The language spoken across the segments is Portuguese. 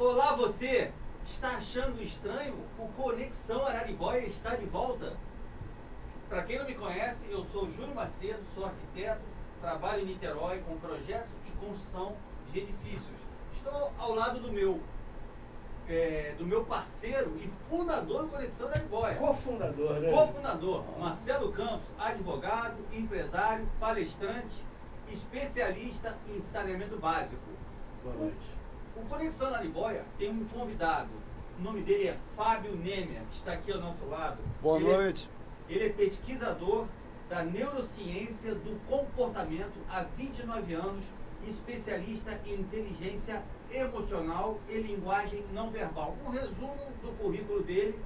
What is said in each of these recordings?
Olá, você! Está achando estranho? O Conexão Araribóia está de volta. Para quem não me conhece, eu sou Júlio Macedo, sou arquiteto, trabalho em Niterói com projetos e construção de edifícios. Estou ao lado do meu parceiro e fundador do Conexão Araribóia. Cofundador, né? Cofundador, Marcelo Campos, advogado, empresário, palestrante, especialista em saneamento básico. Boa noite. O Conexão Araribóia tem um convidado. O nome dele é Fábio Nemer, que está aqui ao nosso lado. Boa noite. Ele é pesquisador da neurociência do comportamento há 29 anos, especialista em inteligência emocional e linguagem não verbal. Um resumo do currículo dele.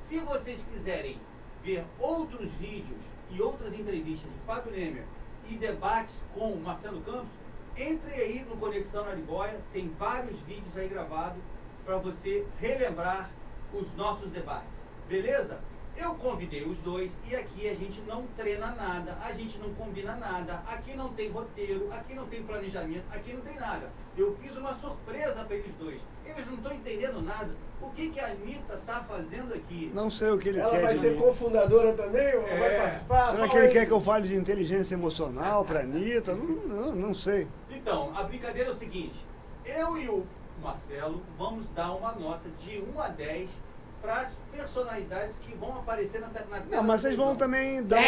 Se vocês quiserem ver outros vídeos e outras entrevistas de Fábio Nemer e debates com Marcelo Campos, entre aí no Conexão Araribóia, tem vários vídeos aí gravados para você relembrar os nossos debates. Beleza? Eu convidei os dois e aqui a gente não treina nada, a gente não combina nada, aqui não tem roteiro, aqui não tem planejamento, aqui não tem nada. Eu fiz uma surpresa para eles dois. Eles não estão entendendo nada. O que a Anitta está fazendo aqui? Não sei o que ele Ela quer vai de ser mim. cofundadora também? Ou vai participar? Será Fala que ele aí. quer que eu fale de inteligência emocional para a Anitta? Não sei. Então, a brincadeira é o seguinte. Eu e o Marcelo vamos dar uma nota de 1 a 10 para as personalidades que vão aparecer na tela. Não, mas vocês vão também dar,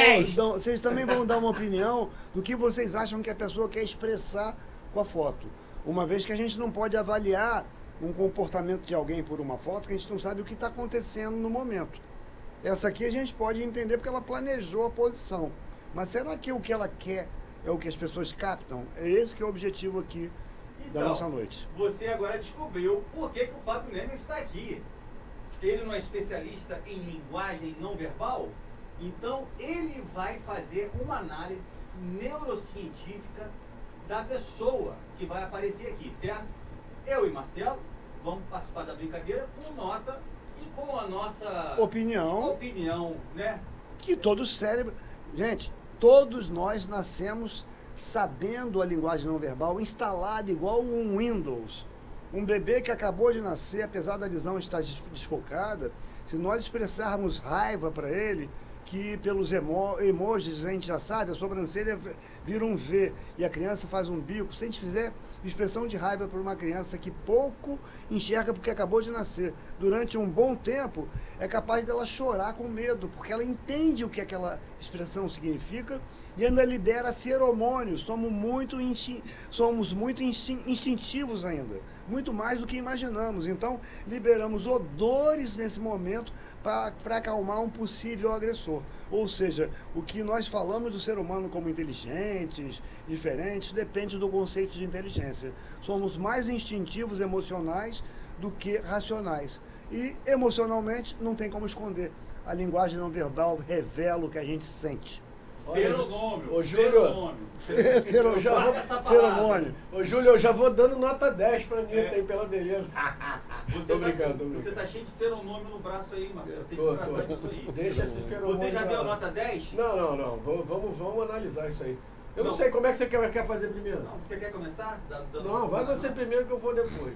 vocês também vão dar uma opinião do que vocês acham que a pessoa quer expressar com a foto. Uma vez que a gente não pode avaliar um comportamento de alguém por uma foto, que a gente não sabe o que está acontecendo no momento. Essa aqui a gente pode entender porque ela planejou a posição. Mas será que o que ela quer é o que as pessoas captam? É esse que é o objetivo aqui da nossa noite. Você agora descobriu por que o Fábio Nemer está aqui. Ele não é especialista em linguagem não verbal, então ele vai fazer uma análise neurocientífica da pessoa que vai aparecer aqui, certo? Eu e Marcelo vamos participar da brincadeira com nota e com a nossa opinião, né? Que todo cérebro... Gente, todos nós nascemos sabendo a linguagem não verbal, instalada igual um Windows. Um bebê que acabou de nascer, apesar da visão estar desfocada, se nós expressarmos raiva para ele, que pelos emojis a gente já sabe, a sobrancelha vira um V e a criança faz um bico. Se a gente fizer expressão de raiva para uma criança que pouco enxerga porque acabou de nascer, durante um bom tempo, é capaz dela chorar com medo, porque ela entende o que aquela expressão significa e ainda libera feromônios. Somos muito instintivos ainda, muito mais do que imaginamos. Então, liberamos odores nesse momento para acalmar um possível agressor. Ou seja, o que nós falamos do ser humano como inteligentes, diferentes, depende do conceito de inteligência. Somos mais instintivos, emocionais, do que racionais. E, emocionalmente, não tem como esconder. A linguagem não verbal revela o que a gente sente. Feromônio. Ô, Júlio. Feromônio. Ô, Júlio, eu já vou dando nota 10 pra mim, aí pela beleza. Tô brincando. Você tá cheio de feromônio no braço aí, Marcelo. Tem que Tô. tratar disso aí. Deixa esse feromônio. Você já deu lá. nota 10? Não. Vamos analisar isso aí. Eu não Não. sei como é que você quer fazer primeiro. Não, você quer começar? Não, vai você primeiro que eu vou depois.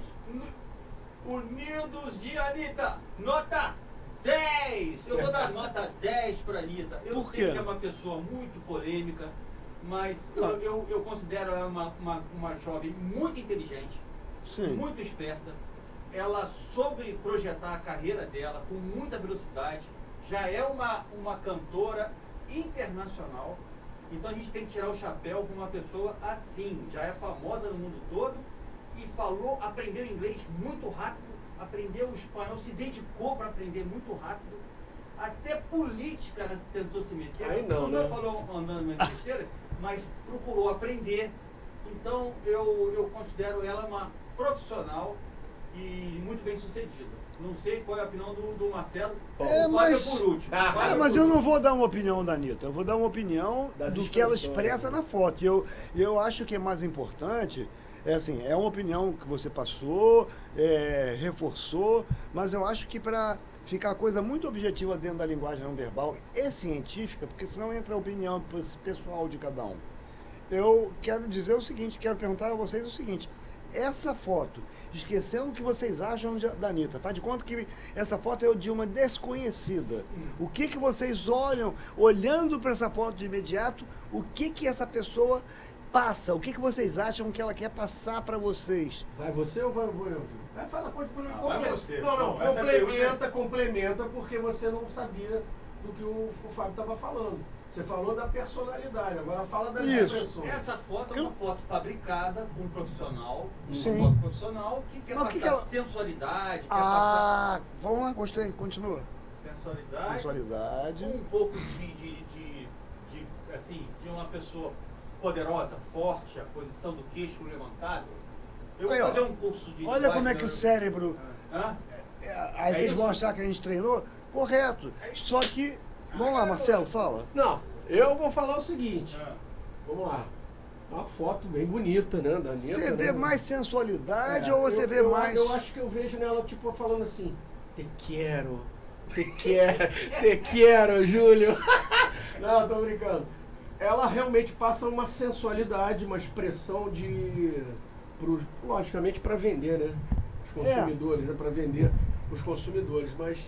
Unidos de Anitta, nota 10! Eu vou dar nota 10 para Anitta. Eu Por sei quê? que é uma pessoa muito polêmica, mas eu considero ela uma jovem muito inteligente, Sim. muito esperta. Ela soube projetar a carreira dela com muita velocidade. Já é uma cantora internacional. Então a gente tem que tirar o chapéu com uma pessoa assim. Já é famosa no mundo todo e aprendeu inglês muito rápido, aprendeu o espanhol, se dedicou para aprender muito rápido. Até política ela tentou se meter. Aí não, né? Falou andando uma besteira, mas procurou aprender. Então eu considero ela uma profissional e muito bem sucedida. Não sei qual é a opinião do Marcelo. Mas, por último. mas eu não vou dar uma opinião da Anitta, eu vou dar uma opinião Das do que ela expressões, expressa né? na foto. E eu acho que é mais importante, é uma opinião que você passou, reforçou, mas eu acho que para ficar a coisa muito objetiva dentro da linguagem não verbal e científica, porque senão entra a opinião pessoal de cada um. Eu quero dizer o seguinte, quero perguntar a vocês o seguinte: essa foto, esquecendo o que vocês acham da Anitta, faz de conta que essa foto é de uma desconhecida. O que vocês olham, olhando para essa foto de imediato, o que essa pessoa passa? O que vocês acham que ela quer passar para vocês? Vai você ou vou eu? Vai, fala, pode por vai você. Não, Essa complementa, porque você não sabia do que o Fábio estava falando. Você falou da personalidade, agora fala das expressões. Essa foto é uma foto fabricada por um profissional, Sim. uma foto profissional que quer Mas passar sensualidade, quer Ah, vamos lá, gostei, continua. passar Sensualidade. um pouco assim, de uma pessoa poderosa, forte, a posição do queixo levantado. Eu vou Aí, ó, fazer um curso de olha como é linguagem, que o cérebro... Hã? Aí vocês isso? vão achar que a gente treinou? Correto. Só que... Vamos lá, Marcelo, fala. Não, eu vou falar o seguinte. Hã? Vamos lá. Uma foto bem bonita, né, da Anitta. Você vê né? mais sensualidade ou você vê eu, mais... Eu acho que eu vejo nela, tipo, falando assim, te quero, Júlio. Não, tô brincando. Ela realmente passa uma sensualidade, uma expressão logicamente para vender, né? Os consumidores, né? Para vender os consumidores, mas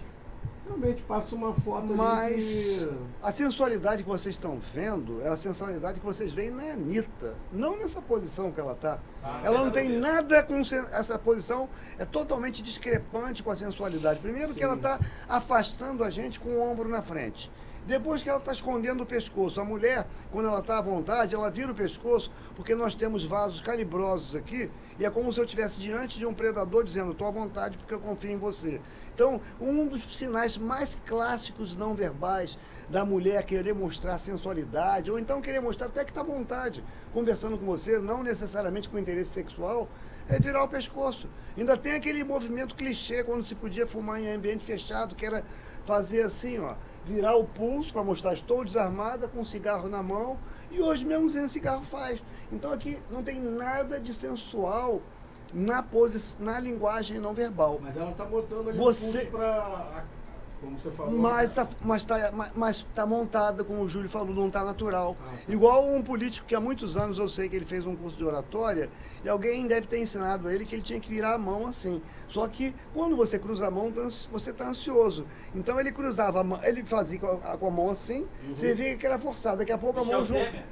realmente passa uma foto Mas ali a sensualidade que vocês estão vendo é a sensualidade que vocês veem na Anitta, não nessa posição que ela está. Ela não tem nada com essa posição, é totalmente discrepante com a sensualidade. Primeiro que ela está afastando a gente com o ombro na frente. Depois que ela está escondendo o pescoço. A mulher, quando ela está à vontade, ela vira o pescoço, porque nós temos vasos calibrosos aqui, e é como se eu estivesse diante de um predador dizendo, estou à vontade porque eu confio em você. Então, um dos sinais mais clássicos não verbais da mulher querer mostrar sensualidade, ou então querer mostrar até que está à vontade, conversando com você, não necessariamente com interesse sexual, é virar o pescoço. Ainda tem aquele movimento clichê, quando se podia fumar em ambiente fechado, que era fazer assim, ó, virar o pulso para mostrar, estou desarmada, com um cigarro na mão, e hoje mesmo sem cigarro faz. Então aqui não tem nada de sensual na linguagem não verbal. Mas ela tá botando ali Você- o pulso para, como você falou. Mas tá montada, como o Júlio falou, não tá natural. Ah, tá. Igual um político que há muitos anos eu sei que ele fez um curso de oratória e alguém deve ter ensinado a ele que ele tinha que virar a mão assim. Só que quando você cruza a mão, você tá ansioso. Então ele cruzava a mão, ele fazia com a mão assim, você via que era forçado. Daqui a pouco a mão Michel Temer?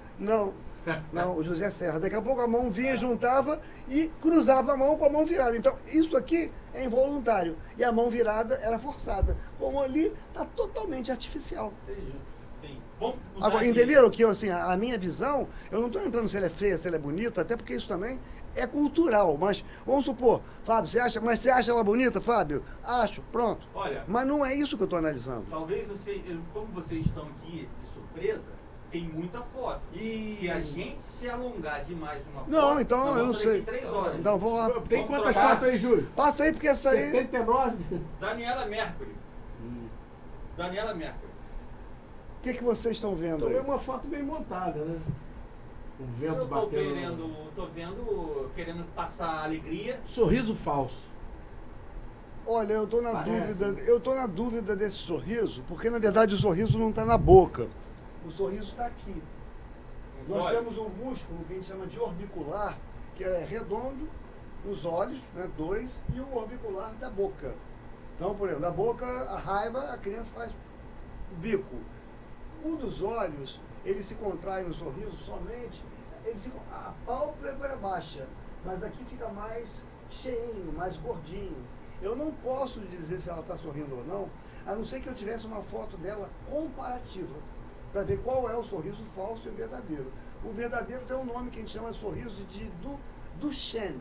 Não, o José Serra. Daqui a pouco a mão vinha, juntava e cruzava a mão com a mão virada. Então, isso aqui é involuntário. E a mão virada era forçada. Como ali, está totalmente artificial. Entendi. Sim. Vamos mudar Agora, aqui. entenderam que assim, a minha visão, eu não estou entrando se ela é feia, se ela é bonita, até porque isso também é cultural. Mas, vamos supor, Fábio, você acha ela bonita, Fábio? Acho, pronto. Olha, Mas não é isso que eu estou analisando. talvez como vocês estão aqui de surpresa, tem muita foto. E Se a gente se alongar demais numa foto, Não, então nós eu não vamos fazer sei. aqui 3 horas. Então, vamos lá. Tem Vamos quantas trocar. fotos aí, Júlio? Passa aí, porque essa aí... 79? Daniela Mercury. Daniela Mercury. O que vocês estão vendo Então aí? é uma foto bem montada, né? Um vento Eu batendo. querendo passar alegria. Sorriso falso. Olha, eu tô Parece. na dúvida desse sorriso, porque na verdade o sorriso não está na boca. O sorriso está aqui. Nós Olha, temos um músculo que a gente chama de orbicular, que é redondo, os olhos, né, 2, e o orbicular da boca. Então, por exemplo, da boca, a raiva, a criança faz o bico. O dos olhos, ele se contrai no sorriso somente, a pálpebra é baixa, mas aqui fica mais cheinho, mais gordinho. Eu não posso dizer se ela está sorrindo ou não, a não ser que eu tivesse uma foto dela comparativa, para ver qual é o sorriso falso e o verdadeiro. O verdadeiro tem um nome que a gente chama de sorriso de Duchenne,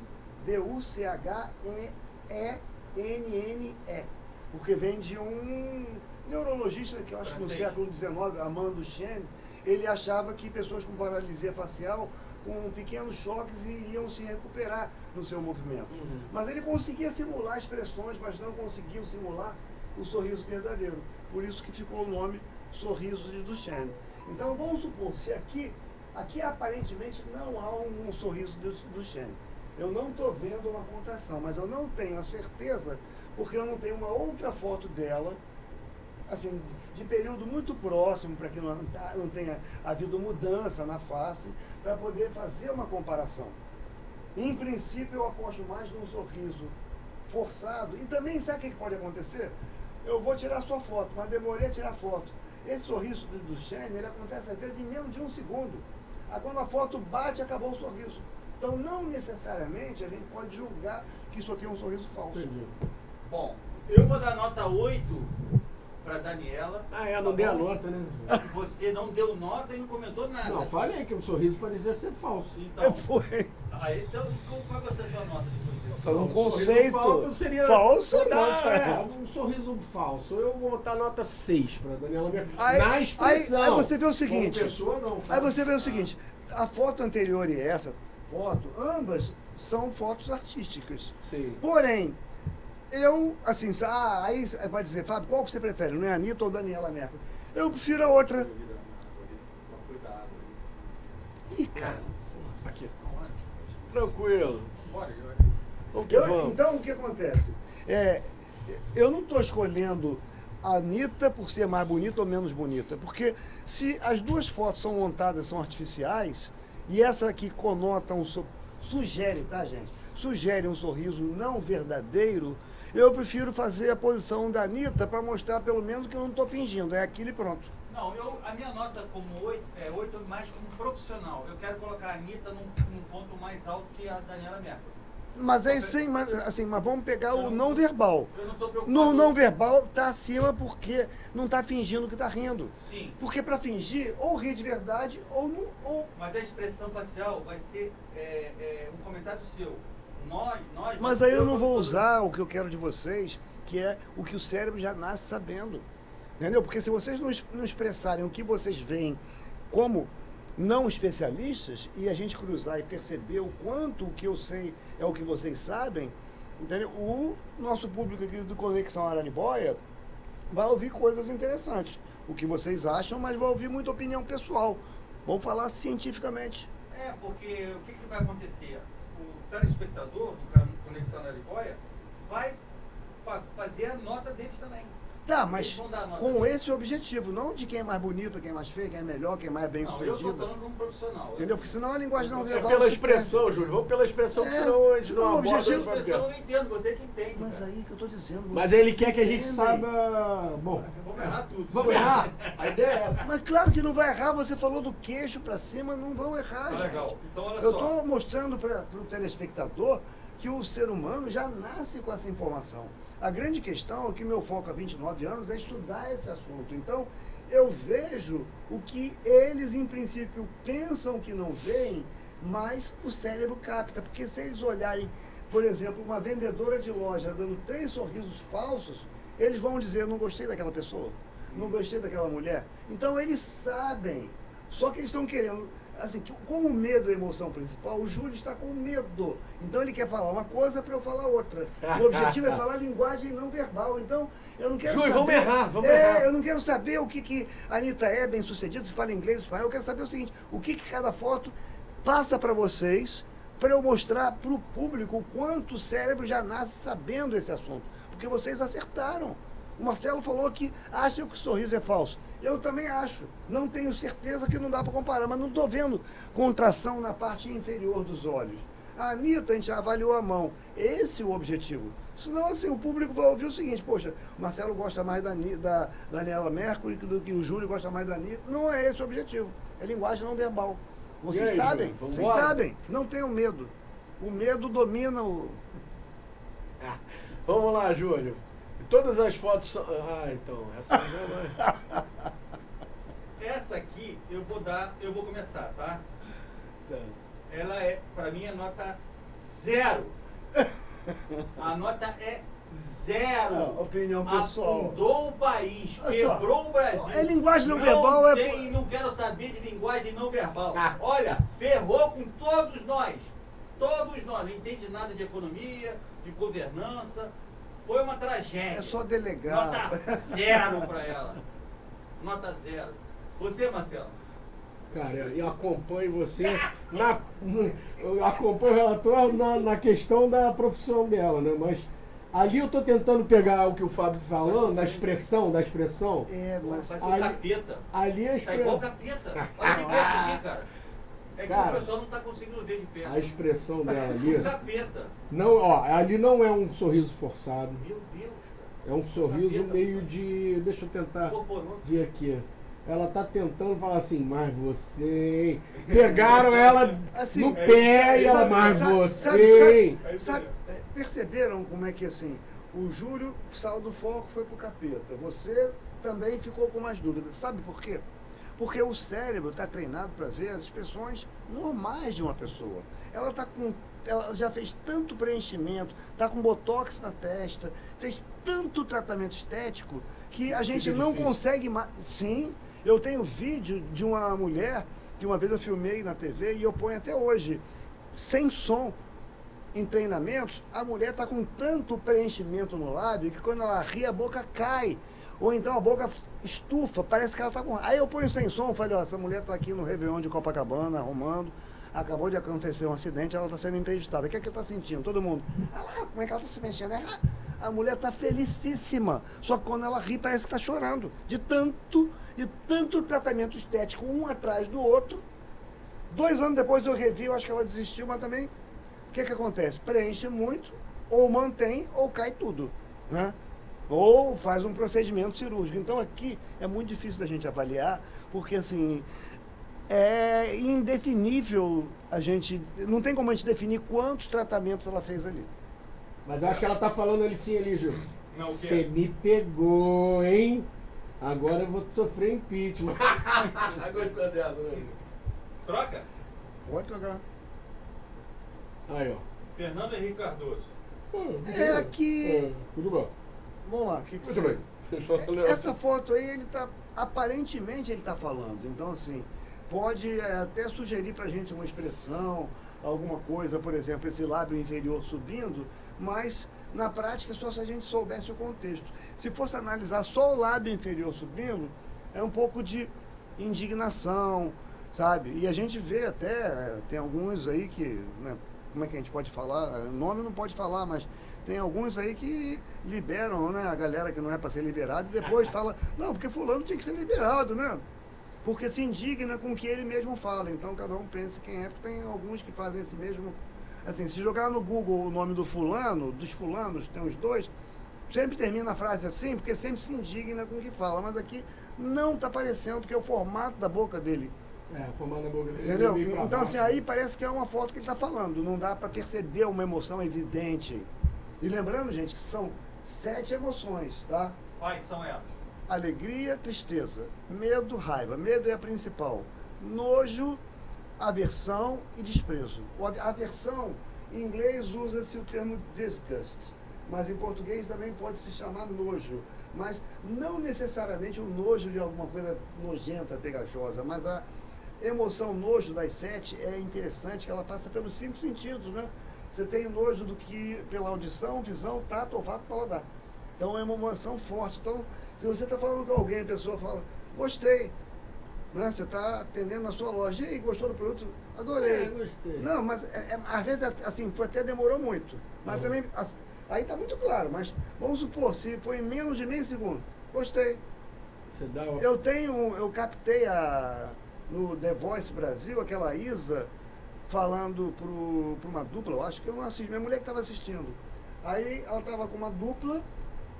D-U-C-H-E-N-N-E, porque vem de um neurologista que eu acho que no século XIX, Armand Duchenne, ele achava que pessoas com paralisia facial, com pequenos choques, iam se recuperar no seu movimento. Mas ele conseguia simular expressões, mas não conseguiu simular o sorriso verdadeiro. Por isso que ficou o nome sorriso de Duchenne. Então vamos supor, se aqui aparentemente não há um sorriso de Duchenne. Eu não estou vendo uma contração, mas eu não tenho a certeza, porque eu não tenho uma outra foto dela, assim, de período muito próximo, para que não tenha havido mudança na face, para poder fazer uma comparação. Em princípio, eu aposto mais num sorriso forçado. E também, sabe o que pode acontecer? Eu vou tirar sua foto, mas demorei a tirar foto. Esse sorriso do Shane, ele acontece às vezes em menos de 1 segundo. Aí quando a foto bate, acabou o sorriso. Então, não necessariamente a gente pode julgar que isso aqui é um sorriso falso. Entendi. Bom, eu vou dar nota 8 para Daniela. Não dei a nota, né? Você não deu nota e não comentou nada. Não, falei que o sorriso parecia ser falso. Então, Foi. então qual vai ser a sua nota depois disso? Foi um sorriso conceito falso seria falso. um sorriso falso. Eu vou botar nota 6 para Daniela Mercury. Aí- Na expressão. aí você vê o seguinte. Como pessoa, não. tá? Aí você vê o seguinte, a foto anterior e essa foto, ambas são fotos artísticas. Sim. Porém, eu, assim, aí vai dizer, Fábio, qual que você prefere, não é a Anitta ou Daniela Mercury? Eu prefiro a outra. Ih, cara. Aqui. Tranquilo. Vamos que Eu- vamos. então, o que acontece? Eu não estou escolhendo a Anitta por ser mais bonita ou menos bonita, porque se as duas fotos são montadas, são artificiais, e essa aqui conota sugere, tá, gente? Sugere um sorriso não verdadeiro, eu prefiro fazer a posição da Anitta para mostrar pelo menos que eu não estou fingindo, é aquilo e pronto. Não, a minha nota como 8 é 8 mais como profissional. Eu quero colocar a Anitta num ponto mais alto que a Daniela Mercury. Mas aí sim, mas vamos pegar o não verbal. Eu não estou preocupado. No não verbal tá acima porque não tá fingindo que tá rindo. Sim. Porque para fingir, ou rir de verdade, ou não. Mas a expressão facial vai ser um comentário seu. Nós. Mas aí eu não vou usar o que eu quero de vocês, que é o que o cérebro já nasce sabendo. Entendeu? Porque se vocês não expressarem o que vocês veem como não especialistas, e a gente cruzar e perceber o quanto o que eu sei é o que vocês sabem, entendeu? O nosso público aqui do Conexão Araribóia vai ouvir coisas interessantes. O que vocês acham, mas vai ouvir muita opinião pessoal. Vamos falar cientificamente. Porque o que vai acontecer? O telespectador do Conexão Araribóia vai fazer a nota deles também. Tá, mas Eles vão dar nota com deles. esse objetivo, não de quem é mais bonito, quem é mais feio, quem é melhor, quem é mais bem Não, eu estou sucedido. falando como profissional. Entendeu? Porque senão a linguagem não É verbal. pela se expressão, Júlio. Vamos pela expressão, que senão a gente não, não o aborda objetivo- o Fábio Eu Guerra. não entendo, você que entende. Mas cara. aí que eu tô dizendo. Mas vocês ele quer que a gente entendem. saiba. Bom, Vamos errar tudo. vamos errar. A ideia é essa. Mas claro que não vai errar, você falou do queixo pra cima, não vão errar. Tá gente. legal. Então, olha Eu só. estou mostrando para o telespectador que o ser humano já nasce com essa informação. A grande questão é que meu foco há 29 anos é estudar esse assunto. Então, eu vejo o que eles, em princípio, pensam que não veem, mas o cérebro capta. Porque se eles olharem, por exemplo, uma vendedora de loja dando 3 sorrisos falsos, eles vão dizer, não gostei daquela pessoa, não gostei daquela mulher. Então, eles sabem. Só que eles estão querendo... Assim, como o medo é a emoção principal, o Júlio está com medo. Então ele quer falar uma coisa para eu falar outra. O objetivo é falar linguagem não verbal. Então, eu não quero Júlio, saber... vamos errar. Eu não quero saber o que a Anitta é bem sucedida, se fala inglês ou espanhol. Eu quero saber o seguinte, o que cada foto passa para vocês, para eu mostrar para o público o quanto o cérebro já nasce sabendo esse assunto. Porque vocês acertaram. O Marcelo falou que acha que o sorriso é falso. Eu também acho. Não tenho certeza que não dá para comparar, mas não estou vendo contração na parte inferior dos olhos. A Anitta, a gente avaliou a mão. Esse é o objetivo. Senão, assim, o público vai ouvir o seguinte, poxa, o Marcelo gosta mais da Daniela Mercury do que o Júlio gosta mais da Anitta. Não é esse o objetivo. É linguagem não verbal. Vocês E aí, sabem, Júlio, vamos vocês embora? sabem. Não tenham medo. O medo domina o... Vamos lá, Júlio. Todas as fotos são. Então, essa já vai. Essa aqui eu vou começar, tá? Ela para mim, é nota 0. A nota é 0. Opinião pessoal. Afundou o país, Olha só, quebrou o Brasil. é linguagem não verbal, Não quero saber de linguagem não verbal. Olha, ferrou com todos nós. Todos nós. Não entende nada de economia, de governança. Foi uma tragédia. É só delegar. Nota 0 para ela. Nota 0. Você, Marcelo? Cara, eu acompanho você eu acompanho o relator na questão da profissão dela, né? Mas ali eu tô tentando pegar o que o Fábio tá falando, da expressão. É, mas... Vai ser o capeta. Ali a Tá igual expressão. o capeta. Olha que perto aqui, cara. É que Cara, o pessoal não tá conseguindo ver de perto. a expressão dela ali. Um capeta. Não, ó, ali não é um sorriso forçado. Meu Deus, É um sorriso Capeta. meio de. Deixa eu tentar Incorporou. ver aqui. Ela tá tentando falar assim, mas você. Hein? Pegaram ela Assim, no pé e ela, sabe- mas sabe- você. Hein? Sabe, perceberam como é que assim, o Júlio saiu do foco, foi pro capeta. Você também ficou com mais dúvidas. Sabe por quê? Porque o cérebro está treinado para ver as expressões normais de uma pessoa. Ela já fez tanto preenchimento, está com botox na testa, fez tanto tratamento estético que a gente Fica não difícil. consegue mais. Sim, eu tenho vídeo de uma mulher que uma vez eu filmei na TV e eu ponho até hoje, sem som. Em treinamentos, a mulher está com tanto preenchimento no lábio que quando ela ri, a boca cai. Ou então a boca estufa, parece que ela está com... Aí eu ponho sem som, falei, ó, essa mulher está aqui no Réveillon de Copacabana, arrumando, acabou de acontecer um acidente, ela está sendo entrevistada. O que é que ela está sentindo? Todo mundo, ah lá, como é que ela está se mexendo? A mulher está felicíssima, só que quando ela ri, parece que está chorando. De tanto tratamento estético, um atrás do outro. 2 anos depois eu revi, eu acho que ela desistiu, mas também... O que acontece? Preenche muito, ou mantém, ou cai tudo, né? Ou faz um procedimento cirúrgico. Então aqui é muito difícil da gente avaliar, porque assim, é indefinível a gente... Não tem como a gente definir quantos tratamentos ela fez ali. Mas eu acho que ela tá falando ali sim, ali, Ju. Não, o quê? Você me pegou, hein? Agora eu vou sofrer impeachment. Gostou dessa, né? Troca? Pode trocar. Aí, ó. Fernando Henrique Cardoso. É que... tudo bom. Vamos lá, o que Muito foi? bem. Essa foto aí, ele tá... Aparentemente ele está falando. Então, assim, pode até sugerir pra gente uma expressão, alguma coisa, por exemplo, esse lábio inferior subindo, mas na prática só se a gente soubesse o contexto. Se fosse analisar só o lábio inferior subindo, é um pouco de indignação, sabe? E a gente vê até, tem alguns aí que, né, como é que a gente pode falar? Nome não pode falar, mas tem alguns aí que liberam, né, a galera que não é para ser liberado e depois fala, não, porque fulano tinha que ser liberado, né? Porque se indigna com o que ele mesmo fala. Então cada um pensa quem é, porque tem alguns que fazem esse mesmo... Assim, se jogar no Google o nome do fulano, dos fulanos, tem uns 2, sempre termina a frase assim, porque sempre se indigna com o que fala. Mas aqui não está aparecendo, porque é o formato da boca dele. É, formando a boca dele. Entendeu? Meio pra Então, baixo. assim, aí parece que é uma foto que ele está falando. Não dá para perceber uma emoção evidente. E lembrando, gente, que são 7 emoções, tá? Quais são elas? Alegria, tristeza, medo, raiva. Medo é a principal. Nojo, aversão e desprezo. Aversão, em inglês usa-se o termo disgust, mas em português também pode se chamar nojo. Mas não necessariamente o nojo de alguma coisa nojenta, pegajosa, mas a emoção nojo das 7 é interessante que ela passa pelos 5 sentidos, né? Você tem nojo do que pela audição, visão, tato, olfato, paladar. Então é uma emoção forte. Então, se você está falando com alguém, a pessoa fala, gostei, né? Você está atendendo na sua loja, e aí, gostou do produto? Adorei. Gostei. Não, mas às vezes, assim, até demorou muito. Mas também, assim, aí está muito claro, mas vamos supor, se foi em menos de meio segundo, gostei. Você dá uma... Eu captei no The Voice Brasil, aquela Isa falando para uma dupla, eu acho que eu não assisti, minha mulher que estava assistindo. Aí ela estava com uma dupla,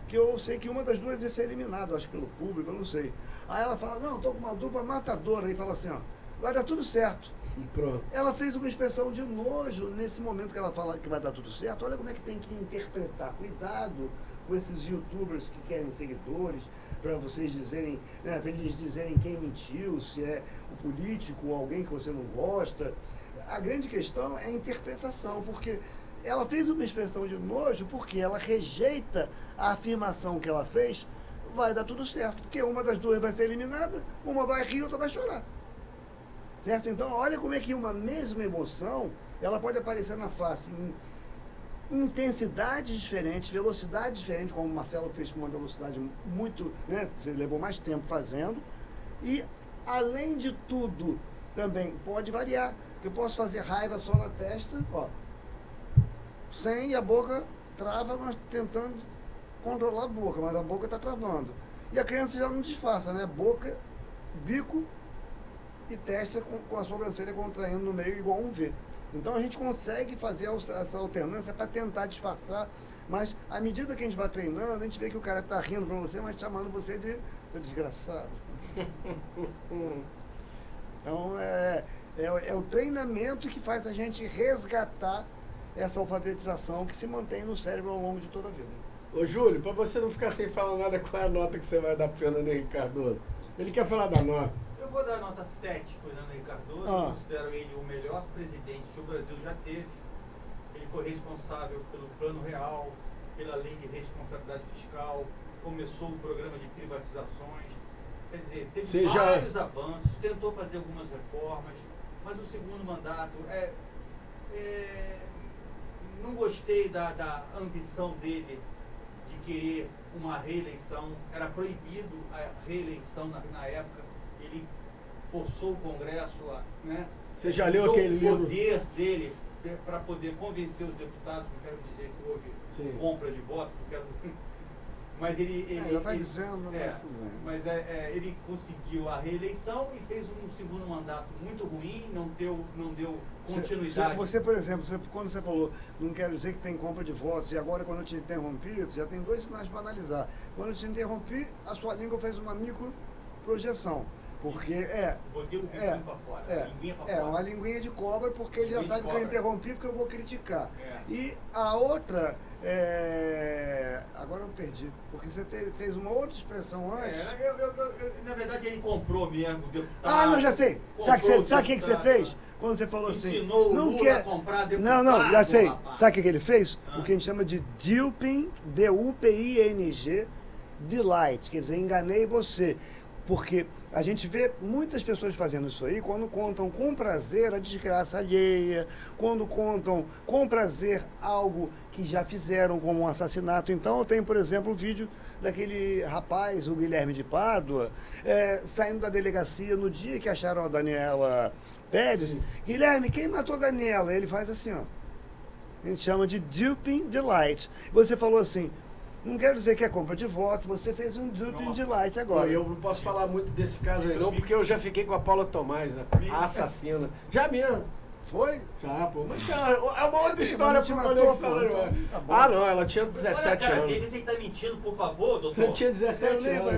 que eu sei que uma das duas ia ser eliminada, acho que pelo público, eu não sei. Aí ela fala, não, estou com uma dupla matadora, aí fala assim, ó, vai dar tudo certo. E pronto. Ela fez uma expressão de nojo nesse momento que ela fala que vai dar tudo certo. Olha como é que tem que interpretar. Cuidado com esses youtubers que querem seguidores, para vocês dizerem, né, para eles dizerem quem mentiu, se é o político ou alguém que você não gosta. A grande questão é a interpretação, porque ela fez uma expressão de nojo porque ela rejeita a afirmação que ela fez, vai dar tudo certo, porque uma das duas vai ser eliminada, uma vai rir, outra vai chorar. Certo? Então, olha como é que uma mesma emoção, ela pode aparecer na face em intensidades diferentes, velocidades diferentes, como o Marcelo fez com uma velocidade muito, né, você levou mais tempo fazendo, e além de tudo, também pode variar. Eu posso fazer raiva só na testa, ó, sem, e a boca trava, mas tentando controlar a boca, mas a boca está travando. E a criança já não disfarça, né? Boca, bico, e testa com a sobrancelha contraindo no meio igual um V. Então a gente consegue fazer essa alternância para tentar disfarçar, mas à medida que a gente vai treinando, a gente vê que o cara está rindo para você, mas chamando você de seu desgraçado. Então é o treinamento que faz a gente resgatar essa alfabetização que se mantém no cérebro ao longo de toda a vida. Ô Júlio, para você não ficar sem falar nada, qual é a nota que você vai dar pro Fernando Henrique Cardoso? Ele quer falar da nota. Eu vou dar nota 7 para o Fernando Henrique Cardoso. Eu considero ele o melhor presidente que o Brasil já teve. Ele foi responsável pelo Plano Real, pela Lei de Responsabilidade Fiscal, começou o programa de privatizações. Quer dizer, teve vários avanços, tentou fazer algumas reformas, mas o segundo mandato não gostei da ambição dele de querer uma reeleição. Era proibido a reeleição na época. Ele forçou o Congresso a... Né, você já leu aquele livro? O poder dele para poder convencer os deputados, não quero dizer que houve compra de votos, não quero... Mas ele já está dizendo, mas ele conseguiu a reeleição e fez um segundo mandato muito ruim, não deu continuidade. Você, por exemplo, quando você falou, não quero dizer que tem compra de votos, e agora quando eu te interrompi, você já tem 2 sinais para analisar. Quando eu te interrompi, a sua língua fez uma microprojeção. Porque botei o biquinho para fora, linguinha para fora. Uma linguinha de cobra, porque ele já sabe que eu interrompi, porque eu vou criticar. E a outra, agora eu perdi, porque você fez uma outra expressão antes. Na verdade, ele comprou mesmo o deputado. Não, já sei. Sabe o que você fez? Quando você falou assim, ensinou o Lula a comprar deputado. Não, já sei. Sabe o que ele fez? O que a gente chama de duping, D-U-P-I-N-G, delight, quer dizer, enganei você. Porque a gente vê muitas pessoas fazendo isso aí quando contam com prazer a desgraça alheia, quando contam com prazer algo que já fizeram, como um assassinato. Então eu tenho, por exemplo, um vídeo daquele rapaz, o Guilherme de Pádua, saindo da delegacia no dia que acharam a Daniela Pérez. Sim. Guilherme, quem matou a Daniela? Ele faz assim, ó. A gente chama de duping delight. Você falou assim, não quero dizer que é compra de voto, você fez um duping delight agora. Eu não posso falar muito desse caso aí não, porque eu já fiquei com a Paula Tomás, né? A assassina. Já mesmo. Foi? Já, pô. Mas é uma outra história pra Conexão. Tá não, ela tinha 17 anos. Ele tá mentindo, por favor, doutor. Eu tinha 17 anos.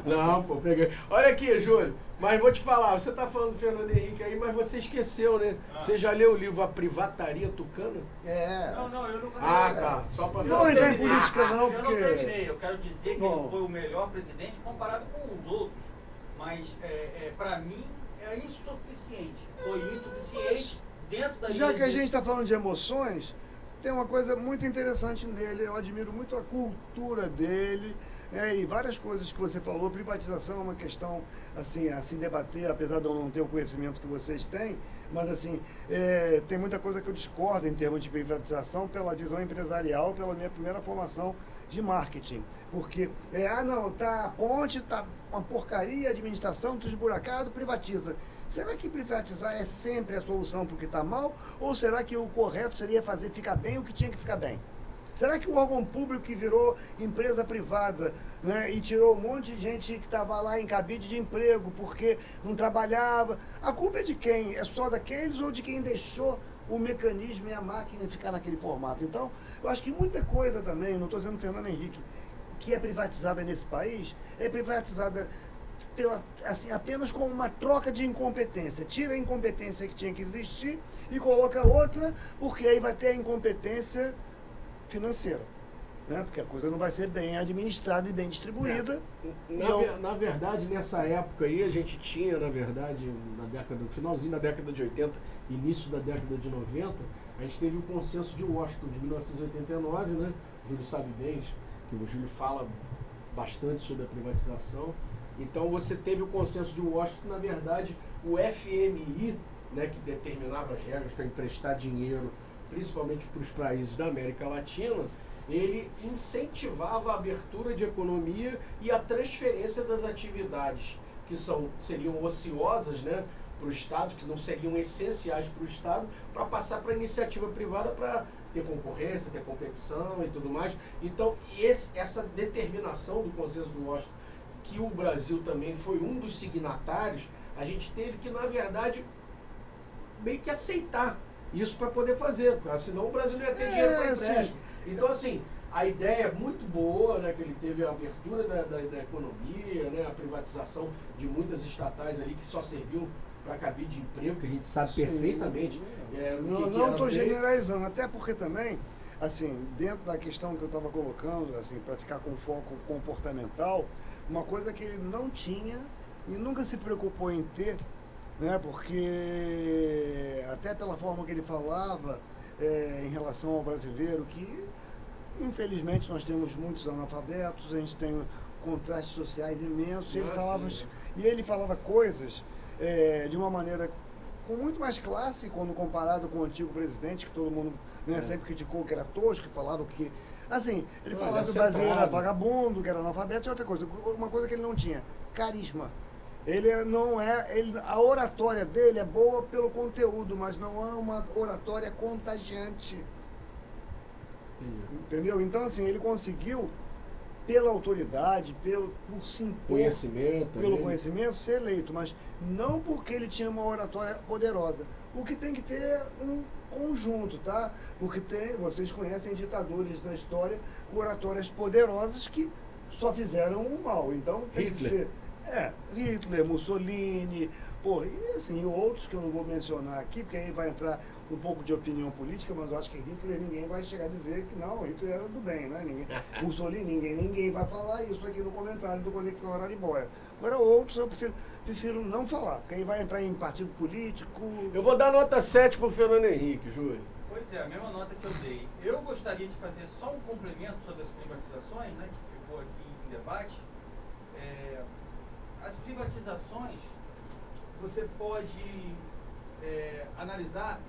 Não, pô, peguei. Olha aqui, Júlio. Mas vou te falar, você tá falando do Fernando Henrique aí, mas você esqueceu, né? Você já leu o livro A Privataria Tucana? Não, eu não... Tá. Só pra saber. Não entrar em política não, porque... Eu não terminei. Eu quero dizer que ele foi o melhor presidente comparado com os outros. Mas, pra mim, é insuficiente. Foi insuficiente dentro da... Já que a gente está falando de emoções, tem uma coisa muito interessante nele. Eu admiro muito a cultura dele. E várias coisas que você falou. Privatização é uma questão assim, a se debater, apesar de eu não ter o conhecimento que vocês têm, mas assim, tem muita coisa que eu discordo em termos de privatização pela visão empresarial, pela minha primeira formação de marketing. Porque, a ponte tá uma porcaria, a administração, tudo esburacado, privatiza. Será que privatizar é sempre a solução para o que está mal? Ou será que o correto seria fazer ficar bem o que tinha que ficar bem? Será que o órgão público que virou empresa privada, né, e tirou um monte de gente que estava lá em cabide de emprego porque não trabalhava, a culpa é de quem? É só daqueles ou de quem deixou o mecanismo e a máquina ficar naquele formato? Então, eu acho que muita coisa também, não estou dizendo Fernando Henrique, que é privatizada nesse país, é privatizada apenas como uma troca de incompetência. Tira a incompetência que tinha que existir e coloca outra, porque aí vai ter a incompetência financeira, né? Porque a coisa não vai ser bem administrada e bem distribuída. Na verdade, nessa época aí, a gente tinha, na verdade, finalzinho da década de 80, início da década de 90, a gente teve o consenso de Washington, de 1989, né? O Júlio sabe bem, que o Júlio fala bastante sobre a privatização. Então você teve o consenso de Washington, na verdade, o FMI, né, que determinava as regras para emprestar dinheiro, principalmente para os países da América Latina, ele incentivava a abertura de economia e a transferência das atividades que seriam ociosas, né, para o Estado, que não seriam essenciais para o Estado, para passar para a iniciativa privada para ter concorrência, ter competição e tudo mais. Então, essa determinação do consenso do Washington, que o Brasil também foi um dos signatários, A gente teve que, na verdade, meio que aceitar isso para poder fazer, porque senão o Brasil não ia ter dinheiro para empréstimo. Então, assim, a ideia é muito boa, né, que ele teve a abertura da economia, né, a privatização de muitas estatais ali que só serviu para cabide de emprego, que a gente sabe perfeitamente. Não estou generalizando, até porque também, assim, dentro da questão que eu estava colocando, assim, para ficar com foco comportamental, uma coisa que ele não tinha e nunca se preocupou em ter, né, porque até pela forma que ele falava em relação ao brasileiro, que infelizmente nós temos muitos analfabetos, a gente tem contrastes sociais imensos, e ele falava coisas de uma maneira com muito mais classe quando comparado com o antigo presidente, que todo mundo sempre criticou que era tosco, que falava que... Assim, ele falava que o brasileiro era vagabundo, que era analfabeto, e outra coisa. Uma coisa que ele não tinha, carisma. Ele não é... a oratória dele é boa pelo conteúdo, mas não é uma oratória contagiante. Entendeu? Então, assim, ele conseguiu, pela autoridade, por se impor, pelo conhecimento, ser eleito, mas não porque ele tinha uma oratória poderosa. O que tem que ter é um conjunto, tá? Porque vocês conhecem ditadores da história com oratórias poderosas que só fizeram o mal. Então tem que ser Hitler, Mussolini, e assim, outros que eu não vou mencionar aqui, porque aí vai entrar um pouco de opinião política, mas eu acho que Hitler ninguém vai chegar a dizer que não, Hitler era do bem, né? Mussolini, ninguém vai falar isso aqui no comentário do Conexão Araribóia. Agora outros eu prefiro não falar, porque aí vai entrar em partido político. Eu vou dar nota 7 pro Fernando Henrique, Júlio. Pois é, a mesma nota que eu dei. Eu gostaria de fazer só um complemento sobre as privatizações, né, que ficou aqui em debate. As privatizações, você pode analisar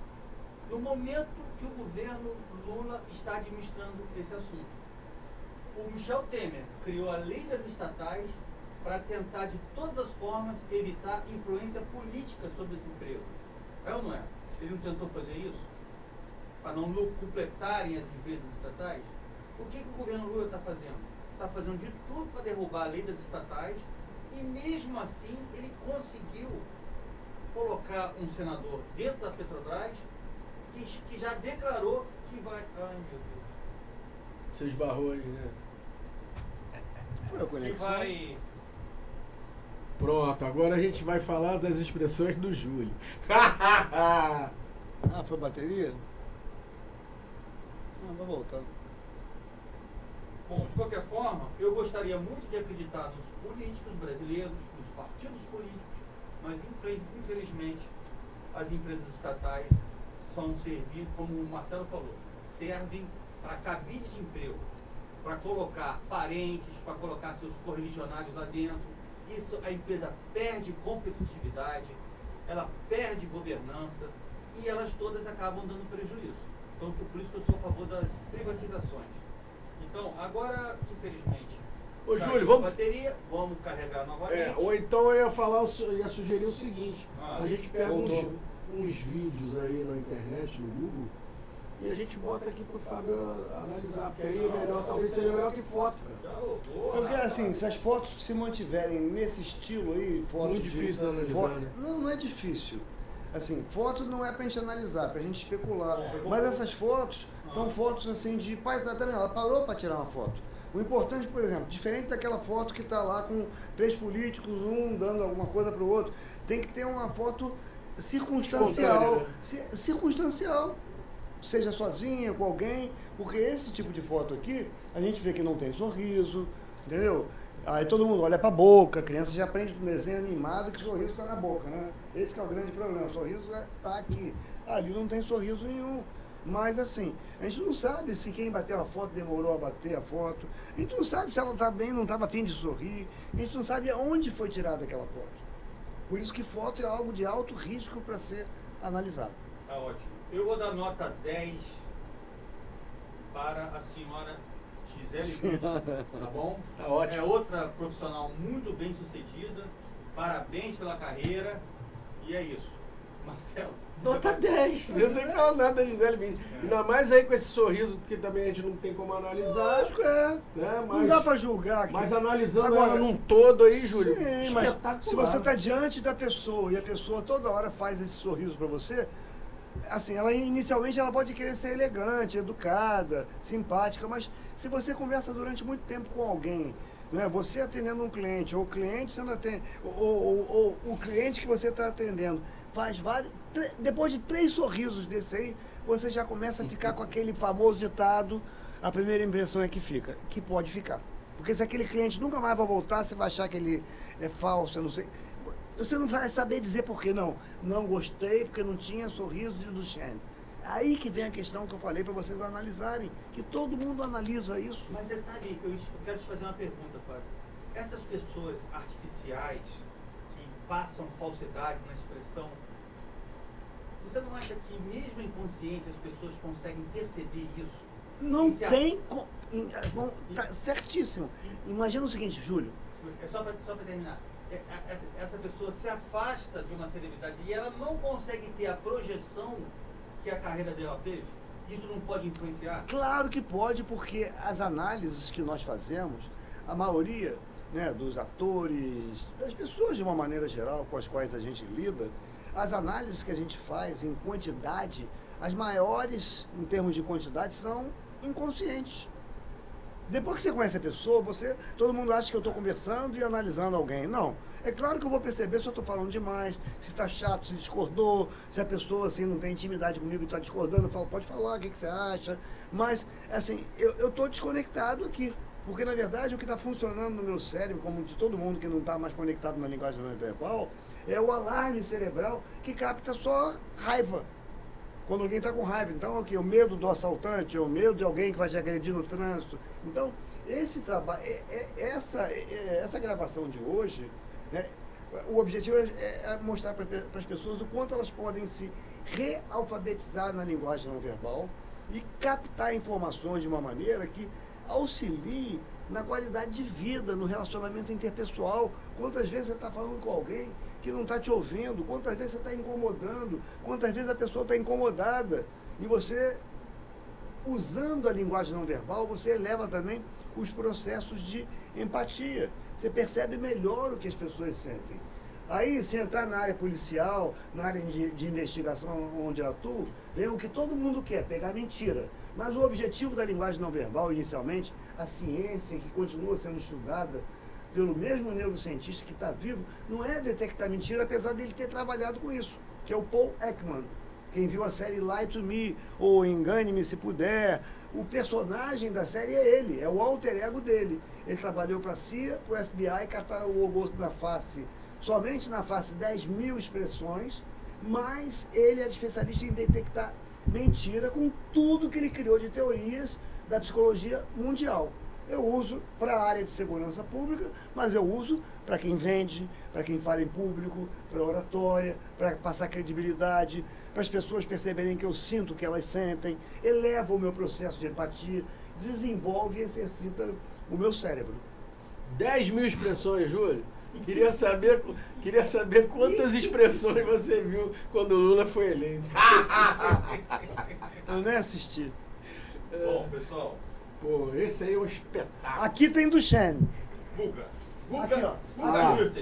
no momento que o governo Lula está administrando esse assunto. O Michel Temer criou a lei das estatais para tentar, de todas as formas, evitar influência política sobre esse emprego. É ou não é? Ele não tentou fazer isso? Para não completarem as empresas estatais? O que o governo Lula está fazendo? Está fazendo de tudo para derrubar a lei das estatais e, mesmo assim, ele conseguiu colocar um senador dentro da Petrobras que já declarou que vai... Ai, meu Deus. Você esbarrou aí, né? Que vai... Pronto, agora a gente vai falar das expressões do Júlio. Foi bateria? Vai voltar. Bom, de qualquer forma, eu gostaria muito de acreditar nos políticos brasileiros, nos partidos políticos, mas infelizmente as empresas estatais são servir, como o Marcelo falou, servem para cabide de emprego, para colocar parentes, para colocar seus correligionários lá dentro. Isso, a empresa perde competitividade, ela perde governança e elas todas acabam dando prejuízo. Então, por isso que eu sou a favor das privatizações. Então, agora, infelizmente, ô Júlio, vamos... bateria, vamos carregar novamente. Ou então eu ia sugerir o seguinte, a gente pega uns vídeos aí na internet, no Google, e a gente bota aqui pro Fábio analisar, porque aí talvez seja melhor que foto, cara. Porque assim, se as fotos se mantiverem nesse estilo aí, fotos muito difícil de analisar, né? Não é difícil. Assim, foto não é pra gente analisar, pra gente especular. Mas essas fotos são fotos assim de paisagem também. Ela parou pra tirar uma foto. O importante, por exemplo, diferente daquela foto que tá lá com 3 políticos, um dando alguma coisa pro outro, tem que ter uma foto circunstancial. Circunstancial. Seja sozinha, com alguém, porque esse tipo de foto aqui, a gente vê que não tem sorriso, entendeu? Aí todo mundo olha pra boca, a criança já aprende no desenho animado que o sorriso está na boca, né? Esse que é o grande problema, o sorriso está aqui. Ali não tem sorriso nenhum. Mas assim, a gente não sabe se quem bateu a foto demorou a bater a foto, a gente não sabe se ela está bem, não estava a fim de sorrir, a gente não sabe onde foi tirada aquela foto. Por isso que foto é algo de alto risco para ser analisado. Tá ótimo. Eu vou dar nota 10 para a senhora Gisele Bündchen, tá bom? Tá ótimo. É outra profissional muito bem sucedida, parabéns pela carreira, e é isso. Marcelo. Nota 10. Eu não tenho que falar nada da Gisele Bündchen. Ainda mais aí com esse sorriso que também a gente não tem como analisar. Lógico, é. Né? Não dá pra julgar. Mas analisando Agora, ela num todo aí, Júlio, sim, mas espetacular. se você está diante da pessoa e a pessoa toda hora faz esse sorriso para você, assim, ela inicialmente ela pode querer ser elegante, educada, simpática, mas se você conversa durante muito tempo com alguém, né, você atendendo um cliente, ou o cliente sendo ou o cliente que você está atendendo, faz vários. Depois de 3 sorrisos desse aí, você já começa a ficar com aquele famoso ditado, a primeira impressão é que fica, que pode ficar. Porque se aquele cliente nunca mais vai voltar, você vai achar que ele é falso, eu não sei. Você não vai saber dizer por quê, não. Não gostei porque não tinha sorriso de Duchenne. Aí que vem a questão que eu falei para vocês analisarem, que todo mundo analisa isso. Mas você sabe, eu quero te fazer uma pergunta, Fábio. Essas pessoas artificiais que passam falsidade na expressão, você não acha que mesmo inconsciente as pessoas conseguem perceber isso? Não tem... Tá certíssimo. Imagina o seguinte, Júlio. É só para terminar. Essa pessoa se afasta de uma celebridade e ela não consegue ter a projeção que a carreira dela teve? Isso não pode influenciar? Claro que pode, porque as análises que nós fazemos, a maioria, né, dos atores, das pessoas de uma maneira geral com as quais a gente lida, as análises que a gente faz em quantidade, as maiores em termos de quantidade são inconscientes. Depois que você conhece a pessoa, todo mundo acha que eu estou conversando e analisando alguém. Não. É claro que eu vou perceber se eu estou falando demais, se está chato, se discordou, se a pessoa assim, não tem intimidade comigo e está discordando, eu falo, pode falar, o que você acha? Mas, assim, eu estou desconectado aqui. Porque, na verdade, o que está funcionando no meu cérebro, como de todo mundo que não está mais conectado na linguagem não verbal, é o alarme cerebral que capta só raiva. Quando alguém está com raiva. Então, o medo do assaltante, o medo de alguém que vai te agredir no trânsito. Então, esse trabalho, essa gravação de hoje, né, o objetivo é mostrar para as pessoas o quanto elas podem se realfabetizar na linguagem não verbal e captar informações de uma maneira que auxilie na qualidade de vida, no relacionamento interpessoal. Quantas vezes você está falando com alguém que não está te ouvindo, quantas vezes você está incomodando, quantas vezes a pessoa está incomodada. E você, usando a linguagem não verbal, você eleva também os processos de empatia. Você percebe melhor o que as pessoas sentem. Aí, se entrar na área policial, na área de investigação onde eu atuo, vem o que todo mundo quer, pegar mentira. Mas o objetivo da linguagem não verbal, inicialmente, a ciência que continua sendo estudada pelo mesmo neurocientista que está vivo, não é detectar mentira, apesar dele ter trabalhado com isso, que é o Paul Ekman. Quem viu a série Lie to Me, ou Engane-me se puder, o personagem da série é ele, é o alter ego dele. Ele trabalhou para a CIA, para o FBI, catalogou na face, somente na face 10.000 expressões, mas ele é especialista em detectar mentira com tudo que ele criou de teorias da psicologia mundial. Eu uso para a área de segurança pública, mas eu uso para quem vende, para quem fala em público, para oratória, para passar credibilidade, para as pessoas perceberem que eu sinto o que elas sentem, eleva o meu processo de empatia, desenvolve e exercita o meu cérebro. 10.000 expressões, Júlio. Queria saber quantas expressões você viu quando o Lula foi eleito. Eu nem assisti. Bom, pessoal. Pô, esse aí é um espetáculo. Aqui tem Duchenne. Guga. Aqui, ó.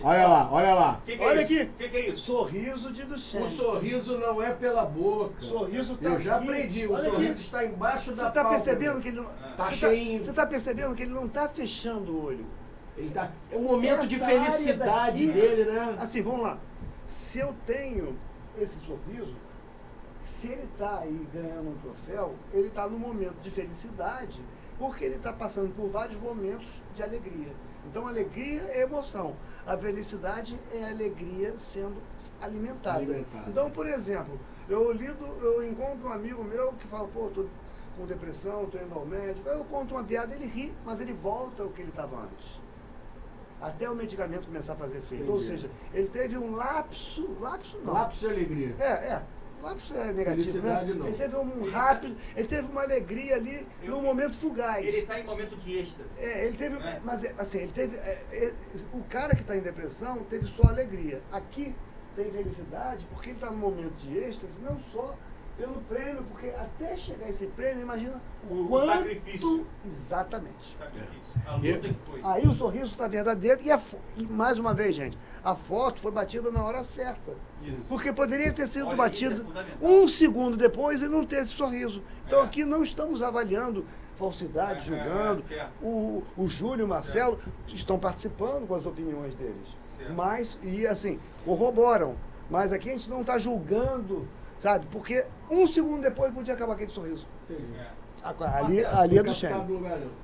Olha lá. Olha aqui. O que é isso? Sorriso de Duchenne. O sorriso não é pela boca. O sorriso tá Eu já aqui. aprendi. O Olha sorriso aqui. está embaixo da Você está pálpebra. percebendo que ele não... Tá Você cheinho. Você está percebendo que ele não está fechando o olho. Ele tá, é um momento de Essa felicidade área daqui, dele, né? Assim, vamos lá. Se eu tenho esse sorriso, se ele está aí ganhando um troféu, ele está num momento de felicidade, porque ele está passando por vários momentos de alegria. Então, alegria é emoção. A felicidade é a alegria sendo alimentada. Então, por exemplo, eu encontro um amigo meu que fala, pô, tô com depressão, tô indo ao médico. Eu conto uma piada, ele ri, mas ele volta ao que ele estava antes. Até o medicamento começar a fazer efeito. Ou seja, ele teve um lapso não. Lapso de alegria. Lapso é negativo, Felicidade, né? não. Ele teve um rápido, ele teve uma alegria ali num momento fugaz. Ele está em momento de êxtase. Ele teve, né? mas assim, ele teve, o cara que está em depressão teve só alegria. Aqui tem felicidade porque ele está num momento de êxtase, não só pelo prêmio, porque até chegar esse prêmio, imagina O quanto... sacrifício. Exatamente. A luta que foi. Aí o sorriso está verdadeiro e mais uma vez, gente, a foto foi batida na hora certa. Isso. Porque poderia ter sido Olha, batido isso é fundamental. um segundo depois e não ter esse sorriso. Então É. aqui não estamos avaliando falsidade, julgando. certo. O Júlio e o Marcelo estão participando com as opiniões deles. Certo. Mas, e assim, corroboram. Mas aqui a gente não está julgando, sabe? Porque um segundo depois podia acabar aquele sorriso. Entendi. É. Ali é do Captado Xênio. no lugar, não.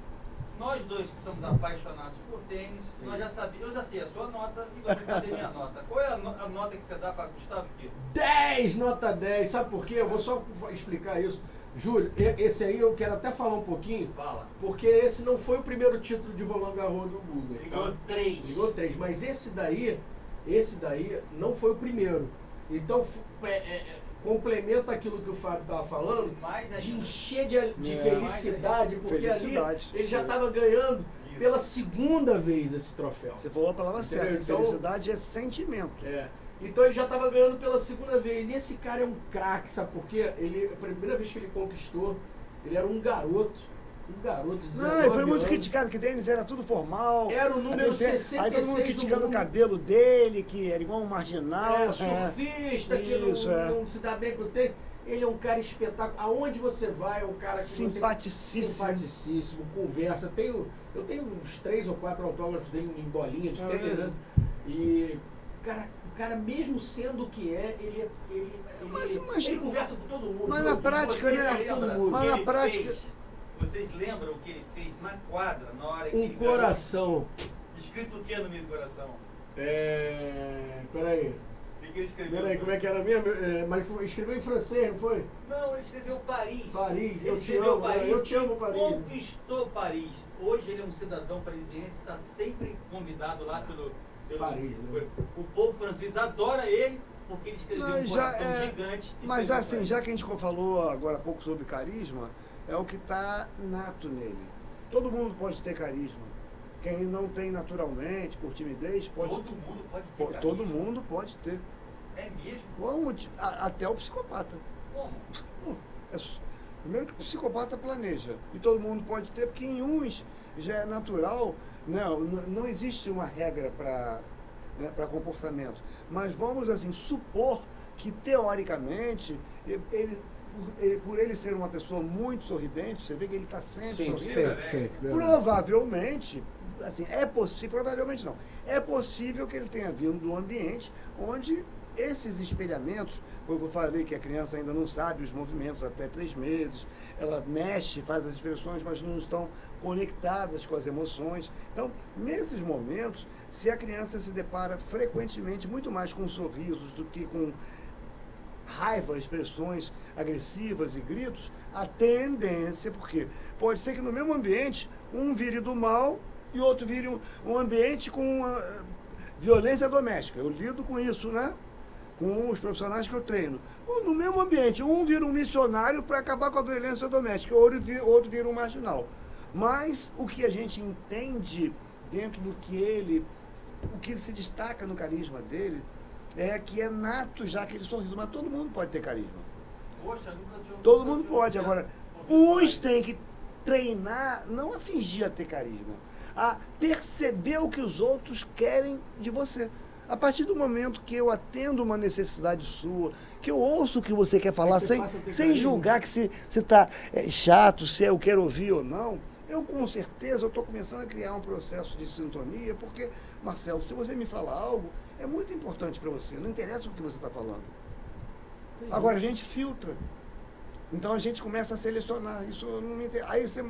Nós dois que somos apaixonados por tênis, nós já sabemos, eu já sei a sua nota e você sabe a minha nota. Qual é a nota que você dá para Gustavo aqui? 10, nota 10. Sabe por quê? Eu vou só explicar isso. Júlio, esse aí eu quero até falar um pouquinho, Fala. porque esse não foi o primeiro título de Roland Garros do Guga. Ele ganhou 3. Ligou 3, mas esse daí não foi o primeiro. Então, complementa aquilo que o Fábio estava falando, Mais de ainda. encher de felicidade, porque Felicidade. ali ele já estava ganhando Isso. pela segunda vez esse troféu. Você falou a palavra Entendeu? certa. Então- Felicidade é sentimento. Então ele já estava ganhando pela segunda vez. E esse cara é um craque, sabe por quê? A primeira vez que ele conquistou, ele era um garoto de 19 Não, ele foi muito anos. criticado, que Denis era tudo formal. Era o número Aí todo mundo 66 criticando do o mundo. cabelo dele, que era igual um marginal. Surfista, que Isso, não se dá bem pro tênis. Ele é um cara espetáculo. Aonde você vai, é um cara que Simpaticíssimo. simpaticíssimo, conversa. Eu tenho uns 3 ou 4 autógrafos dele em bolinha de Ah, tênis, é? né? E o cara mesmo sendo o que é, ele ele conversa com todo mundo. mas na prática, né? Todo mundo. Mas na prática- Vocês lembram o que ele fez na quadra, na hora que Um ele ganhou? coração. Escrito o que no meio do coração? Peraí. O que ele escreveu? Peraí, como é que era mesmo? Mas escreveu em francês, não foi? Não, ele escreveu Paris. Paris, Ele eu te escreveu amo, Paris eu te amo, e Paris. conquistou Paris. Hoje ele é um cidadão parisiense, está sempre convidado lá pelo Paris, né? O povo francês adora ele porque ele escreveu Não, um já coração é- gigante. e Mas escreveu assim, Paris. já que a gente falou agora há pouco sobre carisma, é o que está nato nele. Todo mundo pode ter carisma. Quem não tem naturalmente, por timidez, pode Todo mundo pode ter carisma. Todo mundo pode ter. É mesmo? Até o psicopata. Como? Primeiro que o psicopata planeja. E todo mundo pode ter, porque em uns já é natural. Não existe uma regra para comportamento. Mas vamos assim, supor que teoricamente por ele ser uma pessoa muito sorridente, você vê que ele está sempre sorrindo. sempre. Provavelmente, assim, é possível, provavelmente não, é possível que ele tenha vindo de um ambiente onde esses espelhamentos, como eu falei que a criança ainda não sabe os movimentos até 3 meses, ela mexe, faz as expressões, mas não estão conectadas com as emoções. Então, nesses momentos, se a criança se depara frequentemente muito mais com sorrisos do que com raiva, expressões agressivas e gritos, a tendência, porque pode ser que no mesmo ambiente um vire do mal e outro vire um ambiente com violência doméstica. Eu lido com isso, né? Com os profissionais que eu treino. Ou no mesmo ambiente, um vira um missionário para acabar com a violência doméstica, outro vira um marginal. Mas o que a gente entende dentro do que o que se destaca no carisma dele, é que é nato já aquele sorriso, mas todo mundo pode ter carisma. Poxa, nunca tinha... Todo mundo pode. Agora, uns têm que treinar, não a fingir a ter carisma, a perceber o que os outros querem de você. A partir do momento que eu atendo uma necessidade sua, que eu ouço o que você quer falar, você passa a ter sem carisma. julgar que se está chato, se eu quero ouvir ou não, eu com certeza estou começando a criar um processo de sintonia, porque, Marcelo, se você me falar algo, é muito importante para você, não interessa o que você está falando. Entendi. Agora a gente filtra. Então a gente começa a selecionar. Isso não me interessa. Aí você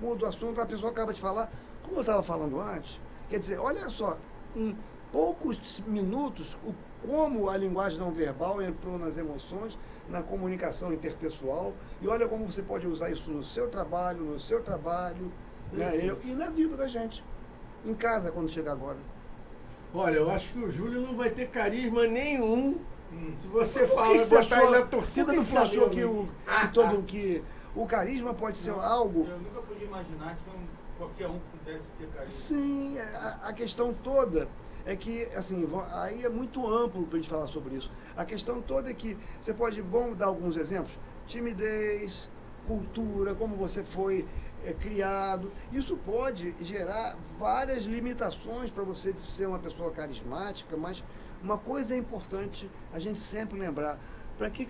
muda o assunto, a pessoa acaba de falar, como eu estava falando antes, quer dizer, olha só, em poucos minutos, como a linguagem não verbal entrou nas emoções, na comunicação interpessoal, e olha como você pode usar isso no seu trabalho, né, e na vida da gente. Em casa, quando chegar agora. Olha, eu acho que o Júlio não vai ter carisma nenhum se você Por que fala, que você botar achou- ele na torcida por que do que você achou Flamengo. que o carisma pode ser algo... Eu nunca podia imaginar que qualquer um pudesse ter carisma. Sim, a questão toda é que, assim, aí é muito amplo para a gente falar sobre isso. A questão toda é que você pode, vamos dar alguns exemplos, timidez, cultura, como você foi criado. Isso pode gerar várias limitações para você ser uma pessoa carismática, mas uma coisa é importante a gente sempre lembrar. Para que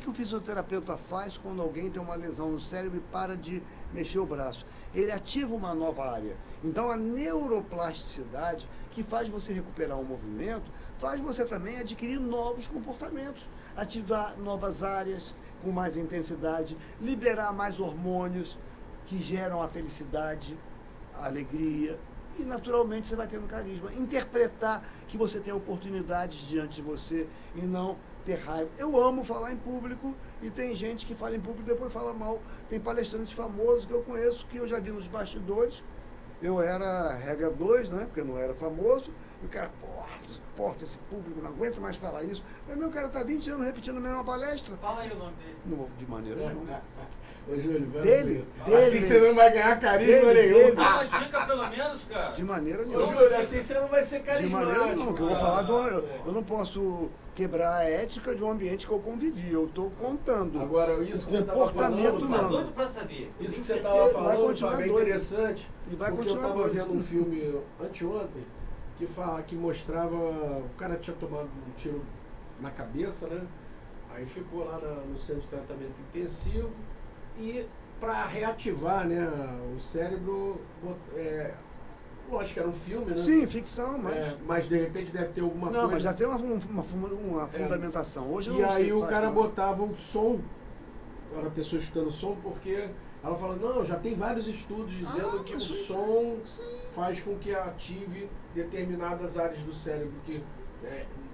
o fisioterapeuta faz quando alguém tem uma lesão no cérebro e para de mexer o braço? Ele ativa uma nova área. Então, a neuroplasticidade, que faz você recuperar o movimento, faz você também adquirir novos comportamentos, ativar novas áreas com mais intensidade, liberar mais hormônios que geram a felicidade, a alegria, e naturalmente você vai tendo carisma. Interpretar que você tem oportunidades diante de você e não ter raiva. Eu amo falar em público e tem gente que fala em público e depois fala mal. Tem palestrantes famosos que eu conheço, que eu já vi nos bastidores. Eu era regra 2, né? Porque eu não era famoso. E o cara, porra, esse público, não aguenta mais falar isso. Mas meu cara tá 20 anos repetindo a mesma palestra. Fala aí o nome dele. Não, de maneira nenhuma. Ô, Júlio, Dele. assim você não vai ganhar carisma nenhum. Dá uma dica pelo menos, cara. De maneira Ô, nenhuma. Júlio, assim você não vai ser De carismático. maneira nenhuma, que eu vou falar eu não posso quebrar a ética de um ambiente que eu convivi. Eu estou contando. Agora, isso que você estava comportamento falando, não. Tá doido pra saber. isso que você estava falando, continuar Fábio, é doido. interessante, E vai porque eu continuar estava doido. vendo um filme anteontem que mostrava, o cara tinha tomado um tiro na cabeça, né? Aí ficou lá no centro de tratamento intensivo e para reativar, né, o cérebro, lógico que era um filme, né? Sim, ficção, mas... mas de repente deve ter alguma não, coisa. mas já tem uma fundamentação. Hoje eu E não aí sei o falar, cara não. botava um som, era a pessoa escutando som, porque ela fala, não, já tem vários estudos dizendo que o som faz com que ative determinadas áreas do cérebro que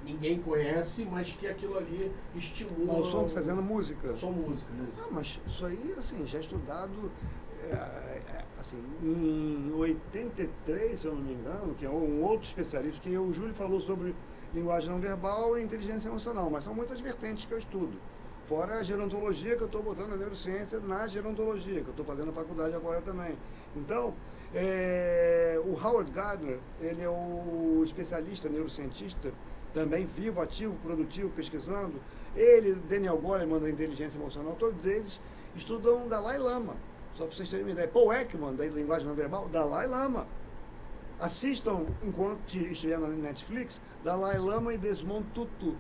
ninguém conhece, mas que aquilo ali estimula. Mas o som que você está dizendo música. Som música. Não, mas isso aí, assim, já é estudado, assim, em 83, se eu não me engano, que é um outro especialista, que o Júlio falou sobre linguagem não verbal e inteligência emocional, mas são muitas vertentes que eu estudo. Fora a gerontologia, que eu estou botando a neurociência na gerontologia, que eu estou fazendo a faculdade agora também. Então, o Howard Gardner, ele é o especialista, neurocientista, também vivo, ativo, produtivo, pesquisando. Ele, Daniel Goleman, da inteligência emocional, todos eles estudam Dalai Lama. Só para vocês terem uma ideia. Paul Ekman, da linguagem não verbal, Dalai Lama. Assistam, enquanto estiver na Netflix, Dalai Lama e Desmond Tutu.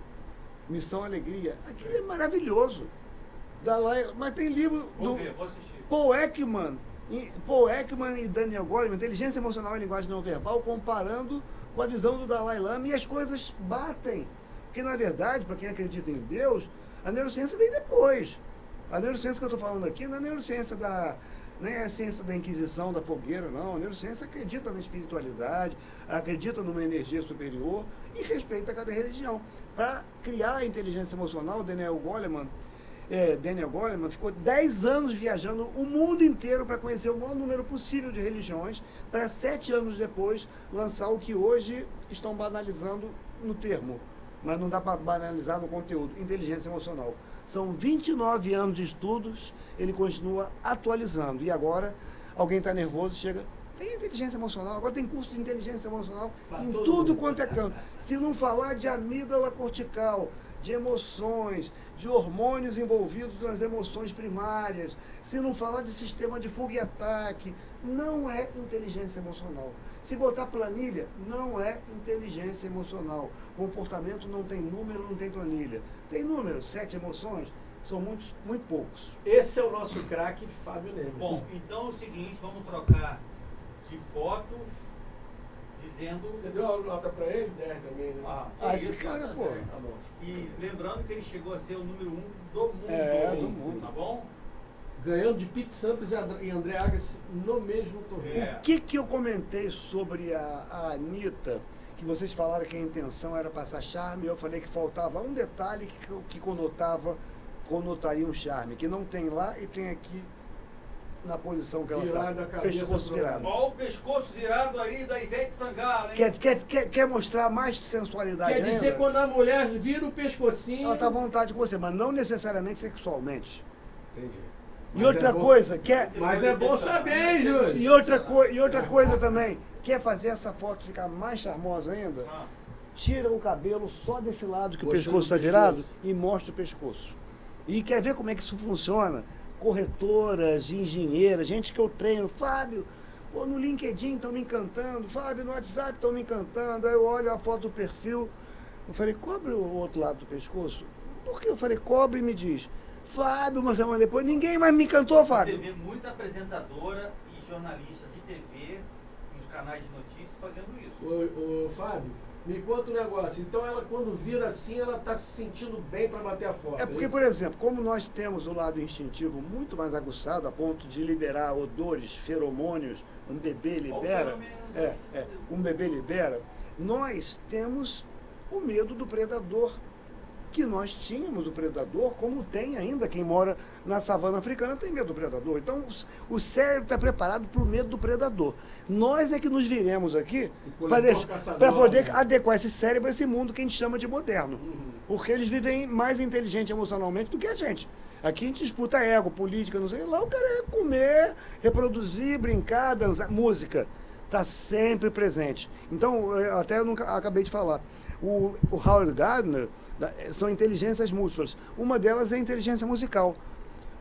Missão Alegria. Aquilo é maravilhoso. Mas tem livro Vou assistir. Paul Ekman e Daniel Goleman, Inteligência Emocional e Linguagem Não Verbal, comparando com a visão do Dalai Lama, e as coisas batem. Porque, na verdade, para quem acredita em Deus, a neurociência vem depois. A neurociência que eu estou falando aqui não é a neurociência não é a ciência da Inquisição, da fogueira, não. A neurociência acredita na espiritualidade, acredita numa energia superior e respeita cada religião. Para criar a inteligência emocional, Daniel Goleman ficou 10 anos viajando o mundo inteiro para conhecer o maior número possível de religiões, para 7 anos depois lançar o que hoje estão banalizando no termo, mas não dá para banalizar no conteúdo, inteligência emocional. São 29 anos de estudos, ele continua atualizando. E agora, alguém está nervoso, chega, tem inteligência emocional, agora tem curso de inteligência emocional em tudo quanto é canto. Se não falar de amígdala cortical, de emoções, de hormônios envolvidos nas emoções primárias, se não falar de sistema de fuga e ataque, não é inteligência emocional. Se botar planilha, não é inteligência emocional. Comportamento não tem número, não tem planilha. Tem número, 7 emoções, são muito poucos. Esse é o nosso craque, Fábio Neme. Bom, então é o seguinte, vamos trocar de foto, dizendo... Você deu a nota pra ele? 10 também, né? Esse cara, pô. Tá bom. E lembrando que ele chegou a ser o número 1 do mundo, do mundo. tá bom? Ganhando de Pete Sampras e André Agassi no mesmo torneio. O que eu comentei sobre a Anitta, que vocês falaram que a intenção era passar charme, eu falei que faltava um detalhe que conotaria um charme, que não tem lá e tem aqui na posição que ela está, pescoço virado. Olha o pescoço virado aí da Ivete Sangalo, hein? Quer mostrar mais sensualidade Quer dizer, ainda? quando a mulher vira o pescocinho... Ela está à vontade com você, mas não necessariamente sexualmente. Entendi. E outra coisa, quer... Mas é bom saber, hein, Júlio? E outra coisa também, quer fazer essa foto ficar mais charmosa ainda? Tira o cabelo só desse lado que o pescoço está virado e mostra o pescoço. E quer ver como é que isso funciona? Corretoras, engenheiras, gente que eu treino, Fábio, pô, no LinkedIn estão me encantando, Fábio, no WhatsApp estão me encantando, aí eu olho a foto do perfil, eu falei, cobre o outro lado do pescoço? Por que? Eu falei, cobre e me diz. Fábio, uma semana depois, ninguém mais me encantou, Fábio. Você vê muita apresentadora e jornalista de TV nos canais de notícias fazendo isso. Ô, Fábio, me conta um negócio. Então, ela quando vira assim, ela está se sentindo bem para bater a foto. É porque, por exemplo, como nós temos o lado instintivo muito mais aguçado, a ponto de liberar odores, feromônios, um bebê libera, um bebê libera, nós temos o medo do predador, que nós tínhamos o predador, como tem ainda quem mora na savana africana, tem medo do predador. Então, o cérebro está preparado para o medo do predador. Nós é que nos viremos aqui para poder adequar esse cérebro a esse mundo que a gente chama de moderno. Porque eles vivem mais inteligente emocionalmente do que a gente. Aqui a gente disputa ego, política, não sei. Lá o cara é comer, reproduzir, brincar, dançar. Música está sempre presente. Então, eu até nunca acabei de falar. O Howard Gardner são inteligências múltiplas. Uma delas é a inteligência musical.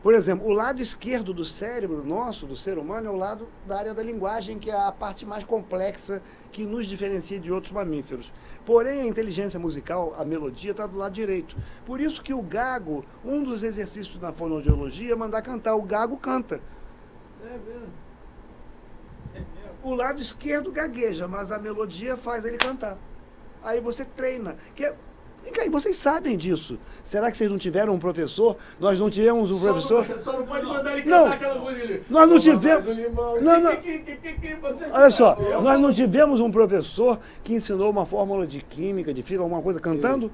Por exemplo, o lado esquerdo do cérebro nosso, do ser humano, é o lado da área da linguagem, que é a parte mais complexa que nos diferencia de outros mamíferos. Porém, a inteligência musical, a melodia, está do lado direito. Por isso que o gago, um dos exercícios na fonoaudiologia é mandar cantar. O gago canta. É mesmo. O lado esquerdo gagueja, mas a melodia faz ele cantar. Aí você treina. E vocês sabem disso. Será que vocês não tiveram um professor? Nós não tivemos um professor? Só não pode mandar ele cantar aquela música ali. Nós não tivemos... Olha só, nós não tivemos um professor que ensinou uma fórmula de química, de física, alguma coisa cantando?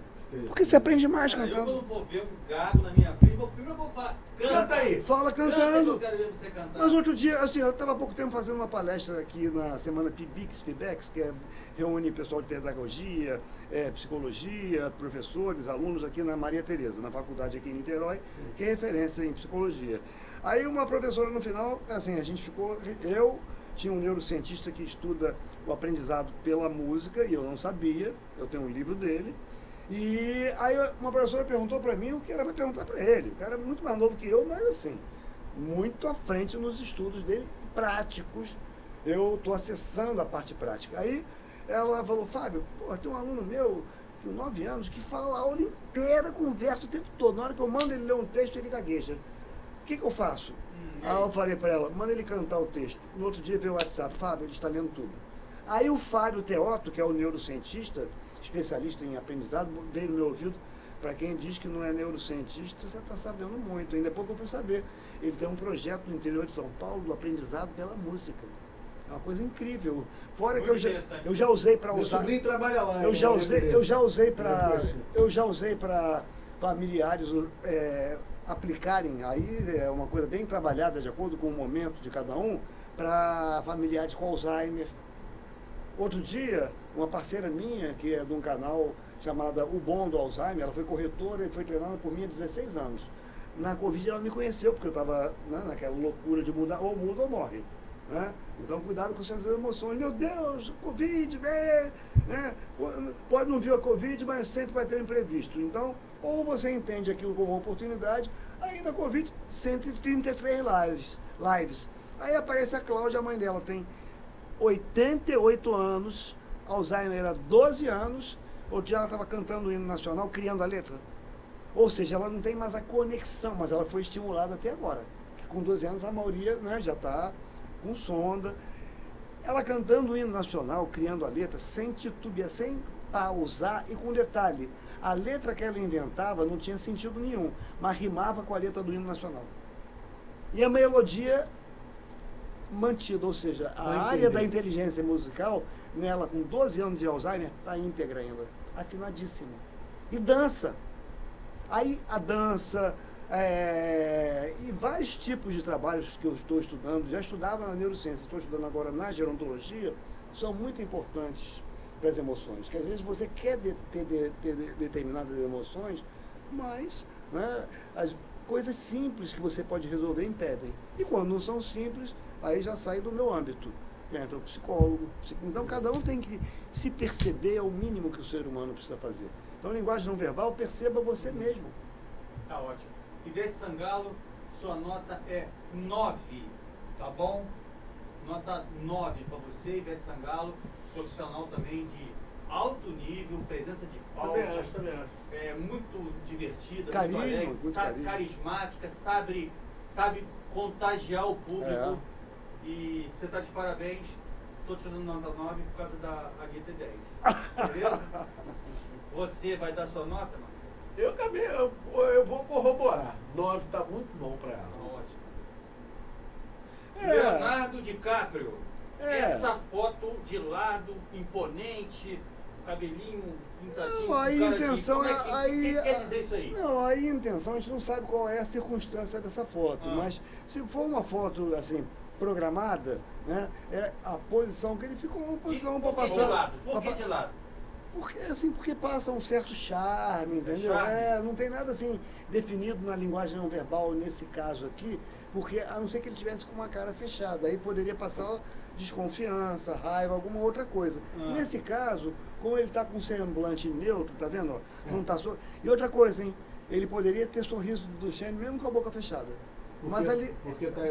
Porque você aprende mais cantando. Eu quando vou ver um gago na minha frente, primeiro eu vou falar, canta aí. Fala cantando. Canta que eu quero ver você cantar. Mas outro dia, assim, eu estava há pouco tempo fazendo uma palestra aqui na semana PIBEX, que reúne pessoal de pedagogia, psicologia, professores, alunos aqui na Maria Tereza, na faculdade aqui em Niterói, que é referência em psicologia. Aí uma professora no final, assim, a gente ficou, eu tinha um neurocientista que estuda o aprendizado pela música, e eu não sabia, eu tenho um livro dele. E aí uma professora perguntou para mim o que era para perguntar para ele. O cara é muito mais novo que eu, mas assim, muito à frente nos estudos dele, práticos. Eu estou acessando a parte prática. Aí ela falou, Fábio, pô, tem um aluno meu, com 9 anos, que fala a aula inteira, conversa o tempo todo. Na hora que eu mando ele ler um texto, ele gagueja. O que eu faço? Aí eu falei para ela, manda ele cantar o texto. No outro dia veio o WhatsApp, Fábio, ele está lendo tudo. Aí o Fábio Teoto, que é o neurocientista, especialista em aprendizado, veio no meu ouvido. Para quem diz que não é neurocientista, você está sabendo muito. Ainda pouco eu fui saber. Ele tem um projeto no interior de São Paulo do aprendizado pela música. É uma coisa incrível. Fora que eu já usei para usar. Meu sobrinho trabalha lá. Eu já usei para familiares aplicarem. Aí é uma coisa bem trabalhada, de acordo com o momento de cada um, para familiares com Alzheimer. Outro dia, uma parceira minha, que é de um canal chamada O Bom do Alzheimer, ela foi corretora e foi treinada por mim há 16 anos. Na Covid ela me conheceu, porque eu estava naquela loucura de mudar, ou muda ou morre. Né? Então cuidado com suas emoções. Meu Deus, Covid, né? Pode não vir a Covid, mas sempre vai ter um imprevisto. Então, ou você entende aquilo como uma oportunidade, aí na Covid, 133 lives. Aí aparece a Cláudia, a mãe dela tem 88 anos, Alzheimer era 12 anos, outro dia ela estava cantando o hino nacional, criando a letra. Ou seja, ela não tem mais a conexão, mas ela foi estimulada até agora. Que com 12 anos a maioria, né, já está com sonda. Ela cantando o hino nacional, criando a letra, sem titubear, sem pausar e com detalhe. A letra que ela inventava não tinha sentido nenhum, mas rimava com a letra do hino nacional. E a melodia mantida, ou seja, a área da inteligência musical, nela com 12 anos de Alzheimer, está íntegra ainda, afinadíssima. E dança. Aí a dança, e vários tipos de trabalhos que eu estou estudando, já estudava na neurociência, estou estudando agora na gerontologia, são muito importantes para as emoções, que às vezes você quer ter determinadas emoções, mas, né, coisas simples que você pode resolver impedem. E quando não são simples, aí já sai do meu âmbito. Entra o psicólogo. Então, cada um tem que se perceber, é o mínimo que o ser humano precisa fazer. Então, linguagem não verbal, perceba você mesmo. Tá ótimo. Ivete Sangalo, sua nota é 9, tá bom? Nota 9 para você, Ivete Sangalo, profissional também de alto nível, presença de palco. Também acho. É muito divertida, Carisma, muito alegre, muito carisma. carismática, sabe contagiar o público. E você está de parabéns. Estou te dando nota 9 por causa da Agueta 10. Beleza? Você vai dar sua nota, Marcelo? Eu vou corroborar. 9 tá muito bom para ela. Ótimo. É. Leonardo DiCaprio. É. Essa foto de lado, imponente, cabelinho pintadinho. Não, aí a cara de- intenção como é. que- Aí, o que quer dizer isso aí? Não, aí a intenção, a gente não sabe qual é a circunstância dessa foto, Ah. mas se for uma foto assim, programada, né? É a posição que ele ficou, uma posição para Por que de passar. lado? Por pra que pa- de lado? Porque, assim, porque passa um certo charme, entendeu? charme. Não tem nada assim definido na linguagem não verbal nesse caso aqui, porque a não ser que ele tivesse com uma cara fechada, aí poderia passar desconfiança, raiva, alguma outra coisa. Ah. Nesse caso, como ele está com um semblante neutro, tá vendo? Ó? Não tá E outra coisa, hein? Ele poderia ter sorriso do Shane mesmo com a boca fechada. Mas ali,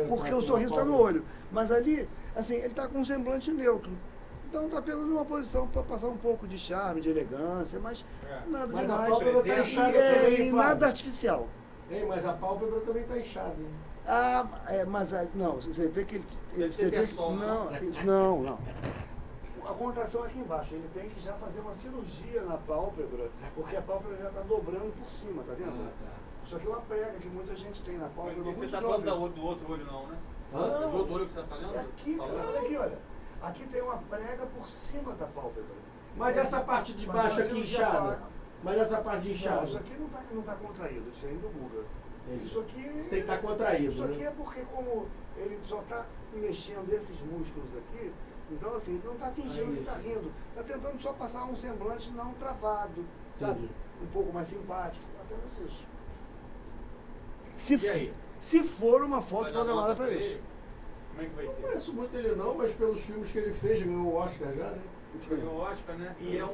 porque o sorriso está no olho. Mas ali, assim, ele está com um semblante neutro. Então está apenas numa posição para passar um pouco de charme, de elegância, mas É. nada Mas a demais. pálpebra está Presença. inchada E também, Fábio. nada artificial. Hein, mas a pálpebra também está inchada, hein? Mas não, você vê que ele. Deve Você ser vê que, Persol, não. A contração aqui embaixo, ele tem que já fazer uma cirurgia na pálpebra, porque a pálpebra já está dobrando por cima, tá vendo? Isso aqui é uma prega que muita gente tem na pálpebra. Você muito está jovem. falando do outro olho não, né? Hã? É do outro olho que você está falando? É aqui, cara, Falando? olha aqui, olha. Aqui tem uma prega por cima da pálpebra. Mas essa parte de Mas baixo a aqui cirurgia inchada? pa- Mas essa parte de Não, inchada? isso aqui não tá contraído, diferente do Guga. Entendi. Isso aqui. Isso tem que estar contraído, Isso né? aqui é porque como ele só está mexendo esses músculos aqui, então assim, ele não está fingindo que está rindo. Está tentando só passar um semblante não travado, sabe? Entendi. Um pouco mais simpático, apenas isso. E aí? Se for uma foto Vai dar programada nota para pra isso. ele? Como é que vai Não ser? conheço muito ele não, mas pelos filmes que ele fez, ganhou o Oscar já, né? Ganhou o Oscar, né? E é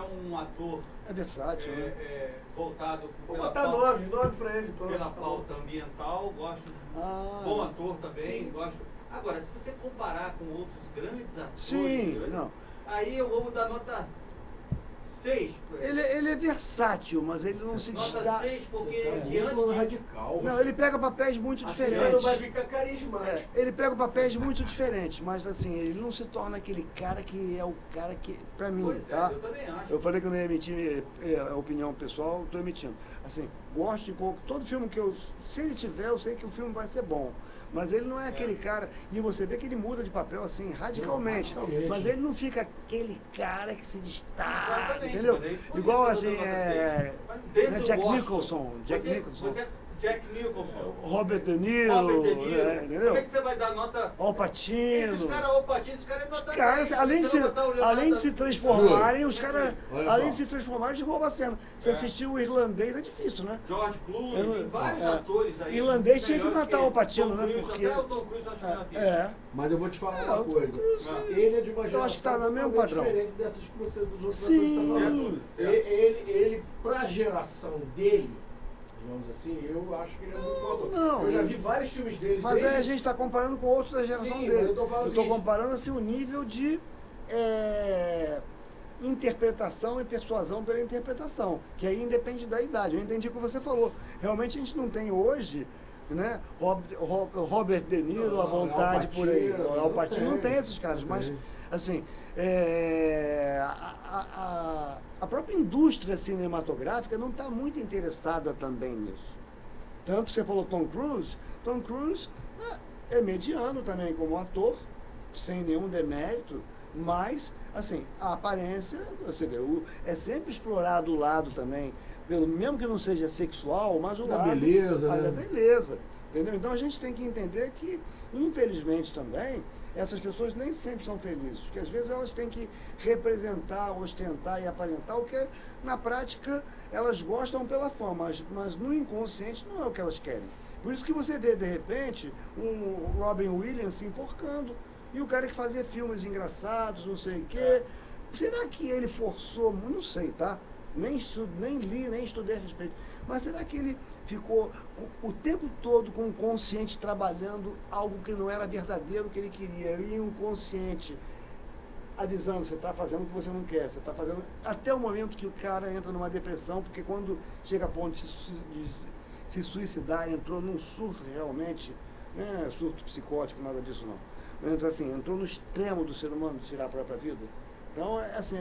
um ator É versátil, né? voltado Vou pela botar pauta- 9 pra ele. Pronto. pela pauta ambiental, gosto de bom ator também, gosto. Agora, se você comparar com outros grandes atores, Sim, né, não. aí eu vou dar nota 6 pra ele. Ele é versátil, mas ele não se Nota destaca. 6 porque É diante muito de... radical. Não, ele pega papéis muito assim você diferentes. não vai ficar carismático. Ele pega papéis muito diferentes, mas assim, ele não se torna aquele cara que é o cara que, pra mim, Pois é, tá? eu também acho. Eu falei que eu não ia emitir a opinião pessoal, estou emitindo. Assim, gosto de pouco. Todo filme que eu. Se ele tiver, eu sei que o filme vai ser bom. Mas ele não é aquele cara. E você vê que ele muda de papel assim, radicalmente. Radicalmente. Mas ele não fica aquele cara que se destaca. Exatamente, entendeu? mas é isso que eu Igual disse, assim, eu dou nota 6. Denzel né, Jack Washington. Nicholson. Jack Nicholson. Você, Jack Nicholson. Robert De Niro. Robert De Niro. Entendeu? Como é que você vai dar nota? Al Pacino. Esses caras, o Patino, esses caras é nota Os caras, 10, além de, você se, vai botar o além de Leonardo- se transformarem, os caras, Olha além só. de se transformarem, eles roubam a cena. Você assistiu o Irlandês, é difícil, né? George Clooney, Eu não- tem vários é. atores aí. Irlandês tinha que melhores matar o Pacino, Tom né? Cruise, Porque- Até o Tom Cruise acho melhor que ele. É. Mas eu vou te falar É, uma o Tom coisa. Cruise, Ele é de uma geração acho que tá no mesmo totalmente padrão. diferente dessas que você, dos outros Sim. atores estão falando. Certo. Ele, pra geração dele, digamos assim, eu acho que ele é muito bom ator. não. Eu já vi vários filmes dele. Mas aí desde- a gente está comparando com outros da geração Sim, dele. mas eu tô falando o seguinte- comparando assim, o nível de interpretação e persuasão pela interpretação, que aí independe da idade. Eu entendi o que você falou. Realmente a gente não tem hoje, né, Robert De Niro Não, à vontade Al por aí. Pacino, Al Pacino não tem. tem esses caras, Não mas tem. assim, a própria indústria cinematográfica não está muito interessada também nisso. Tanto que você falou Tom Cruise é mediano também como ator, sem nenhum demérito, mas, assim, a aparência, você vê, é sempre explorado o lado também, mesmo que não seja sexual, mas o Da lado beleza, da né? beleza. Entendeu? Então a gente tem que entender que, infelizmente também, essas pessoas nem sempre são felizes, porque às vezes elas têm que representar, ostentar e aparentar o que, na prática, elas gostam pela fama, mas no inconsciente não é o que elas querem. Por isso que você vê, de repente, um Robin Williams se enforcando, e o cara que fazia filmes engraçados, não sei o quê. Será que ele forçou? Não sei, tá? Nem li, nem estudei a respeito. Mas será que ele ficou o tempo todo com o consciente trabalhando algo que não era verdadeiro que ele queria? E o inconsciente avisando, você está fazendo o que você não quer, você está fazendo... Até o momento que o cara entra numa depressão, porque quando chega a ponto de se suicidar, entrou num surto realmente, não é surto psicótico, nada disso não. Entrou no extremo do ser humano de tirar a própria vida. Então, assim,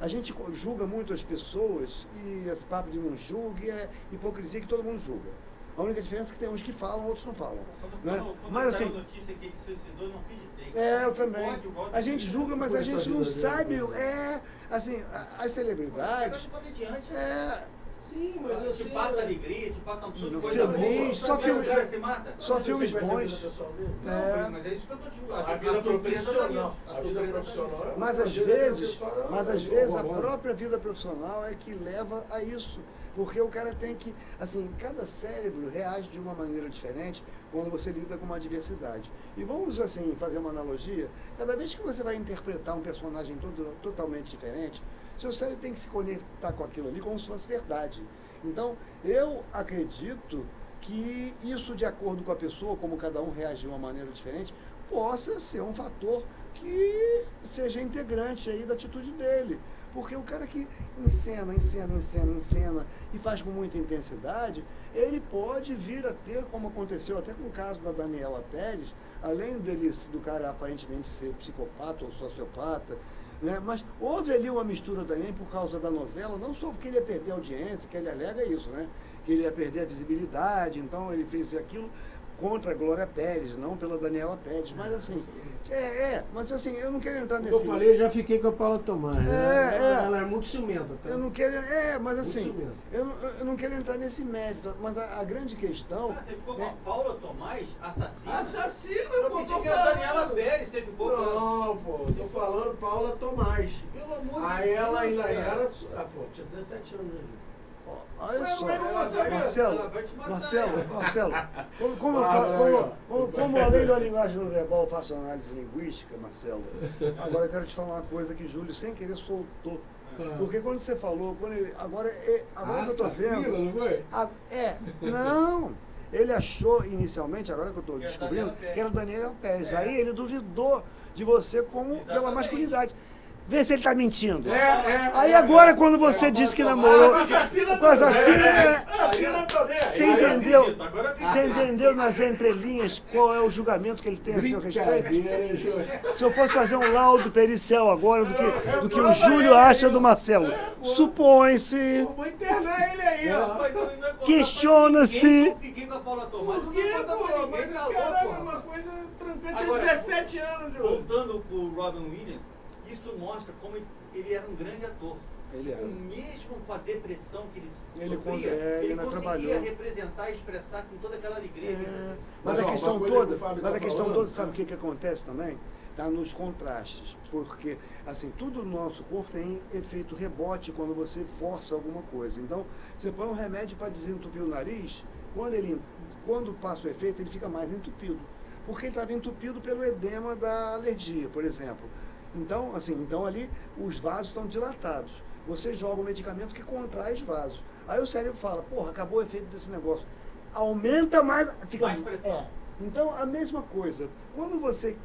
a gente julga muito as pessoas e esse papo de não julgue é hipocrisia que todo mundo julga. A única diferença é que tem uns que falam, outros não falam. Quando mas assim, notícia que ele suicidou, não acreditei. Eu também. A gente julga, mas a gente não sabe. Assim, as celebridades. Sim, mas eu sei. Te passa alegria, te passa uma coisa boa. Só filmes bons. Mas é isso que eu tô te falando. A vida profissional. A vida profissional. Mas às vezes a própria vida profissional é que leva a isso. Porque o cara tem que, assim, cada cérebro reage de uma maneira diferente quando você lida com uma diversidade. E vamos, assim, fazer uma analogia. Cada vez que você vai interpretar um personagem totalmente diferente, seu cérebro tem que se conectar com aquilo ali como se fosse verdade. Então, eu acredito que isso, de acordo com a pessoa, como cada um reage de uma maneira diferente, possa ser um fator que seja integrante aí da atitude dele. Porque o cara que encena e faz com muita intensidade, ele pode vir a ter, como aconteceu até com o caso da Daniela Pérez, além do cara aparentemente ser psicopata ou sociopata, né? Mas houve ali uma mistura também por causa da novela, não só porque ele ia perder a audiência, que ele alega isso, né? Que ele ia perder a visibilidade, então ele fez aquilo contra a Glória Pérez, não pela Daniela Pérez, mas assim, mas assim, eu não quero entrar nesse... Eu falei, eu já fiquei com a Paula Tomás, né? Ela é muito ciumenta, tá? Eu não quero, mas assim, eu não quero entrar nesse mérito, mas a grande questão... Você ficou com a Paula Tomás, assassina? Assassina, pô, tô falando. A Daniela Pérez, você ficou com... Não, pô, tô falando Paula Tomás. Pelo amor de Deus. Aí ela ainda era... tinha 17 anos, né, Ju? Olha só, Marcelo, como além da linguagem não verbal eu faço análise linguística, Marcelo, agora eu quero te falar uma coisa que Júlio sem querer soltou. Porque quando você falou, agora que eu tô vendo... Não foi? Não, ele achou inicialmente, agora que eu estou descobrindo, que era Daniela Pérez. Aí ele duvidou de você pela masculinidade. Vê se ele está mentindo. Aí agora, quando você disse que namorou com assassina, você entendeu nas entrelinhas qual é o julgamento que ele tem a seu respeito? Se eu fosse fazer um laudo pericial agora do que o Júlio acha do Marcelo, supõe-se... Vou internar ele aí, ó. Questiona-se... Eu fiquei com a Paula Tomás. Por quê, pô? Mas caralho, é uma coisa tranquila. Tinha 17 anos, Júlio. Voltando pro Robin Williams, isso mostra como ele era um grande ator. Ele era. Mesmo com a depressão que ele conseguia representar e expressar com toda aquela alegria. Mas a questão toda, sabe o que acontece também? Está nos contrastes, porque assim, tudo no nosso corpo tem efeito rebote quando você força alguma coisa. Então, você põe um remédio para desentupir o nariz, quando passa o efeito, ele fica mais entupido. Porque ele estava entupido pelo edema da alergia, por exemplo. Então, ali os vasos estão dilatados. Você joga um medicamento que contrai os vasos. Aí o cérebro fala, porra, acabou o efeito desse negócio. Aumenta mais... Fica mais pressão. Então, a mesma coisa. Quando você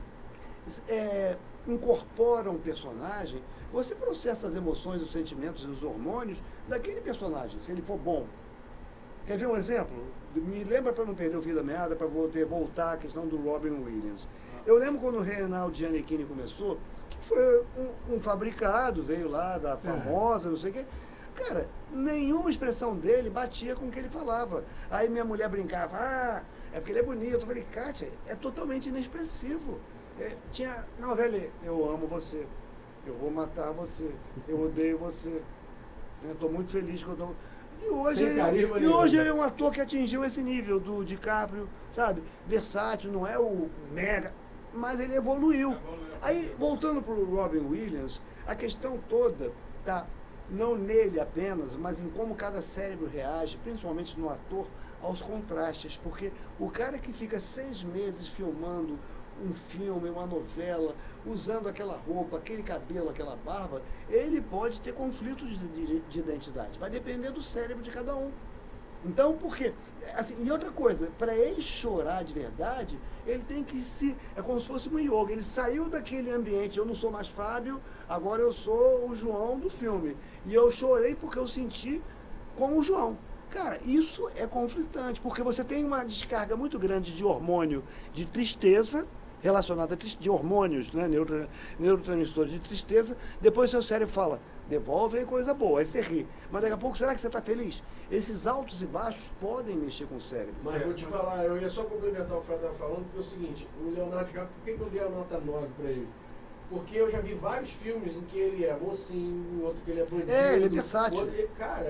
incorpora um personagem, você processa as emoções, os sentimentos e os hormônios daquele personagem, se ele for bom. Quer ver um exemplo? Me lembra para não perder o fio da meada, para voltar à questão do Robin Williams. Eu lembro quando o Reinaldo Giannichini começou, que foi um fabricado, veio lá da famosa, não sei o quê. Cara, nenhuma expressão dele batia com o que ele falava. Aí minha mulher brincava, é porque ele é bonito. Eu falei, Kátia, é totalmente inexpressivo. Não, velho, eu amo você, eu vou matar você, eu odeio você. Estou muito feliz que eu estou... E hoje, Sem carisma nenhum. hoje ele é um ator que atingiu esse nível do DiCaprio, sabe? Versátil, não é o mega, mas ele evoluiu. Aí, voltando para o Robin Williams, a questão toda tá não nele apenas, mas em como cada cérebro reage, principalmente no ator, aos contrastes. Porque o cara que fica 6 meses filmando um filme, uma novela, usando aquela roupa, aquele cabelo, aquela barba, ele pode ter conflitos de identidade. Vai depender do cérebro de cada um. Então, por quê? Assim, e outra coisa, para ele chorar de verdade, ele tem que se... É como se fosse um yoga. Ele saiu daquele ambiente, eu não sou mais Fábio, agora eu sou o João do filme. E eu chorei porque eu senti como o João. Cara, isso é conflitante, porque você tem uma descarga muito grande de hormônio de tristeza, relacionada de hormônios, né, neurotransmissores de tristeza, depois seu cérebro fala, devolve aí coisa boa, aí você ri. Mas daqui a pouco, será que você está feliz? Esses altos e baixos podem mexer com o cérebro. Mas vou te falar, eu ia só complementar o que o Fred estava falando, porque é o seguinte, o Leonardo DiCaprio, por que eu dei a nota 9 para ele? Porque eu já vi vários filmes em que ele é mocinho, outro que ele é bandido. Ele é versátil. Cara,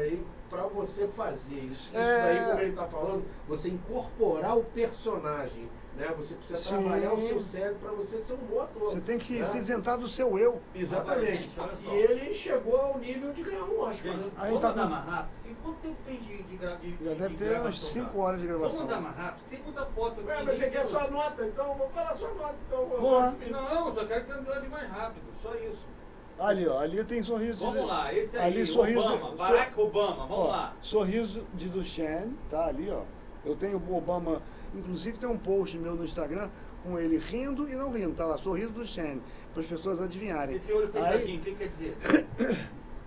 para você fazer isso daí, como ele está falando, você incorporar o personagem, né? Você precisa trabalhar o seu cérebro para você ser um bom ator. Você tem que né? se isentar do seu eu. Exatamente. E ele chegou ao nível de ganhar um Oscar. Né? A gente tá Vamos andar mais rápido? Tem quanto tempo tem de Já deve ter umas 5 horas de gravação. Vamos andar mais rápido? Tem muita foto. Mas você quer sua nota, então eu vou falar sua nota. Então, Boa. Não, eu só quero que ande mais rápido, só isso. Ali, ó, ali tem sorriso de... Vamos lá, esse aí, ali, sorriso Obama, Barack Obama, vamos ó, lá. Sorriso de Duchenne, tá ali, ó. Eu tenho o Obama, inclusive tem um post meu no Instagram com ele rindo e não rindo, tá lá, sorriso do Duchenne, para as pessoas adivinharem. Esse olho fechadinho, o que quer dizer?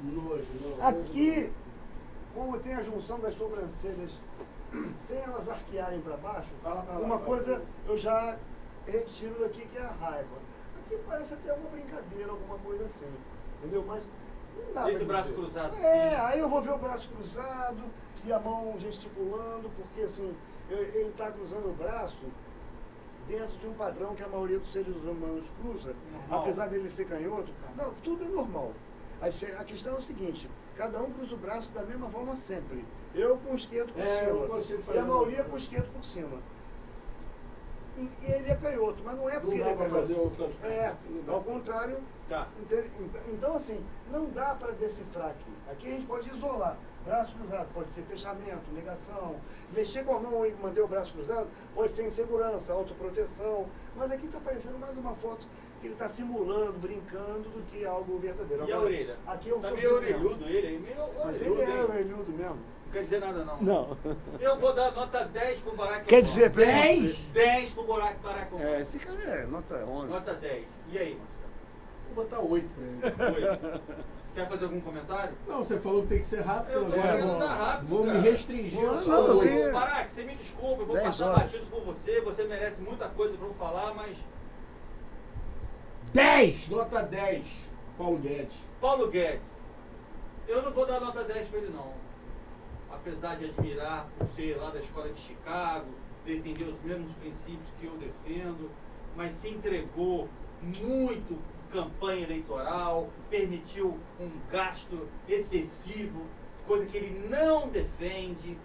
Nojo, Aqui, como tem a junção das sobrancelhas, sem elas arquearem para baixo, Fala pra lá, uma fala. coisa eu já retiro daqui que é a raiva. Aqui parece até uma brincadeira, alguma coisa assim, entendeu? Mas não dá Esse pra braço dizer. cruzado. Aí eu vou ver o braço cruzado e a mão gesticulando, porque assim, ele está cruzando o braço dentro de um padrão que a maioria dos seres humanos cruza, Normal. apesar dele ser canhoto. Não, tudo é normal. A questão é o seguinte, cada um cruza o braço da mesma forma sempre. Eu com o esquerdo por eu não cima. consigo E fazer a maioria nada. com o esquerdo por cima. E ele é canhoto, mas não é porque Não ele dá é para canhoto. fazer outra. Ao contrário, Tá. então assim, não dá para decifrar aqui. Aqui a gente pode isolar. Braço cruzado pode ser fechamento, negação. Mexer com a mão e manter o braço cruzado pode ser insegurança, autoproteção. Mas aqui está parecendo mais uma foto que ele está simulando, brincando, do que algo verdadeiro. E a Agora, orelha? Aqui é um Tá sorriso meio mesmo. orelhudo ele aí, meio Mas orelhudo. ele é hein? orelhudo mesmo. Não quer dizer nada não. Não. Eu vou dar nota 10 pro Barack Quer Obama. dizer, 10? 10 pro Barack Obama. Esse cara é nota 11. Nota 10. E aí, Vou botar 8 para ele. Marcelo? Quer fazer algum comentário? Não, você falou que tem que ser rápido Eu tô agora. querendo dar rápido, Vou cara. me restringir Não, a não, só eu 8. tenho- Barack, você me desculpa, eu vou 10 passar horas. batido por você merece muita coisa pra eu falar, mas 10! Nota 10. Paulo Guedes. Paulo Guedes, eu não vou dar nota 10 pra ele não. Apesar de admirar por ser lá da escola de Chicago, defender os mesmos princípios que eu defendo, mas se entregou muito em campanha eleitoral, permitiu um gasto excessivo, coisa que ele não defende,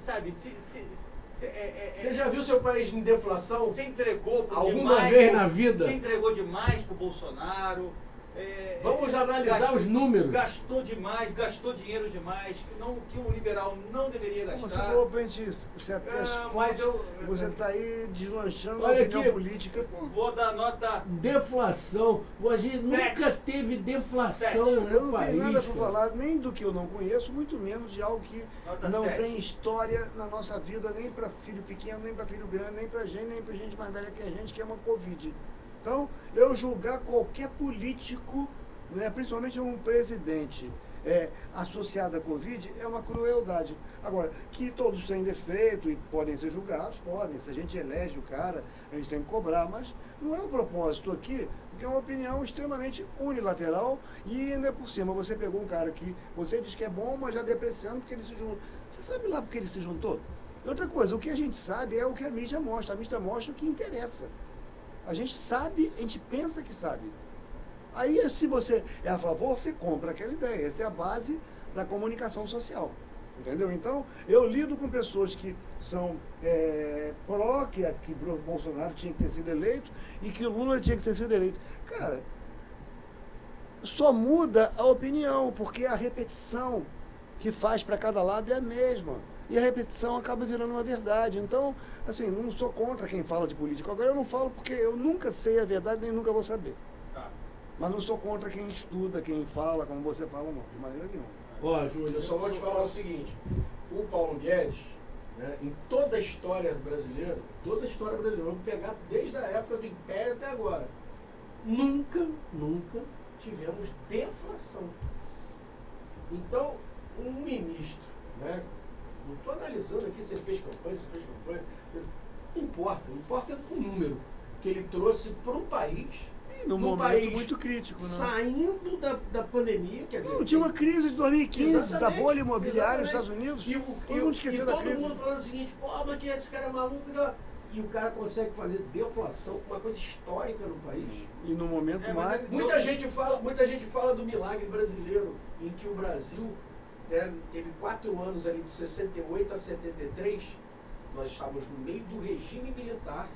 sabe? Você já viu seu país em deflação? Se entregou por Alguma demais vez pro- na vida? Se entregou demais pro Bolsonaro. Vamos analisar os números. Gastou demais, gastou dinheiro demais, que um liberal não deveria Como você gastar. falou pra gente se até as mas fotos, você está aí deslanchando a Olha opinião aqui. política. Pô, Vou dar nota. Deflação. A gente 7. nunca teve deflação Sete. eu no não tenho nada país. para cara. falar nem do que eu não conheço, muito menos de algo que Nota não 7. tem história na nossa vida, nem para filho pequeno, nem para filho grande, nem para gente, nem para gente mais velha que a gente, que é uma Covid. Então, eu julgar qualquer político, né, principalmente um presidente associado à Covid, é uma crueldade. Agora, que todos têm defeito e podem ser julgados, podem. Se a gente elege o cara, a gente tem que cobrar, mas não é o propósito aqui, porque é uma opinião extremamente unilateral e ainda por cima você pegou um cara que você diz que é bom, mas já depreciando porque ele se juntou. Você sabe lá porque ele se juntou? Outra coisa, o que a gente sabe é o que a mídia mostra. A mídia mostra o que interessa. A gente sabe, a gente pensa que sabe. Aí, se você é a favor, você compra aquela ideia. Essa é a base da comunicação social. Entendeu? Então, eu lido com pessoas que são pró, que Bolsonaro tinha que ter sido eleito e que Lula tinha que ter sido eleito. Cara, só muda a opinião, porque a repetição que faz para cada lado é a mesma. E a repetição acaba virando uma verdade. Então, assim, não sou contra quem fala de política. Agora eu não falo porque eu nunca sei a verdade, nem nunca vou saber. Tá. Mas não sou contra quem estuda, quem fala, como você fala, não, de maneira nenhuma. Ó, Júlio, eu só vou te falar o seguinte. O Paulo Guedes, né, em toda a história brasileira, vamos pegar desde a época do Império até agora, nunca tivemos deflação. Então, um ministro, né, não estou analisando aqui se ele fez campanha, não importa o número que ele trouxe para o país. Num momento país muito crítico, né? Saindo da pandemia, quer dizer... Tinha uma crise de 2015 Exatamente, da bolha imobiliária nos exatamente. Estados Unidos. E Todo mundo esqueceu da crise. todo mundo falando o seguinte, pô, mas que esse cara é maluco. E o cara consegue fazer deflação, uma coisa histórica no país. E no momento mais... Muita gente fala do milagre brasileiro, em que o Brasil teve 4 anos ali, de 68 a 73, nós estávamos no meio do regime militar.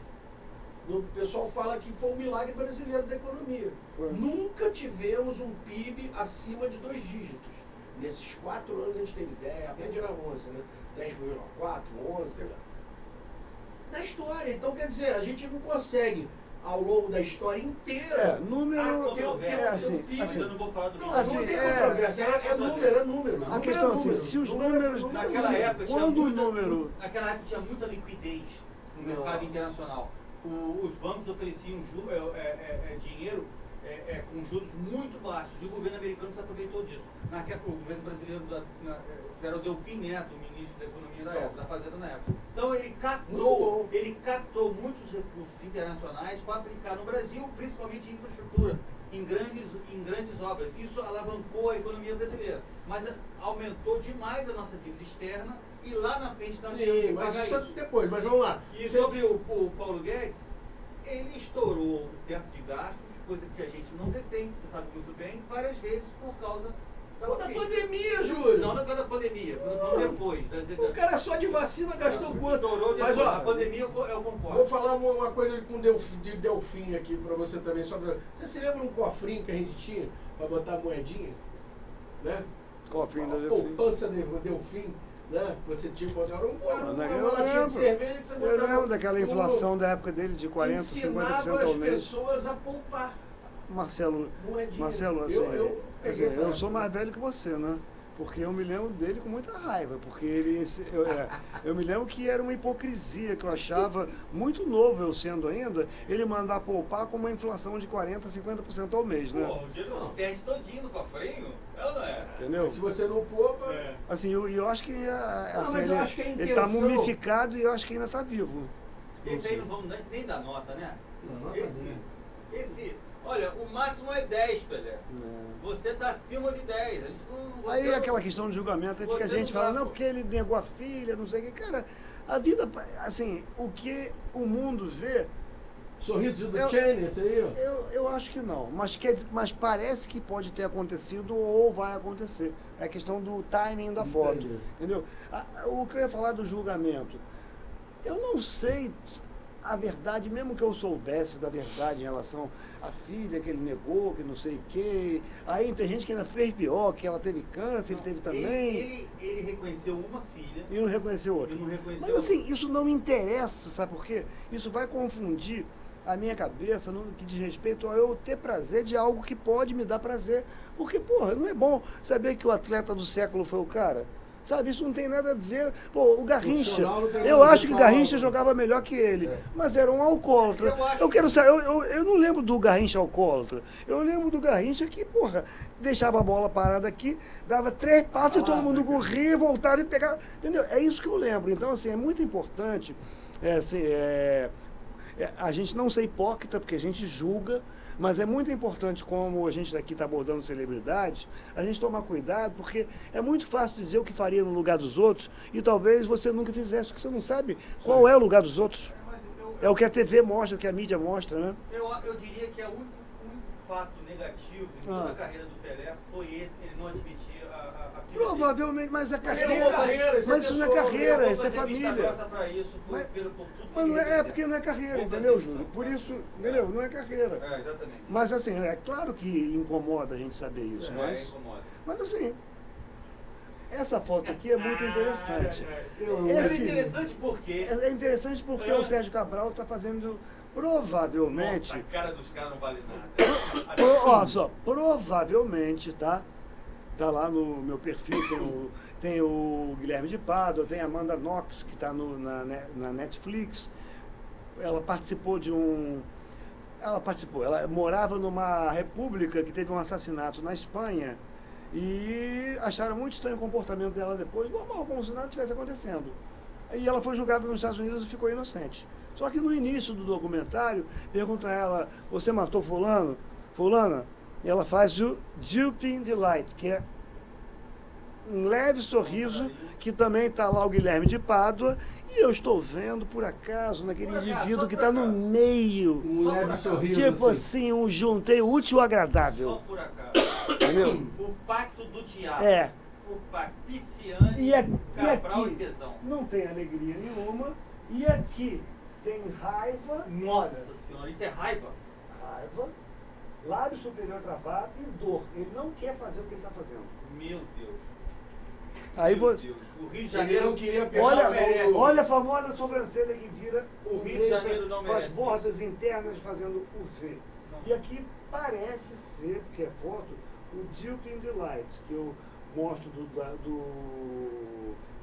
O pessoal fala que foi um milagre brasileiro da economia. Nunca tivemos um PIB acima de 2 dígitos. Nesses 4 anos a gente teve 10, a média era 11, né? 10,4, 11, sei lá. Na história. Então, quer dizer, a gente não consegue, ao longo da história inteira... número... assim, eu não vou falar do não tem controvérsia, é número. A questão é assim, se os números... Naquela época Naquela época tinha muita liquidez no mercado internacional. Os bancos ofereciam dinheiro com juros muito baixos. E o governo americano se aproveitou disso. O governo brasileiro era o Delfim Neto, o ministro da Economia da época, da Fazenda na época. Então ele captou muitos recursos internacionais para aplicar no Brasil, principalmente em infraestrutura, em grandes obras. Isso alavancou a economia brasileira. Mas aumentou demais a nossa dívida externa e lá na frente está Sim, mas isso é depois, mas vamos lá. E sobre o Paulo Guedes, ele estourou o teto de gastos, coisa que a gente não defende, você sabe muito bem, várias vezes por causa da pandemia, Júlio. Não por causa da pandemia, depois. O cara só de vacina gastou quanto? Mas a pandemia eu concordo. Vou falar uma coisa de Delfim aqui para você também. Você se lembra um cofrinho que a gente tinha para botar moedinha? Né? Cofrinho da Delfim. Poupança de Delfim. Né? Você tinha que botar uma latinha de cerveja que você botava. Eu lembro daquela inflação da época dele de 40%, 50% ao mês. Ensinava as pessoas a poupar. Marcelo, assim, eu sou mais velho que você, né? Porque eu me lembro dele com muita raiva, porque eu me lembro que era uma hipocrisia, que eu achava, muito novo eu sendo ainda, ele mandar poupar com uma inflação de 40%, 50% ao mês, né? Pô, o dinheiro não perde todinho no cofrinho, ela não é. Entendeu? Se você não poupa... Assim, eu acho que, assim, mas eu acho que a ele está intenção... mumificado e eu acho que ainda está vivo. Esse aí não vamos nem dar nota, né? Não, Esse, olha, o máximo é 10, Pelé. Você está acima de 10. A gente não aí aquela questão de julgamento, aí fica a gente falando, não, porque ele negou a filha, não sei o que. Cara, a vida, assim, o que o mundo vê... Sorriso do Cheney, esse aí? Eu acho que não, mas parece que pode ter acontecido ou vai acontecer. É a questão do timing da foto, entendeu? O que eu ia falar do julgamento, eu não sei a verdade, mesmo que eu soubesse da verdade em relação à filha que ele negou, que não sei o quê. Aí tem gente que ainda fez pior, que ela teve câncer, ele teve também. Ele reconheceu uma filha. E não reconheceu outra. Mas assim, isso não me interessa, sabe por quê? Isso vai confundir a minha cabeça no que diz respeito a eu ter prazer de algo que pode me dar prazer. Porque, porra, não é bom saber que o atleta do século foi o cara? Sabe, isso não tem nada a ver. Pô, o Garrincha, eu acho que o Garrincha jogava melhor que ele, mas era um alcoólatra. Eu quero saber, eu não lembro do Garrincha alcoólatra. Eu lembro do Garrincha que, porra, deixava a bola parada aqui, dava 3 passos e todo mundo corria, voltava e pegava. Entendeu? É isso que eu lembro. Então, assim, é muito importante a gente não ser hipócrita, porque a gente julga, mas é muito importante, como a gente daqui está abordando celebridades, a gente tomar cuidado, porque é muito fácil dizer o que faria no lugar dos outros e talvez você nunca fizesse, porque você não sabe qual é o lugar dos outros. É o que a TV mostra, o que a mídia mostra, né? Eu diria que o único fato negativo em toda a carreira do Pelé foi esse, ele não admitir a filha Provavelmente, mas a Mas carreira. isso é Mas isso não é pessoa, carreira, dele. isso é família. Pra isso, Mas- por tudo Mas não que é ele porque não é carreira, Vou entendeu, fazer Júlio? isso. Por isso, entendeu? Não é carreira. É, exatamente. Mas assim, é claro que incomoda a gente saber isso, Incomoda. mas assim, essa foto aqui é muito interessante. É interessante porque... É interessante porque o Sérgio Cabral está fazendo provavelmente. Nossa, a cara dos caras não vale nada. Ó, só, provavelmente, tá? Tá lá no meu perfil, tem o Guilherme de Pádua, tem a Amanda Knox, que está na Netflix. Ela participou ela morava numa república que teve um assassinato na Espanha e acharam muito estranho o comportamento dela depois, normal, como se nada tivesse acontecendo. E ela foi julgada nos Estados Unidos e ficou inocente. Só que no início do documentário, pergunta a ela, você matou fulano? Fulana? E ela faz o Drooping Delight, que é um leve sorriso, que também está lá o Guilherme de Pádua, e eu estou vendo, por acaso, naquele indivíduo que está no meio. Um leve sorriso. Tipo assim, um juntei o útil ao agradável. Só por acaso. Entendeu? O pacto do diabo. É. O pacto Pisciane, E Cabral e aqui Pezão. não tem alegria nenhuma. E aqui tem raiva. Nossa Olha, senhora, isso é raiva. raiva, lábio superior travado e dor. Ele não quer fazer o que ele está fazendo. Meu Deus. Aí Meu você. Deus. O Rio de Ele Janeiro não queria pegar Olha, merece. olha a famosa sobrancelha que vira O Rio de meio Janeiro não com as merece. bordas internas fazendo o V. Não. E aqui parece ser, porque é foto, o Drooping Delight, que eu mostro do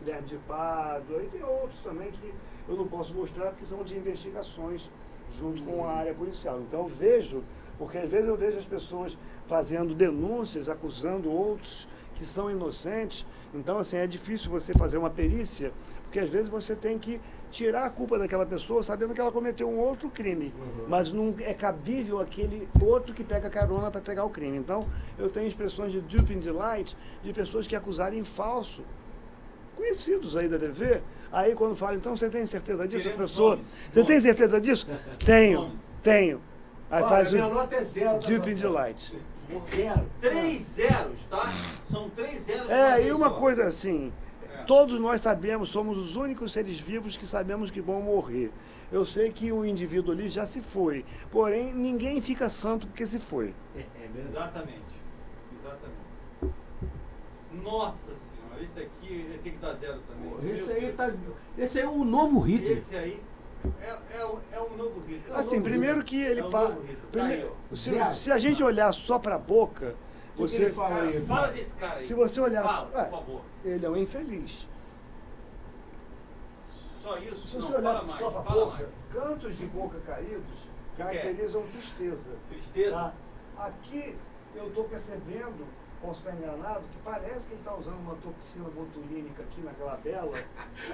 Guilherme de Pádua, e tem outros também que eu não posso mostrar porque são de investigações junto com a área policial. Então eu vejo, porque às vezes eu vejo as pessoas fazendo denúncias, acusando outros que são inocentes. Então, assim, é difícil você fazer uma perícia, porque às vezes você tem que tirar a culpa daquela pessoa sabendo que ela cometeu um outro crime. Mas não é cabível aquele outro que pega carona para pegar o crime. Então, eu tenho expressões de Drooping Delight de pessoas que acusarem falso. Conhecidos aí da TV. Aí quando falam, então você tem certeza disso, Queremos professor? nomes. Você tem certeza disso? Tenho, Nomes. tenho. Aí Olha, faz minha o nota é zero. Drooping Delight. Zero. 3 zeros, tá? São 3 zeros. É, e vez uma só. coisa assim, É. todos nós sabemos, somos os únicos seres vivos que sabemos que vão morrer. Eu sei que o indivíduo ali já se foi, porém ninguém fica santo porque se foi. É verdade. Exatamente. Exatamente. Nossa senhora, esse aqui tem que dar zero também. Pô, Esse Meu aí Deus. tá. Esse aí é o novo Hitler. Esse aí é um novo Hitler. Assim, primeiro que ele É um pa... novo Hitler. primeiro- Tá aí, ó. Zero. se a gente olhar só para a boca, O que você ele fala aí? Fala desse cara aí. se você olhar, Fala, por favor. ele é um infeliz. Só isso? Se Não, você fala olhar mais. só para a Fala boca, mais. cantos de boca caídos que é? caracterizam tristeza. Tristeza? Tá? Aqui eu estou percebendo, posso estar enganado, que parece que ele está usando uma toxina botulínica aqui na glabela.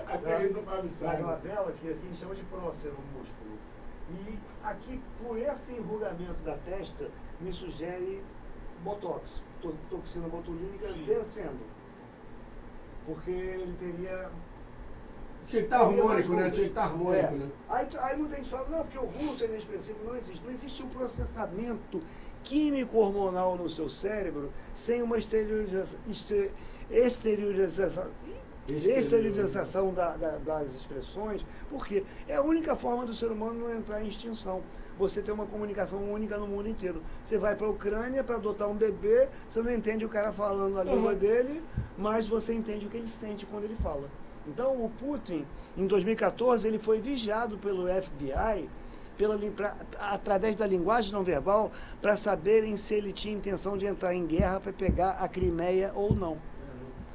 Até isso o Fábio Na sabe. glabela, que aqui a gente chama de prócero, o músculo. E aqui, por esse enrugamento da testa, me sugere botox, toxina botulínica Sim. vencendo. Porque ele teria. Tinha que estar harmônico, né? Tinha que estar harmônico, É. né? Aí muita gente fala, não, porque o russo é inexpressivo. Não existe. Não existe um processamento químico hormonal no seu cérebro sem uma exteriorização das expressões, porque é a única forma do ser humano não entrar em extinção. Você tem uma comunicação única no mundo inteiro. Você vai para a Ucrânia para adotar um bebê, você não entende o cara falando a língua dele, mas você entende o que ele sente quando ele fala. Então, o Putin, em 2014, ele foi vigiado pelo FBI através da linguagem não verbal para saberem se ele tinha intenção de entrar em guerra para pegar a Crimeia ou não.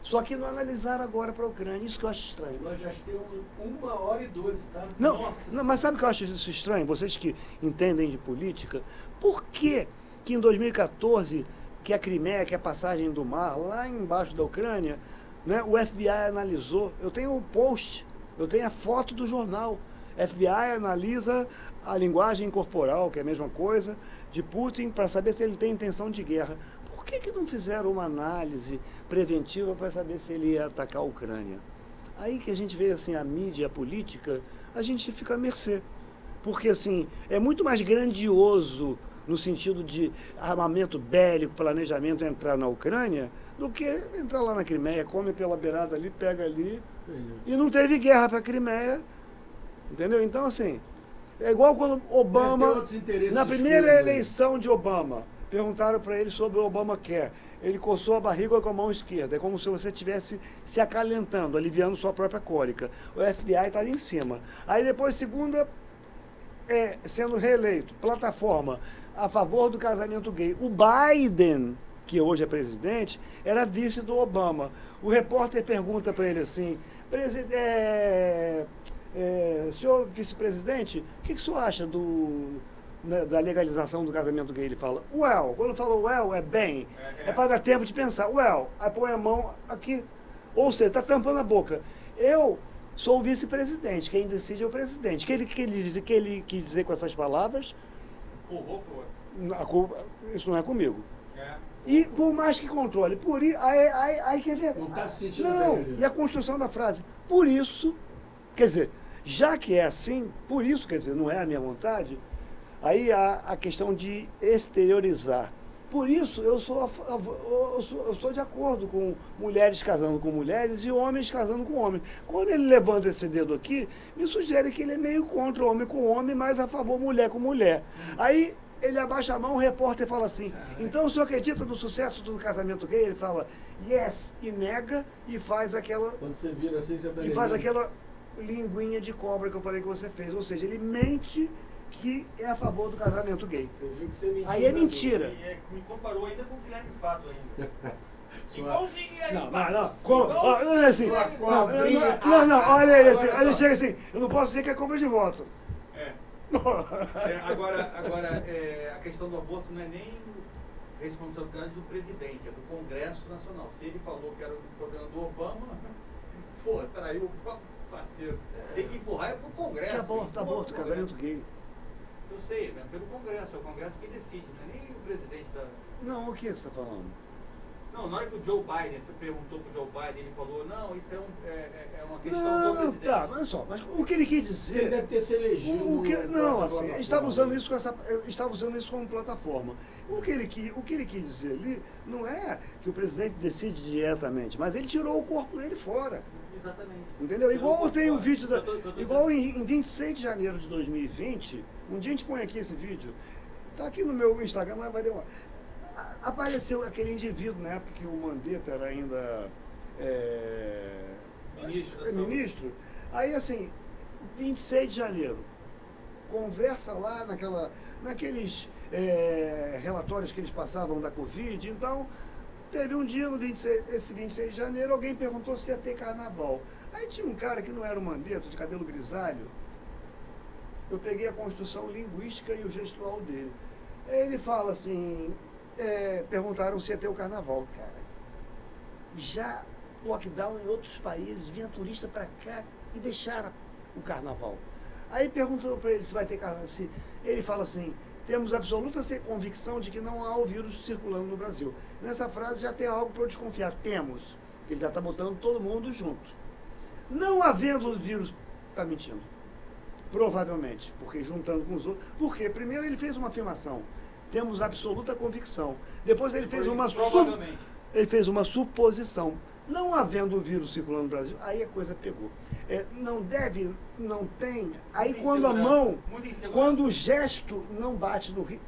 Só que não analisaram agora para a Ucrânia, isso que eu acho estranho. Nós já temos 1h12, tá? Não, mas sabe o que eu acho isso estranho? Vocês que entendem de política, por que em 2014, que a Crimeia, que é a passagem do mar, lá embaixo da Ucrânia, né, o FBI analisou, eu tenho o post, eu tenho a foto do jornal, FBI analisa a linguagem corporal, que é a mesma coisa, de Putin, para saber se ele tem intenção de guerra. Por que não fizeram uma análise preventiva para saber se ele ia atacar a Ucrânia? Aí que a gente vê assim, a mídia, a política, a gente fica à mercê. Porque assim, é muito mais grandioso no sentido de armamento bélico, planejamento entrar na Ucrânia, do que entrar lá na Crimeia, come pela beirada ali, pega ali, e não teve guerra para a Crimeia, entendeu? Então, assim, é igual quando Obama, na primeira eleição de Obama, perguntaram para ele sobre o Obamacare. Ele coçou a barriga com a mão esquerda. É como se você estivesse se acalentando, aliviando sua própria cólica. O FBI estava em cima. Aí depois, segunda, sendo reeleito, plataforma a favor do casamento gay. O Biden, que hoje é presidente, era vice do Obama. O repórter pergunta para ele assim, senhor vice-presidente, o que o senhor acha da legalização do casamento gay? Ele fala, quando fala é bem, é para dar tempo de pensar, aí põe a mão aqui, ou seja, está tampando a boca. Eu sou o vice-presidente, quem decide é o presidente. O que ele quis dizer com essas palavras? Isso não é comigo. E por mais que controle, aí quer ver. Não está se sentindo bem. E a construção da frase, por isso, quer dizer, já que é assim, por isso, quer dizer, não é a minha vontade, aí há a questão de exteriorizar. Por isso, eu sou de acordo com mulheres casando com mulheres e homens casando com homens. Quando ele levanta esse dedo aqui, me sugere que ele é meio contra homem com homem, mas a favor mulher com mulher. Aí ele abaixa a mão, o repórter fala assim, então o senhor acredita no sucesso do casamento gay? Ele fala, yes, e nega, e faz aquela... Quando você vira assim, você tá E faz aquela linguinha de cobra que eu falei que você fez. Ou seja, ele mente que é a favor do casamento gay. Eu vi que você mentiu. Aí é mentira. E me comparou ainda com o Guilherme Pato ainda. Igualzinho Guilherme Pato. Não é assim. Não, olha ele assim. Ele chega assim, eu não posso dizer que é compra de voto. Agora, a questão do aborto não é nem responsabilidade do presidente, é do Congresso Nacional. Se ele falou que era o problema do Obama, traiu o próprio parceiro. Tem que empurrar pro Congresso. Tá aborto, casamento gay. Eu sei, mas pelo Congresso, é o Congresso que decide, não é nem o presidente da... Não, o que você está falando? Não, na hora que o Joe Biden, você perguntou pro Joe Biden, ele falou, não, isso é uma questão do presidente. Tá, mas só, mas o que ele quis dizer... Ele deve ter se elegido. Não, assim, estava usando isso como plataforma. O que ele quis dizer ali não é que o presidente decide diretamente, mas ele tirou o corpo dele fora. Exatamente. Entendeu? Igual tem um vídeo, igual em 26 de janeiro de 2020, um dia a gente põe aqui esse vídeo, tá aqui no meu Instagram, mas vai demorar. Apareceu aquele indivíduo na época que o Mandetta era ainda ministro. Aí assim, 26 de janeiro, conversa lá naqueles relatórios que eles passavam da Covid. Então, teve um dia, esse 26 de janeiro, alguém perguntou se ia ter carnaval. Aí tinha um cara que não era o Mandetta, de cabelo grisalho. Eu peguei a construção linguística e o gestual dele. Aí ele fala assim, perguntaram se ia ter o carnaval. Cara, já lockdown em outros países, vinha turista para cá e deixaram o carnaval. Aí perguntou para ele se vai ter carnaval. Ele fala assim, temos absoluta convicção de que não há o vírus circulando no Brasil. Nessa frase já tem algo para eu desconfiar. Temos. Ele já está botando todo mundo junto. Não havendo o vírus, está mentindo. Provavelmente, porque juntando com os outros. Porque primeiro ele fez uma afirmação. Temos absoluta convicção. Depois ele fez uma suposição. Não havendo o vírus circulando no Brasil, aí a coisa pegou. Não tem. Aí quando a mão, quando o gesto não bate no ritmo,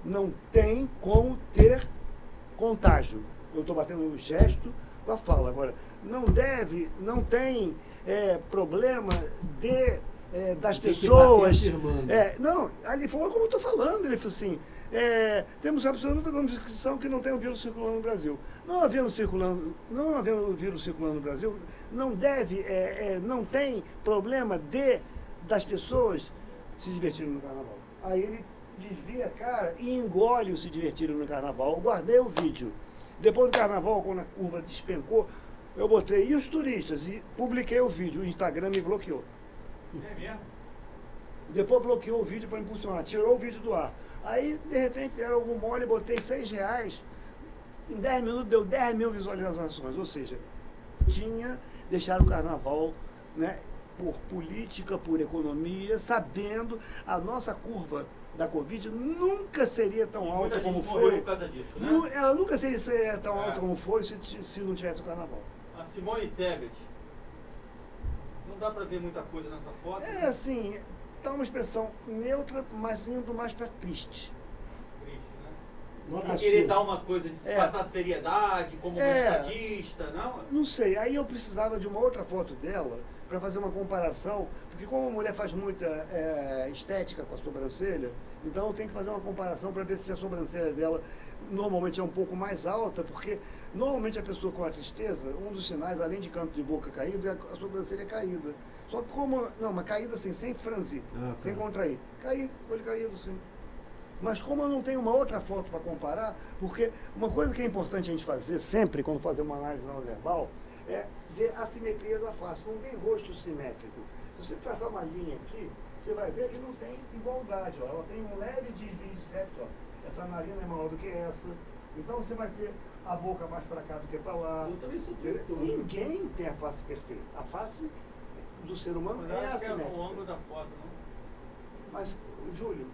não tem como ter contágio. Eu estou batendo no gesto com a fala. Agora, não tem problema das pessoas. Não, ele falou como eu estou falando, ele falou assim, temos absoluta convicção que não tem o vírus circulando no Brasil. Não havendo o vírus circulando no Brasil, não tem problema das pessoas se divertirem no carnaval. Aí ele desvia a cara e engole o se divertirem no carnaval. Eu guardei o vídeo. Depois do carnaval, quando a curva despencou, eu botei, e os turistas? E publiquei o vídeo, o Instagram me bloqueou. É mesmo? Depois bloqueou o vídeo para impulsionar, tirou o vídeo do ar. Aí, de repente, deram algum mole, botei R$6. Em 10 minutos deu 10 mil visualizações. Ou seja, deixaram o carnaval, né, por política, por economia, sabendo a nossa curva da Covid nunca seria tão alta como foi. Por causa disso, né? Ela nunca seria tão alta como foi se não tivesse o carnaval. A Simone Tebet. Não dá para ver muita coisa nessa foto. É assim, tá uma expressão neutra, mas indo mais para triste. Triste, né? Nota Não querer 5. dar uma coisa de passar seriedade, como uma estadista, não? Não sei, aí eu precisava de uma outra foto dela para fazer uma comparação, porque como a mulher faz muita estética com a sobrancelha, então eu tenho que fazer uma comparação para ver se a sobrancelha dela normalmente é um pouco mais alta, porque normalmente a pessoa com a tristeza, um dos sinais, além de canto de boca caído, é a sobrancelha caída. Só que como, não, uma caída assim, sem franzir, sem contrair. Cair, olho caído, sim. Mas como eu não tenho uma outra foto para comparar, porque uma coisa que é importante a gente fazer sempre, quando fazer uma análise não verbal, é ver a simetria da face. Não tem rosto simétrico. Se você traçar uma linha aqui, você vai ver que não tem igualdade. Ó. Ela tem um leve desvio de septo. Ó. Essa narina é maior do que essa. Então você vai ter a boca mais para cá do que para lá. Eu também sou todo. Ninguém tem a face perfeita. A face do ser humano é assimétrica. É o ângulo da foto, não? Mas, Júlio,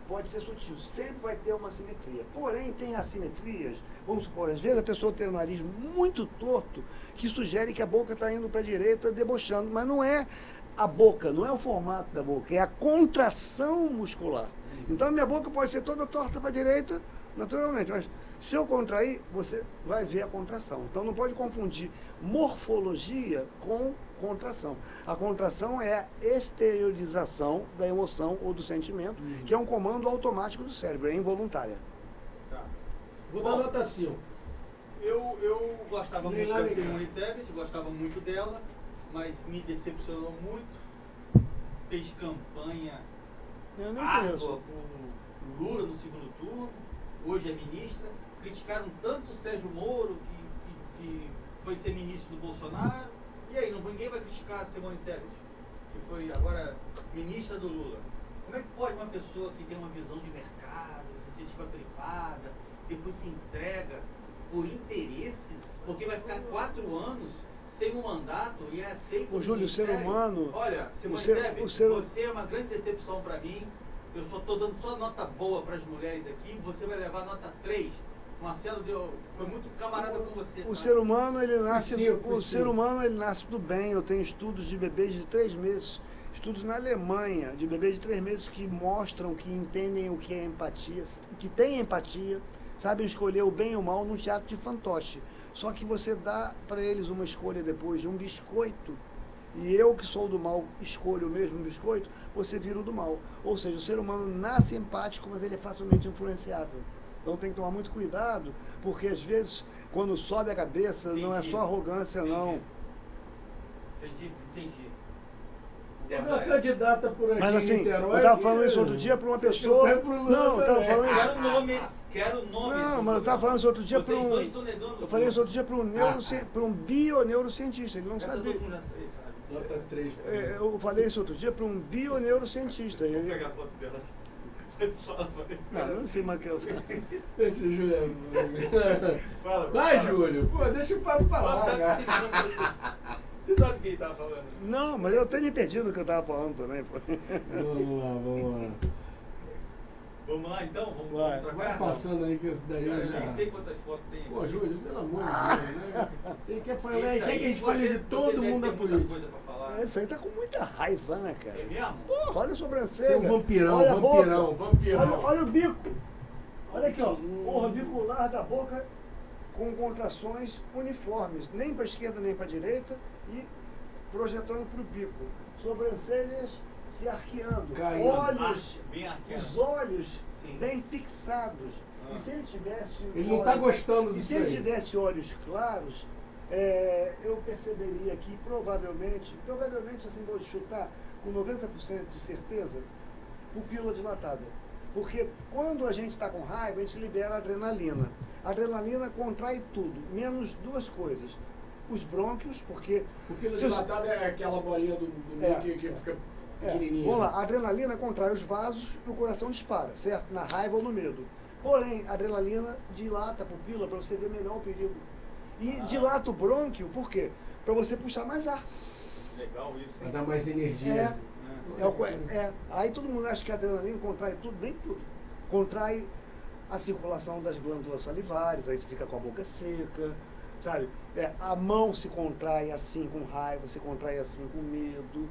pode ser sutil, sempre vai ter uma simetria. Porém, tem assimetrias, vamos supor, às vezes a pessoa tem o nariz muito torto, que sugere que a boca está indo para a direita, debochando, mas não é a boca, não é o formato da boca, é a contração muscular. Então, a minha boca pode ser toda torta para a direita, naturalmente, mas se eu contrair, você vai ver a contração. Então, não pode confundir morfologia com contração. A contração é a exteriorização da emoção ou do sentimento, que é um comando automático do cérebro, é involuntária. Tá. Vou dar nota 5. Eu gostava Nem muito lá, da nem cá. Simone Tebet, gostava muito dela, mas me decepcionou muito. Fez campanha Eu nem árdua conheço. por Lula no segundo turno, hoje é ministra. Criticaram tanto o Sérgio Moro, que foi ser ministro do Bolsonaro. E aí, ninguém vai criticar a Simone Tebet, que foi agora ministra do Lula. Como é que pode uma pessoa que tem uma visão de mercado, iniciativa privada, depois se entrega por interesses, porque vai ficar 4 anos sem um mandato e é aceito... Ô, Júlio, o ser humano... Olha, Simone Tebet, você é uma grande decepção para mim. Eu só estou dando só nota boa para as mulheres aqui, você vai levar nota 3. Marcelo foi muito camarada com você. O ser humano, ele nasce, Foi ser humano, ele nasce do bem. Eu tenho estudos de bebês de 3 meses, estudos na Alemanha, de bebês de 3 meses que mostram, que entendem o que é empatia, que têm empatia, sabem escolher o bem e o mal num teatro de fantoche. Só que você dá para eles uma escolha depois de um biscoito, e eu que sou do mal escolho o mesmo biscoito, você vira o do mal. Ou seja, o ser humano nasce empático, mas ele é facilmente influenciável. Então tem que tomar muito cuidado, porque às vezes, quando sobe a cabeça, não é só arrogância, não. Entendi. Teve uma candidata por aqui Mas assim, em Niterói. eu estava falando isso outro dia para uma pessoa. Não, eu estava falando isso. Quero nomes. Não, mas eu estava falando isso outro dia para Vocês um. dois estão negando Eu falei isso outro dia para um bioneurocientista, ele não sabia. Nota 3. Eu falei isso outro dia para um bioneurocientista. Vou Ele, pegar a foto dela. Fala pra esse não, cara. eu não sei mais o que eu falo. Esse Júlio. Fala, Vai, fala. Júlio. Pô, deixa o papo falar, cara. Você sabe quem tá falando? Não, mas eu até me perdi no que eu estava falando também. Pô. Vamos lá. Vamos lá então? Vamos Vai. pra Vai cá? passando aí que esse daí Cara, eu nem já... sei quantas fotos tem. Pô, Júlio, pelo amor de Deus, né? Quem quer falar? Esse Quem que a aí gente fale de todo mundo da muita política? coisa pra falar. Esse aí tá com muita raiva, né, cara? É mesmo? Porra, olha a sobrancelha. Você é um vampirão, olha a vampirão, boca. vampirão. Olha o bico. Olha aqui, ó. O orbicular da boca com contrações uniformes. Nem para esquerda, nem para direita. E projetando para o bico. Sobrancelhas se arqueando. Caindo. Olhos, Bem arqueado. os olhos Sim. bem fixados. Ah. E se ele tivesse... Ele não tá gostando E disso se ele aí. tivesse olhos claros, eu perceberia que provavelmente assim, vou chutar com 90% de certeza, pupila dilatada. Porque quando a gente está com raiva, a gente libera adrenalina. A adrenalina contrai tudo, menos 2 coisas. Os brônquios, porque... Pupila se os- dilatada é aquela bolinha do meio que fica pequenininha. Vamos lá, a adrenalina contrai os vasos e o coração dispara, certo? Na raiva ou no medo. Porém, a adrenalina dilata a pupila para você ver melhor o perigo. E dilata o brônquio, por quê? Para você puxar mais ar. Legal isso, Pra hein? dar mais energia. Aí todo mundo acha que a adrenalina contrai tudo, nem tudo. Contrai a circulação das glândulas salivares, aí você fica com a boca seca, sabe? A mão se contrai assim com raiva, se contrai assim com medo.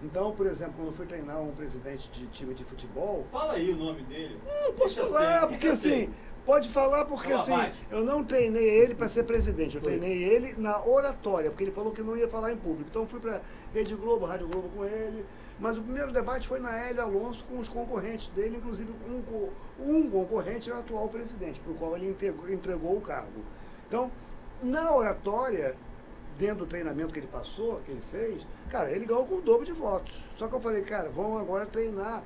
Então, por exemplo, quando eu fui treinar um presidente de time de futebol... Fala aí o nome dele. Não, posso falar, porque assim... Pode falar porque assim, eu não treinei ele para ser presidente, eu treinei ele na oratória, porque ele falou que não ia falar em público. Então fui para Rede Globo, Rádio Globo com ele, mas o primeiro debate foi na Hélio Alonso com os concorrentes dele, inclusive um concorrente é o atual presidente, para o qual ele entregou o cargo. Então, na oratória, dentro do treinamento que ele passou, que ele fez, cara, ele ganhou com o dobro de votos. Só que eu falei, cara, vamos agora treinar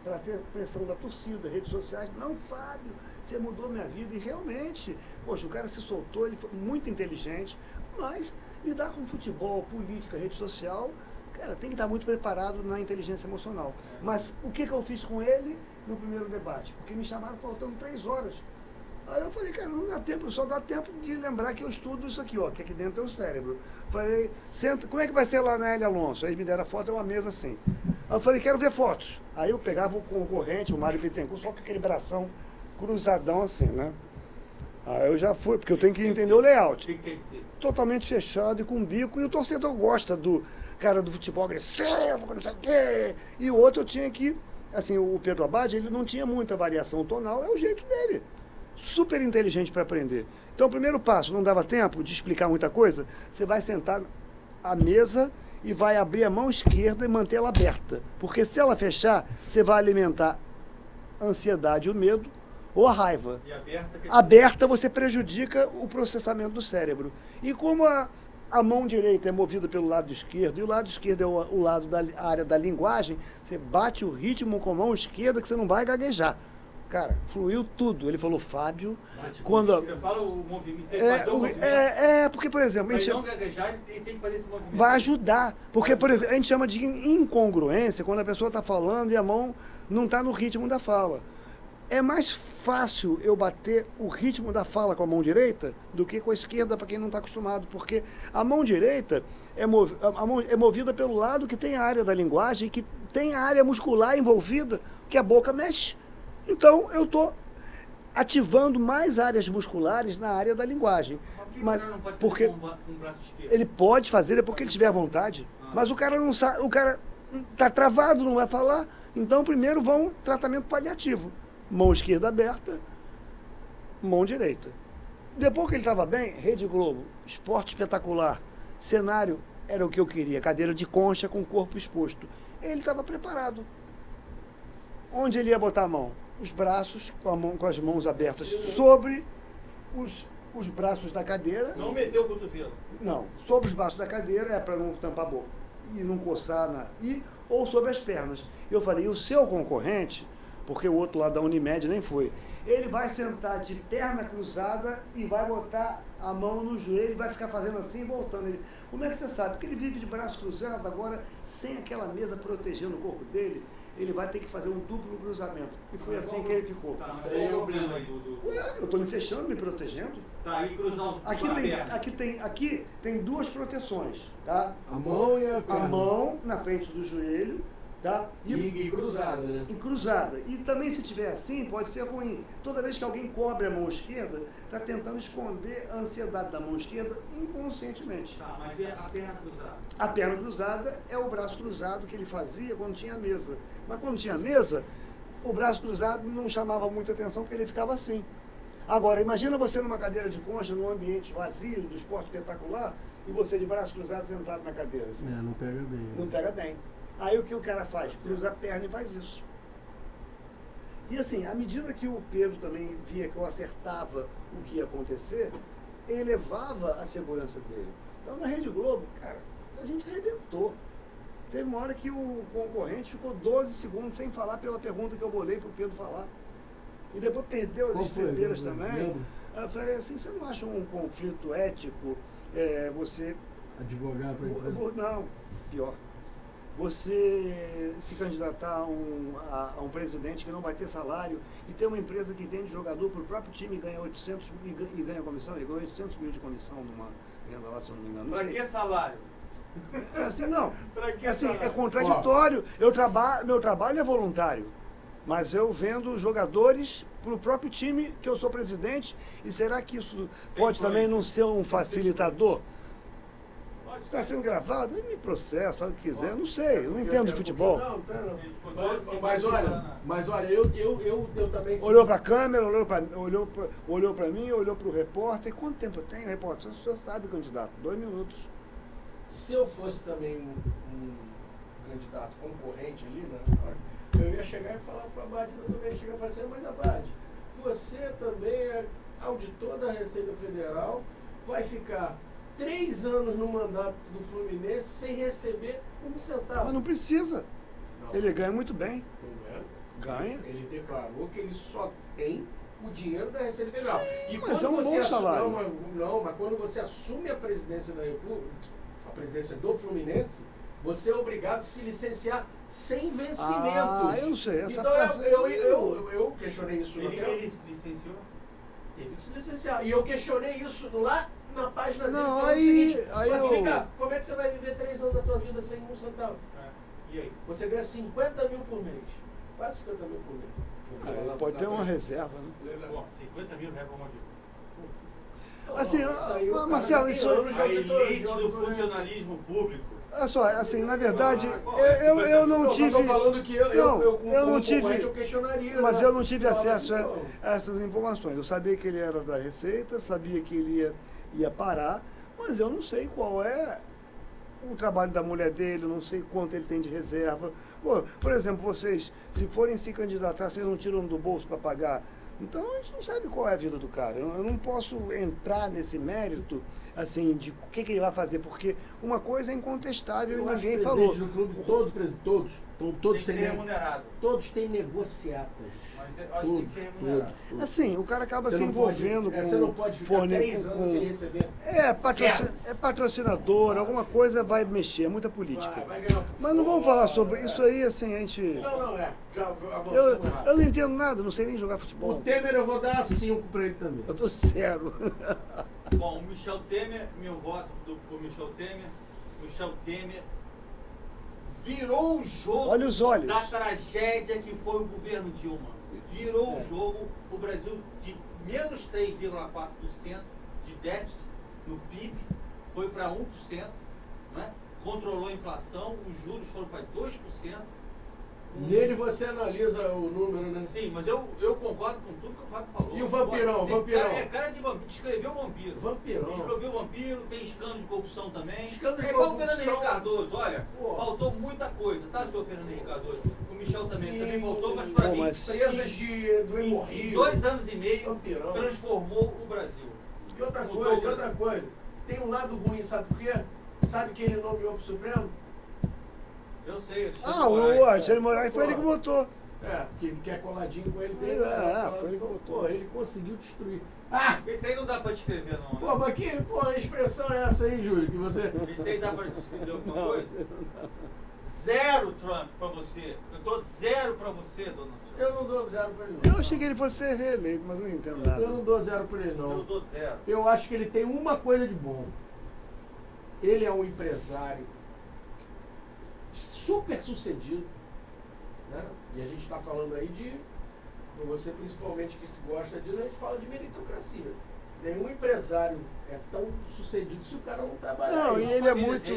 para ter pressão da torcida, redes sociais. Não, Fábio, você mudou minha vida. E realmente, poxa, o cara se soltou, ele foi muito inteligente, mas lidar com futebol, política, rede social, cara, tem que estar muito preparado na inteligência emocional. Mas o que eu fiz com ele no primeiro debate? Porque me chamaram faltando 3 horas. Aí eu falei, cara, não dá tempo, só dá tempo de lembrar que eu estudo isso aqui, ó, que aqui dentro é o cérebro. Falei, senta, como é que vai ser lá na Hélio Alonso? Aí me deram a foto, é uma mesa assim. Aí eu falei, quero ver fotos. Aí eu pegava o concorrente, o Mário Bittencourt, só com aquele bração cruzadão assim, né? Aí eu já fui, porque eu tenho que entender o layout. O que quer dizer? Totalmente fechado e com bico, e o torcedor gosta do cara do futebol agressivo, não sei o quê. E o outro eu tinha que, assim, o Pedro Abad, ele não tinha muita variação tonal, é o jeito dele. Super inteligente para aprender. Então, o primeiro passo, não dava tempo de explicar muita coisa, você vai sentar à mesa e vai abrir a mão esquerda e manter ela aberta. Porque se ela fechar, você vai alimentar a ansiedade, o medo ou a raiva. E aberta, você prejudica o processamento do cérebro. E como a mão direita é movida pelo lado esquerdo, e o lado esquerdo é o lado da área da linguagem, você bate o ritmo com a mão esquerda que você não vai gaguejar. Cara, fluiu tudo. Ele falou, Fábio, quando... Você fala o movimento, porque, por exemplo... Mas não gaguejar, ele tem que fazer esse movimento. Vai ajudar. Porque, por exemplo, a gente chama de incongruência quando a pessoa está falando e a mão não está no ritmo da fala. É mais fácil eu bater o ritmo da fala com a mão direita do que com a esquerda, para quem não está acostumado. Porque a mão direita é movida pelo lado que tem a área da linguagem, que tem a área muscular envolvida, que a boca mexe. Então, eu estou ativando mais áreas musculares na área da linguagem. Mas não pode porque com o braço esquerdo? Ele pode fazer, é porque ele tiver vontade. Mas o cara não sabe, o cara está travado, não vai falar. Então, primeiro vão tratamento paliativo. Mão esquerda aberta, mão direita. Depois que ele estava bem, Rede Globo, esporte espetacular, cenário era o que eu queria, cadeira de concha com o corpo exposto. Ele estava preparado. Onde ele ia botar a mão? Os braços, com as mãos abertas sobre os braços da cadeira. Não meteu o cotovelo? Não, sobre os braços da cadeira é para não tampar a boca e não coçar, ou sobre as pernas. Eu falei, e o seu concorrente, porque o outro lado da Unimed nem foi, ele vai sentar de perna cruzada e vai botar a mão no joelho e vai ficar fazendo assim e voltando. Ele, como é que você sabe? Porque ele vive de braço cruzado, agora sem aquela mesa protegendo o corpo dele, ele vai ter que fazer um duplo cruzamento. E foi assim que ele ficou. Tá, mas qual é o problema aí Ué, eu estou me fechando, me protegendo. Tá, aí cruzar aqui tem 2 proteções, tá? A mão e a perna. A mão na frente do joelho, tá? E cruzada, né? E cruzada. E também se tiver assim, pode ser ruim. Toda vez que alguém cobre a mão esquerda, está tentando esconder a ansiedade da mão esquerda inconscientemente. Tá, mas é a perna cruzada? A perna cruzada é o braço cruzado que ele fazia quando tinha mesa. Mas quando tinha mesa, o braço cruzado não chamava muita atenção porque ele ficava assim. Agora, imagina você numa cadeira de concha, num ambiente vazio, do esporte espetacular, e você de braço cruzado sentado na cadeira. Assim. Não pega bem. Não pega bem. Aí o que o cara faz? Cruza a perna e faz isso. E assim, à medida que o Pedro também via que eu acertava o que ia acontecer, elevava a segurança dele. Então na Rede Globo, cara, a gente arrebentou. Teve uma hora que o concorrente ficou 12 segundos sem falar pela pergunta que eu bolei para o Pedro falar. E depois perdeu as estribeiras também. Eu falei assim, você não acha um conflito ético você... Advogar para entrar? Não, pior. Você se candidatar a um presidente que não vai ter salário e ter uma empresa que vende jogador para o próprio time e ganha 800 e ganha comissão, ele ganhou 800 mil de comissão numa venda lá, se eu não me engano. Para que salário? É assim, não. Pra que Assim, falar? é contraditório. Meu trabalho é voluntário. Mas eu vendo jogadores para o próprio time que eu sou presidente. E será que isso pode também não ser um facilitador? Está sendo gravado? Ele me processa, faz o que quiser. Eu não sei, eu não entendo de futebol. Não. Mas olha, eu também... Olhou para a câmera, olhou para mim, olhou para o repórter. Quanto tempo eu tenho, repórter? O senhor sabe, candidato. 2 minutos. Se eu fosse também um candidato concorrente ali, né, eu ia chegar e falar para a Abad, eu também chegar e falar assim, mas Abad, você também é auditor da Receita Federal, vai ficar 3 anos no mandato do Fluminense sem receber um centavo. Mas não precisa. Não. Ele ganha muito bem. Não é? Ganha. Ele declarou que ele só tem o dinheiro da Receita Federal. Sim, E mas quando é um você bom salário. mas quando você assume a presidência da República, a presidência do Fluminense, você é obrigado a se licenciar sem vencimentos. Ah, eu não sei. Essa Então parte eu questionei isso no hotel. Ele licenciou? Teve que se licenciar. E eu questionei isso lá na página dele. Não, falando aí- o seguinte, aí mas eu- vem cá, como é que você vai viver 3 anos da tua vida sem um centavo? E aí? Você ganha 50 mil por mês. Quase 50 mil por mês. pode ter uma reserva, né? Pô, 50 mil reais por uma vida. Assim, Marcelo, isso- A elite do funcionalismo público. Olha só, assim, na verdade, eu não tive... Eu tô falando que eu não tive... eu questionaria. Mas né? eu não tive Falava acesso assim, a essas informações. Eu sabia que ele era da Receita, sabia que ele ia parar, mas eu não sei qual é o trabalho da mulher dele, não sei quanto ele tem de reserva. Pô, por exemplo, vocês, se forem se candidatar, vocês não tiram do bolso para pagar. Então a gente não sabe qual é a vida do cara. Eu não posso entrar nesse mérito, assim, de o que ele vai fazer, porque uma coisa é incontestável Eu e acho que ninguém o falou. presidente do clube, todos Tem que têm ser remunerado. todos têm negociatas. Mas eu acho que tem que ser remunerado. Todos. Assim, o cara acaba Você se não pode- envolvendo com... Você não pode ficar forne- 3 anos sem receber. É patrocinador, alguma coisa vai mexer, é muita política. Vai ganhar por Mas não vamos fora, falar sobre isso aí, assim, a gente... Não, já avançamos Eu errado. não entendo nada, não sei nem jogar O futebol. Temer eu vou dar 5 para ele também. Eu tô zero. Bom, o Michel Temer, meu voto pro Michel Temer. Michel Temer virou o jogo Olha os olhos. da tragédia que foi o governo Dilma. Virou o jogo, o Brasil de menos 3,4% de déficit no PIB foi para 1%, né? Controlou a inflação, os juros foram para 2%. Nele você analisa o número, né? Sim, mas eu concordo com tudo que o Fábio falou. E o vampirão, Tem vampirão? Cara de vampiro, descreveu o vampiro. Vampirão. Descreveu o vampiro, tem escândalo de corrupção também. Escândalo de é igual o corrupção. Fernando Henrique Cardoso, olha, Pô. faltou muita coisa, tá, senhor Fernando Henrique Cardoso? O Michel também faltou, mas Pô, pra mim, mas- Presas do em hemorrio. 2 anos e meio, Vampirão. transformou o Brasil. E outra Mudou coisa, o Brasil. outra coisa. Tem um lado ruim, sabe por quê? Sabe quem ele nomeou pro Supremo? Eu sei, Alexandre Ah, o Moraes. Alexandre Moraes foi ele que botou. Que é coladinho com ele. Foi ele que botou. Pô, ele conseguiu destruir. Ah! Esse aí não dá pra descrever, não. Pô, Né? mas que expressão é essa aí, Júlio? Que você... Esse aí dá pra descrever alguma coisa? Zero, Trump, pra você. Eu dou 0 pra você, dona Sônia. Eu não dou 0 pra ele, não. Eu achei que ele fosse ser reeleito, mas eu não entendo nada. Eu não dou 0 pra ele, Eu não. dou 0. Eu acho que ele tem uma coisa de bom. Ele é um empresário super sucedido, né? E a gente está falando aí de, você principalmente que se gosta disso, a gente fala de meritocracia. Nenhum empresário é tão sucedido se o cara não trabalhar. Não, e ele é muito...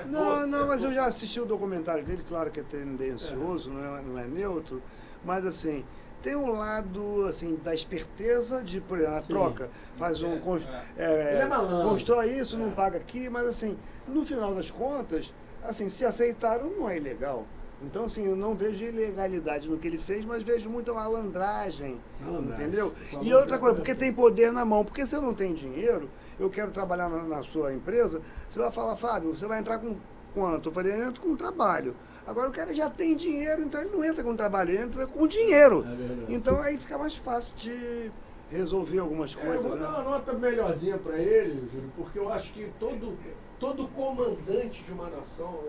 Não, mas eu já assisti o documentário dele, claro que é tendencioso, não é neutro, mas assim, tem um lado assim, da esperteza de, por exemplo, a Sim. troca, faz um... Ele é malandro. Constrói isso, não paga aqui, mas assim, no final das contas, assim, se aceitaram, não é ilegal. Então, assim, eu não vejo ilegalidade no que ele fez, mas vejo muita malandragem, entendeu? E outra coisa, porque tem poder na mão. Porque se eu não tenho dinheiro, eu quero trabalhar na sua empresa, você vai falar, Fábio, você vai entrar com quanto? Eu falei, eu entro com trabalho. Agora o cara já tem dinheiro, então ele não entra com trabalho, ele entra com dinheiro. É verdade. Então aí fica mais fácil de resolver algumas Eu coisas, vou né? dar uma nota melhorzinha para ele, Júlio, porque eu acho que todo comandante de uma nação,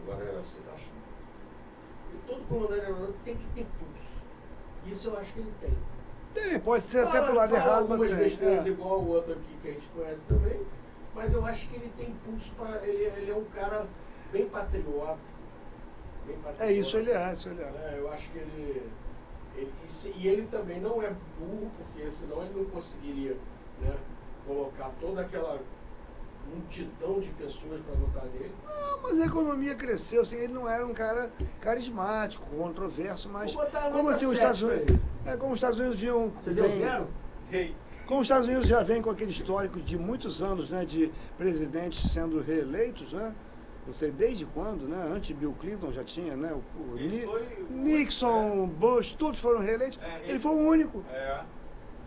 agora eu acho, todo comandante de uma nação tem que ter pulso. Isso eu acho que ele tem. Tem, pode ser até pro lado errado, algumas mas tem. besteiras igual o outro aqui que a gente conhece também, Mas eu acho que ele tem impulso para... Ele é um cara bem patriota. É isso, ele é. Eu acho que e ele também não é burro, porque senão ele não conseguiria, né, colocar toda aquela multidão de pessoas para votar nele. Não, mas a economia cresceu, assim, ele não era um cara carismático, controverso, mas Vou botar como assim os 7 Estados pra Unidos. ele. Como os Estados Unidos viam. Você deu 0? Rei. Como os Estados Unidos já vem com aquele histórico de muitos anos, né, de presidentes sendo reeleitos, né? Não sei desde quando, né? Antes Bill Clinton já tinha, né? Nixon, Bush, todos foram reeleitos. Ele foi o único.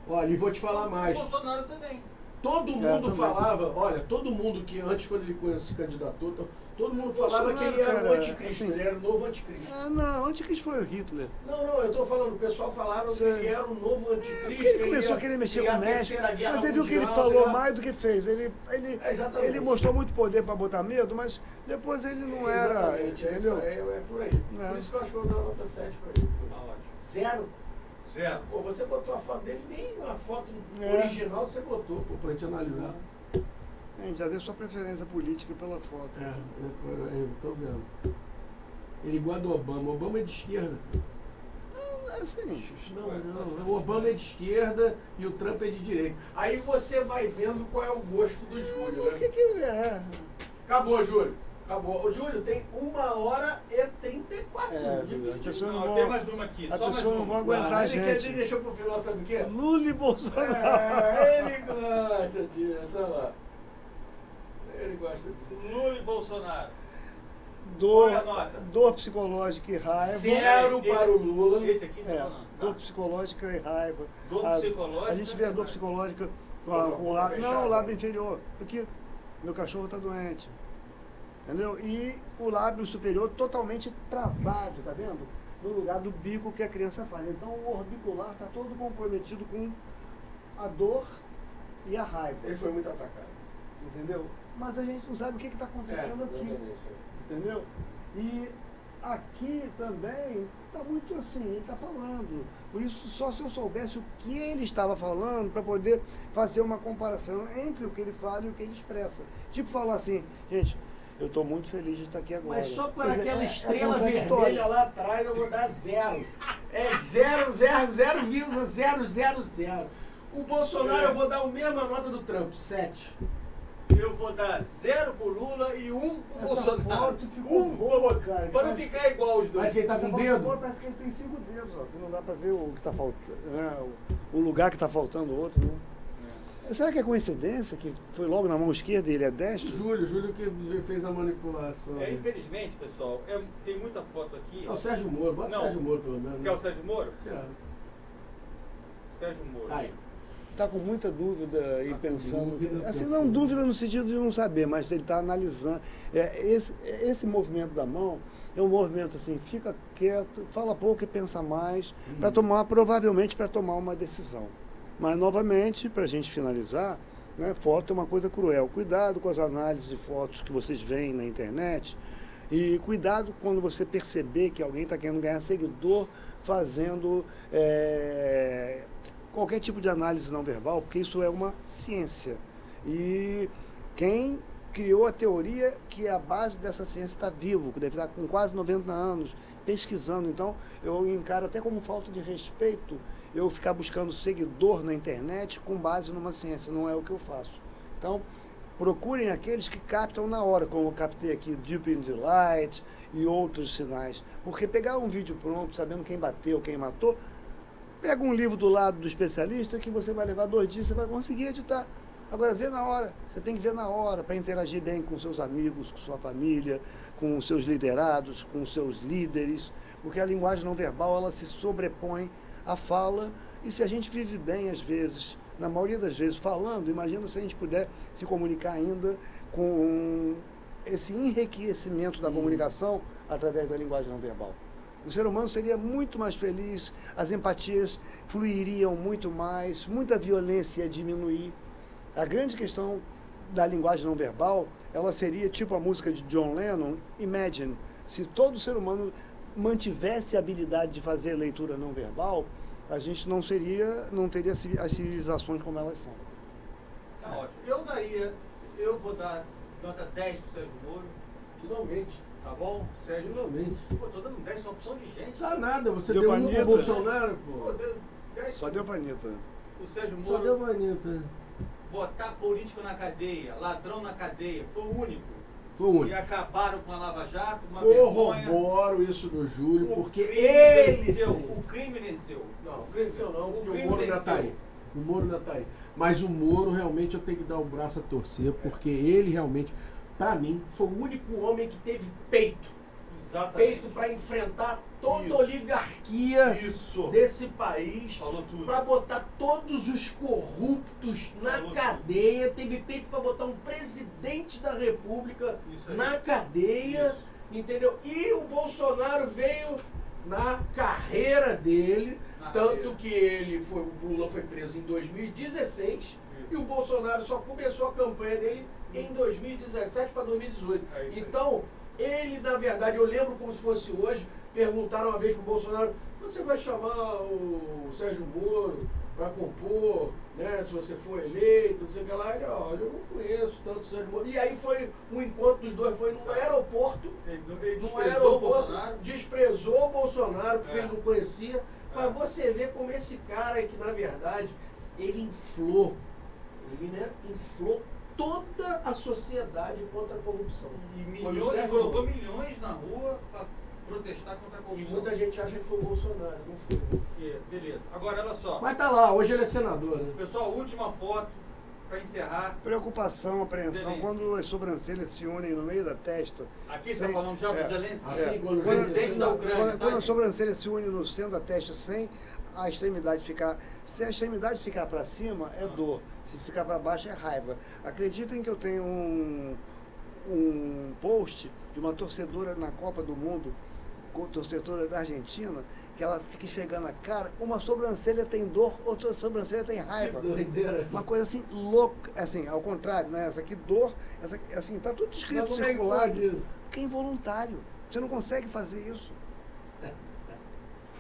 Olha, e vou te falar mais. O Bolsonaro também. Todo mundo falava, olha, todo mundo que antes, quando ele se candidatou, todo mundo falava que ele era o anticristo, assim, ele era o novo anticristo. Não, o anticristo foi o Hitler. Não, eu tô falando, o pessoal falava que ele era o novo anticristo. Porque ele começou a querer mexer com o México, mas você viu que ele falou mais do que fez. Ele mostrou muito poder para botar medo, mas depois ele não era, entendeu? É por aí. Por isso que eu acho que eu vou dar nota 7 para ele. Tá ótimo. 0? Pô, você botou a foto dele, nem a foto original você botou, pô, pra gente analisar. A gente já vê sua preferência política pela foto. Eu tô vendo. Ele igual do Obama. O Obama é de esquerda. Assim. Não. O Obama é de esquerda e o Trump é de direita. Aí você vai vendo qual é o gosto do Júlio, né? O que ele é? Acabou, Júlio. Acabou. O Júlio tem 1h34 de Não, tem mais uma aqui. A Só mais pessoa não vai uma. aguentar a gente. Ele deixou pro final, sabe o quê? Lula e Bolsonaro. Ele gosta disso, olha lá. Ele gosta disso. Lula e Bolsonaro. Dor, Qual é a nota? dor psicológica e raiva. 0 para o Lula. Esse aqui você tá falando. Dor psicológica e raiva. Dor psicológica A gente vê a dor psicológica com o lábio. Não, o lábio inferior. Porque meu cachorro está doente. Entendeu? E o lábio superior totalmente travado, tá vendo? No lugar do bico que a criança faz. Então o orbicular está todo comprometido com a dor e a raiva. Ele foi muito atacado. Entendeu? Mas a gente não sabe o que está acontecendo aqui. Entendeu? E aqui também está muito assim, ele está falando. Por isso, só se eu soubesse o que ele estava falando para poder fazer uma comparação entre o que ele fala e o que ele expressa. Tipo falar assim, gente, eu estou muito feliz de estar aqui agora. Mas só por aquela estrela contraditório. vermelha lá atrás eu vou dar 0. É 0,000. O Bolsonaro eu vou dar a mesma nota do Trump, 7. Eu vou dar 0 pro Lula e 1 pro Essa Bolsonaro. foto ficou boa, cara. Pra não ficar igual os dois. Mas que ele tá com dedo? Parece que ele tem 5 dedos, ó. Que não dá pra ver o que tá faltando, né? O lugar que tá faltando o outro, né? Será que é coincidência que foi logo na mão esquerda e ele é destro? Júlio que fez a manipulação. Infelizmente, pessoal, tem muita foto aqui. É o Sérgio Moro, bota o Sérgio Moro pelo menos. Quer o Sérgio Moro? Quero. Sérgio Moro. Aí. Tá com muita dúvida e pensando. Dúvida, assim, pensando. não dúvida no sentido de não saber, mas ele está analisando. Esse movimento da mão é um movimento assim, fica quieto, fala pouco e pensa mais, para tomar, provavelmente para tomar uma decisão. Mas, novamente, para a gente finalizar, né, foto é uma coisa cruel. Cuidado com as análises de fotos que vocês veem na internet e cuidado quando você perceber que alguém está querendo ganhar seguidor fazendo qualquer tipo de análise não verbal, porque isso é uma ciência. E quem criou a teoria que a base dessa ciência está vivo, que deve estar com quase 90 anos, pesquisando. Então, eu encaro até como falta de respeito eu ficar buscando seguidor na internet com base numa ciência, não é o que eu faço. Então, procurem aqueles que captam na hora, como eu captei aqui, Deep in the Light e outros sinais. Porque pegar um vídeo pronto, sabendo quem bateu, quem matou, pega um livro do lado do especialista que você vai levar 2 dias, você vai conseguir editar. Agora, vê na hora. Você tem que ver na hora para interagir bem com seus amigos, com sua família, com os seus liderados, com os seus líderes, porque a linguagem não verbal, ela se sobrepõe à fala, e se a gente vive bem, às vezes, na maioria das vezes, falando, imagina se a gente puder se comunicar ainda com esse enriquecimento da comunicação através da linguagem não verbal. O ser humano seria muito mais feliz, as empatias fluiriam muito mais, muita violência ia diminuir. A grande questão da linguagem não verbal, ela seria tipo a música de John Lennon, Imagine, se todo ser humano mantivesse a habilidade de fazer leitura não verbal, a gente não teria as civilizações como elas são. Tá ótimo. Eu daria Eu vou dar nota 10 pro Sérgio Moro, Finalmente. tá bom? Sérgio. Finalmente. Pô, tô dando 10, uma opção de gente. Tá nada, você Deu deu pra um Anitta, pro Bolsonaro, Pô, pô. deu 10 Só deu pra Anitta. o Sérgio Só Moro. deu pra Anitta. Botar político na cadeia, ladrão na cadeia, foi o único. Foi o E único. acabaram com a Lava Jato, uma vergonha. Corroboro isso do Júlio, O porque crime ele venceu. sim. O crime venceu. Não, venceu não, porque o crime Moro ainda tá venceu. aí. O Moro ainda tá aí. Mas o Moro, realmente, eu tenho que dar o braço a torcer, porque ele realmente, pra mim, foi o único homem que teve peito. Exatamente. Peito pra enfrentar toda Isso. a oligarquia Isso. desse país, Falou tudo. pra botar todos os corruptos na Falou cadeia, teve peito pra botar um presidente da República Isso aí. na cadeia, Isso. entendeu? E o Bolsonaro veio na carreira dele, Na tanto carreira. que o Lula foi preso em 2016 e o Bolsonaro só começou a campanha dele em 2017 para 2018. É isso aí. Então, ele, na verdade, eu lembro como se fosse hoje, perguntaram uma vez pro Bolsonaro, você vai chamar o Sérgio Moro para compor, né, se você for eleito, não sei o que lá. Ele, olha, eu não conheço tanto o Sérgio Moro. E aí foi um encontro dos dois, foi no aeroporto, Ele no desprezou o aeroporto, Bolsonaro. desprezou o Bolsonaro porque É. ele não conhecia, para você ver como esse cara que, na verdade, ele inflou toda a sociedade contra a corrupção. E Foi o milhões, Sérgio colocou Moro. milhões na rua para protestar contra a E corrupção. muita gente acha que foi o Bolsonaro, não foi. Beleza. Agora, olha só. Mas tá lá, hoje ele é senador, né? Pessoal, última foto para encerrar. Preocupação, apreensão, Zelensky. quando as sobrancelhas se unem no meio da testa. Aqui sem- está falando já do é, Zelensky. Assim, quando Quando, presidente da Ucrânia, quando tá, a gente? sobrancelha se une no centro da testa sem a extremidade ficar. Se a extremidade ficar para cima, é dor. Se ficar para baixo, é raiva. Acreditem que eu tenho um post de uma torcedora na Copa do Mundo, torcedora da Argentina, que ela fica enxergando a cara, uma sobrancelha tem dor, outra sobrancelha tem raiva. Que doideira. Uma coisa assim louca, assim, ao contrário, né? Essa aqui dor, essa, assim, tá tudo escrito Mas como é que circulado. pode isso? Porque é involuntário. Você não consegue fazer isso.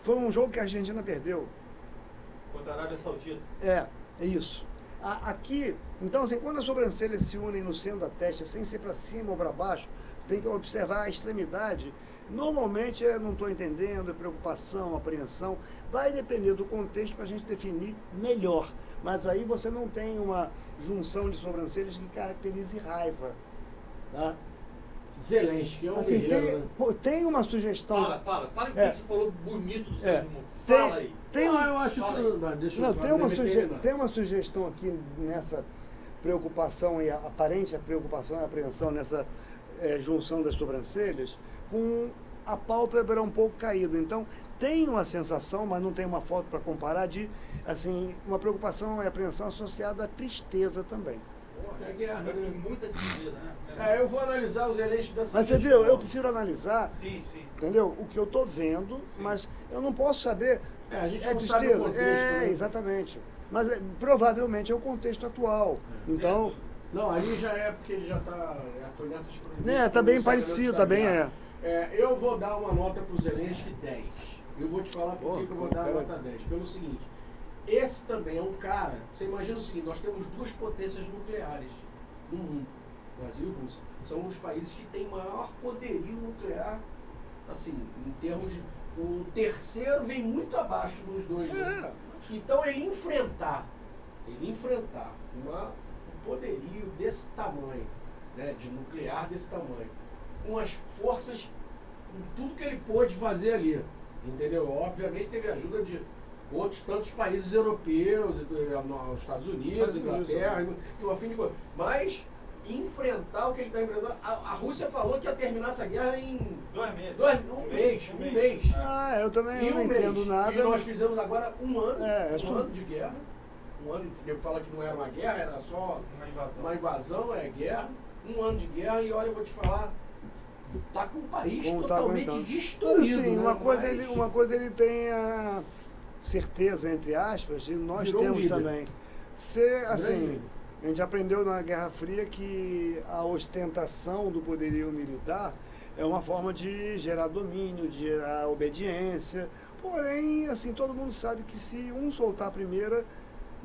Foi um jogo que a Argentina perdeu. Contra a Arábia Saudita. É isso. Aqui, então assim, quando as sobrancelhas se unem no centro da testa, sem ser para cima ou para baixo, você tem que observar a extremidade. Normalmente, não estou entendendo, é preocupação, apreensão. Vai depender do contexto para a gente definir melhor. Mas aí você não tem uma junção de sobrancelhas que caracterize raiva. Tá? Zelensky é um Assim, guerreiro, né? tem uma sugestão. Fala em que É. você falou bonito do É. Sérgio Moro. Fala aí. Tem, Ah, eu acho Fala que... aí. Não, deixa eu Não, falar, tem terminar. uma sugestão aqui nessa preocupação e aparente preocupação e apreensão nessa junção das sobrancelhas, com a pálpebra um pouco caída. Então, tem uma sensação, mas não tem uma foto para comparar, de assim, uma preocupação e apreensão associada à tristeza também. É guerra, Tem né? muita despedida, né? Eu vou analisar os Zelensky dessa Mas você seguinte viu, eu forma. prefiro analisar, Sim. entendeu? O que eu estou vendo, mas eu não posso saber. A gente É não sabe o tristeza? contexto, né? Exatamente. Mas provavelmente é o contexto atual. Então, Não, ali já é porque ele já tá... Foi nessas tá bem províncias, parecido, da tá bem, guerra. Eu vou dar uma nota pro Zelensky 10. Eu vou te falar por que eu vou dar a nota 10. Pelo seguinte, esse também é um cara... Você imagina o seguinte, nós temos duas potências nucleares no mundo. Brasil e Rússia. São os países que têm maior poderio nuclear, assim, em termos de... O terceiro vem muito abaixo dos dois. Né? Então ele enfrentar um poderio desse tamanho, né, de nuclear desse tamanho, com as forças, com tudo que ele pôde fazer ali, entendeu? Obviamente teve ajuda de outros tantos países europeus, os Estados Unidos, Inglaterra, e uma fim de coisa. Mas enfrentar o que ele está enfrentando, a Rússia falou que ia terminar essa guerra em 2 meses. um mês. eu também Em não um entendo mês. nada. E nós fizemos agora um ano, só- ano de guerra. Um ano, eu falo que não era uma guerra, era só uma invasão, guerra. Um ano de guerra e olha, eu vou te falar, tá com o país Como tá totalmente aguentando. destruído. Assim, né? uma coisa ele tem a certeza, entre aspas, e nós Virou um temos líder. também. Assim, a gente aprendeu na Guerra Fria que a ostentação do poderio militar é uma forma de gerar domínio, de gerar obediência. Porém, assim, todo mundo sabe que se um soltar a primeira,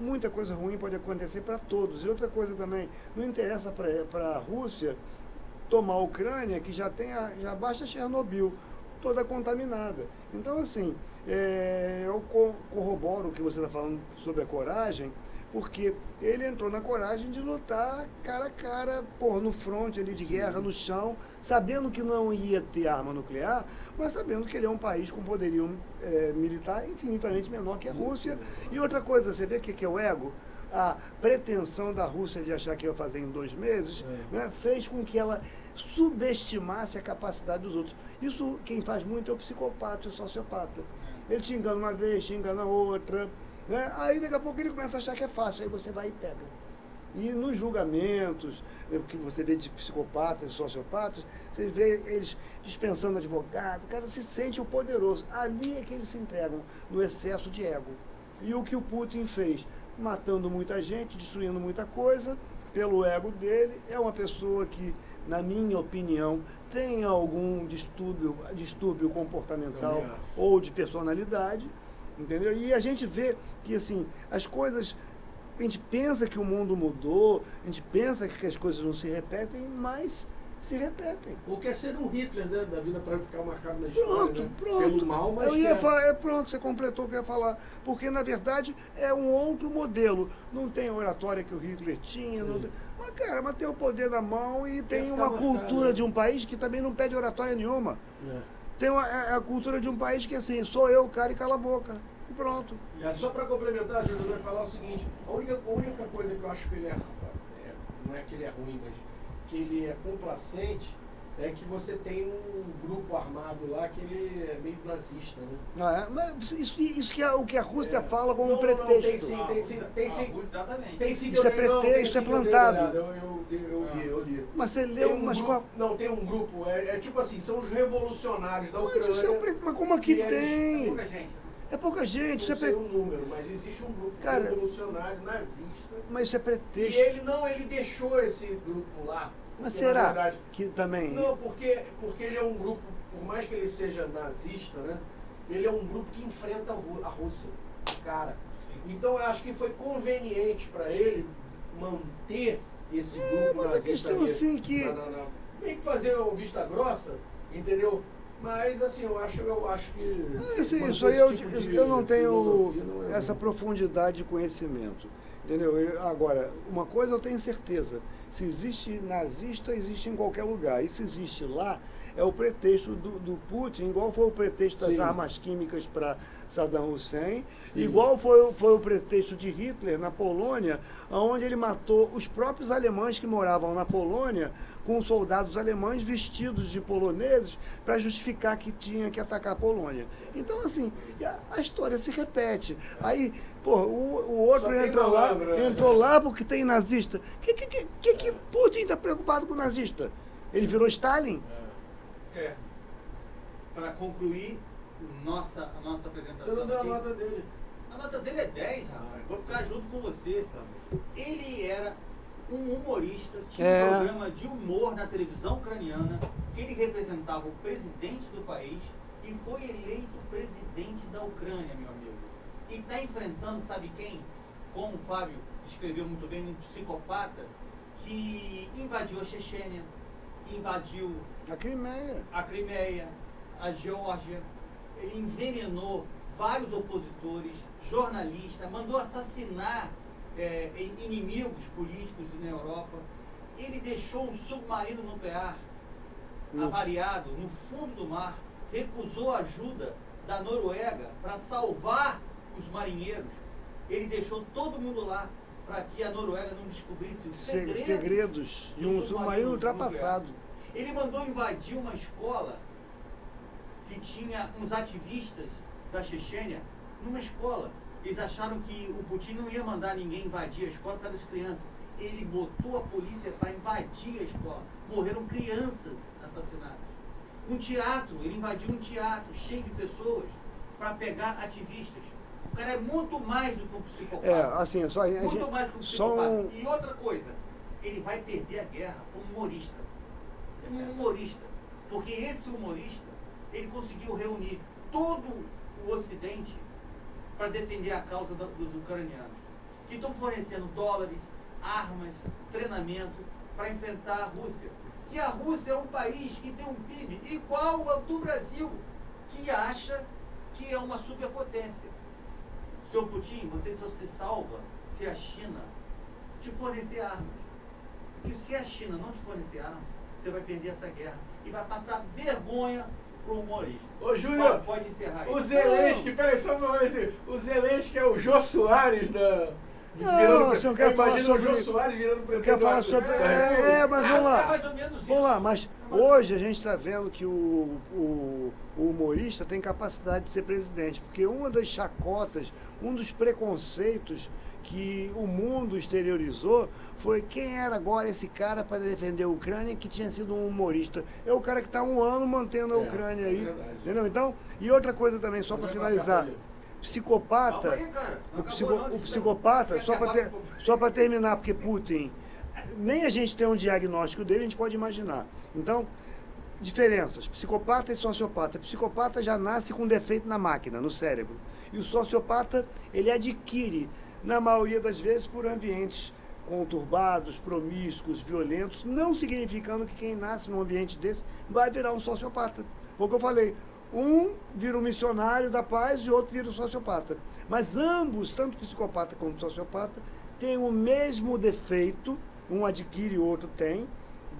muita coisa ruim pode acontecer para todos. E outra coisa também, não interessa para a Rússia tomar a Ucrânia, que já basta Chernobyl, toda contaminada. Então, assim, eu corroboro o que você está falando sobre a coragem, porque ele entrou na coragem de lutar cara a cara, no fronte ali de guerra, no chão, sabendo que não ia ter arma nuclear, mas sabendo que ele é um país com poderio militar infinitamente menor que a Rússia. E outra coisa, você vê o que é o ego? A pretensão da Rússia de achar que ia fazer em 2 meses, né, fez com que ela subestimasse a capacidade dos outros. Isso quem faz muito é o psicopata, o sociopata. Ele te engana uma vez, te engana outra, né? Aí daqui a pouco ele começa a achar que é fácil, aí você vai e pega. E nos julgamentos que você vê de psicopatas e sociopatas, você vê eles dispensando advogado, o cara se sente o poderoso. Ali é que eles se entregam, no excesso de ego. E o que o Putin fez? Matando muita gente, destruindo muita coisa, pelo ego dele. É uma pessoa que, na minha opinião, tem algum distúrbio comportamental ou de personalidade, entendeu? E a gente vê que, assim, as coisas... A gente pensa que o mundo mudou, a gente pensa que as coisas não se repetem, mas se repetem. Ou quer ser um Hitler, né, da vida para ficar marcado na história, Pronto, né? pronto. Pelo mal, mas eu ia falar, pronto, você completou o que eu ia falar. Porque, na verdade, é um outro modelo. Não tem a oratória que o Hitler tinha, não tem... Mas, cara, tem o poder na mão e tem uma cultura de um país que também não pede oratória nenhuma. Tem a cultura de um país que, assim, sou eu, cara, e cala a boca. E pronto. Só para complementar, Jesus vai falar o seguinte, a única coisa que eu acho que ele não é que ele é ruim, mas que ele é complacente, é que você tem um grupo armado lá que ele é meio nazista, né? Mas isso que é o que a Rússia fala como pretexto. Tem sim. Isso é pretexto, isso é plantado. Eu li. Mas você leu umas coisas. Não, tem um grupo, é tipo assim, são os revolucionários da Ucrânia. Mas como aqui tem? É pouca gente. É pouca gente. Não sei o número, mas existe um grupo revolucionário nazista. Mas isso é pretexto. E ele deixou esse grupo lá. Mas será verdade, que também... Não, porque ele é um grupo, por mais que ele seja nazista, né? Ele é um grupo que enfrenta a Rússia, cara. Então eu acho que foi conveniente para ele manter esse grupo mas nazista. A questão assim que... Não. Tem que fazer o vista grossa, entendeu? Mas assim, eu acho que... isso aí eu não tenho essa profundidade de conhecimento. Entendeu? Agora, uma coisa eu tenho certeza, se existe nazista, existe em qualquer lugar. E se existe lá, é o pretexto do Putin, igual foi o pretexto das armas químicas para Saddam Hussein, igual foi o pretexto de Hitler na Polônia, onde ele matou os próprios alemães que moravam na Polônia, com soldados alemães vestidos de poloneses para justificar que tinha que atacar a Polônia. Então, assim, a história se repete. Aí, o outro entrou lá porque tem nazista. Que Putin está preocupado com nazista? Ele virou Stalin? Para concluir a nossa apresentação. Você não deu a nota dele. A nota dele é 10, rapaz. Vou ficar junto com você. Ele era um humorista, tinha um programa de humor na televisão ucraniana, que ele representava o presidente do país e foi eleito presidente da Ucrânia, meu amigo. E está enfrentando, sabe quem? Como o Fábio descreveu muito bem, um psicopata que invadiu a Chechênia, invadiu a Crimeia, a Geórgia. Ele envenenou vários opositores, jornalistas, mandou assassinar inimigos políticos na Europa. Ele deixou um submarino nuclear avariado no fundo do mar, recusou ajuda da Noruega para salvar os marinheiros. Ele deixou todo mundo lá para que a Noruega não descobrisse os segredos de um submarino ultrapassado. Nuclear. Ele mandou invadir uma escola que tinha uns ativistas da Chechênia numa escola. Eles acharam que o Putin não ia mandar ninguém invadir a escola para as crianças. Ele botou a polícia para invadir a escola. Morreram crianças assassinadas. Um teatro, ele invadiu um teatro cheio de pessoas para pegar ativistas. O cara é muito mais do que um psicopata. Assim, muito mais do que um psicopata. E outra coisa, ele vai perder a guerra como humorista. Um humorista. Porque esse humorista, ele conseguiu reunir todo o Ocidente para defender a causa dos ucranianos. que estão fornecendo dólares, armas, treinamento para enfrentar a Rússia. Que a Rússia é um país que tem um PIB igual ao do Brasil, que acha que é uma superpotência. Seu Putin, você só se salva se a China te fornecer armas. Porque se a China não te fornecer armas, você vai perder essa guerra e vai passar vergonha pro humorista. Ô, Júlio, pode encerrar aí. O Zelensky, peraí, só uma coisa. O Zelensky é o Jô Soares da... Não, se eu quero falar sobre... o Jô Soares virando presidente. Eu quero falar sobre... Mas vamos lá. mais ou menos isso. Vamos lá, mas hoje a gente está vendo que o humorista tem capacidade de ser presidente, porque uma das chacotas, um dos preconceitos que o mundo exteriorizou foi quem era agora esse cara para defender a Ucrânia, que tinha sido um humorista. É o cara que está há 1 ano mantendo a Ucrânia aí. Verdade. Entendeu? Então, e outra coisa também, só para finalizar. Psicopata, Calma aí, cara. Não o acabou, não. psicopata, Quer só acabar com- para terminar, porque Putin, nem a gente tem um diagnóstico dele, a gente pode imaginar. Então, diferenças, psicopata e sociopata. Psicopata já nasce com defeito na máquina, no cérebro. E o sociopata, ele adquire, na maioria das vezes, por ambientes conturbados, promíscuos, violentos, não significando que quem nasce num ambiente desse vai virar um sociopata. Foi o que eu falei. Um vira um missionário da paz e outro vira um sociopata. Mas ambos, tanto psicopata como sociopata, têm o mesmo defeito, um adquire e o outro tem,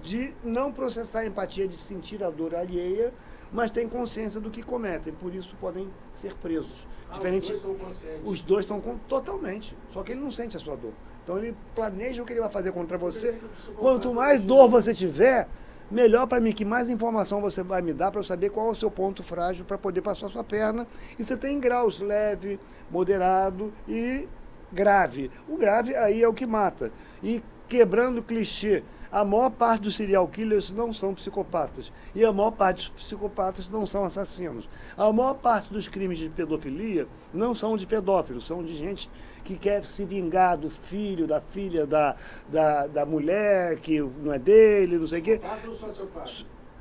de não processar a empatia, de sentir a dor alheia, mas tem consciência do que cometem, por isso podem ser presos. Diferente, os dois são conscientes. Os dois são totalmente, só que ele não sente a sua dor. Então ele planeja o que ele vai fazer contra você. Quanto mais dor você tiver, melhor para mim, que mais informação você vai me dar para eu saber qual é o seu ponto frágil para poder passar a sua perna. E você tem graus leve, moderado e grave. O grave aí é o que mata. E quebrando o clichê, a maior parte dos serial killers não são psicopatas. E a maior parte dos psicopatas não são assassinos. A maior parte dos crimes de pedofilia não são de pedófilos, são de gente que quer se vingar do filho, da filha, da mulher, que não é dele, não sei o quê. Psicopata ou sociopata?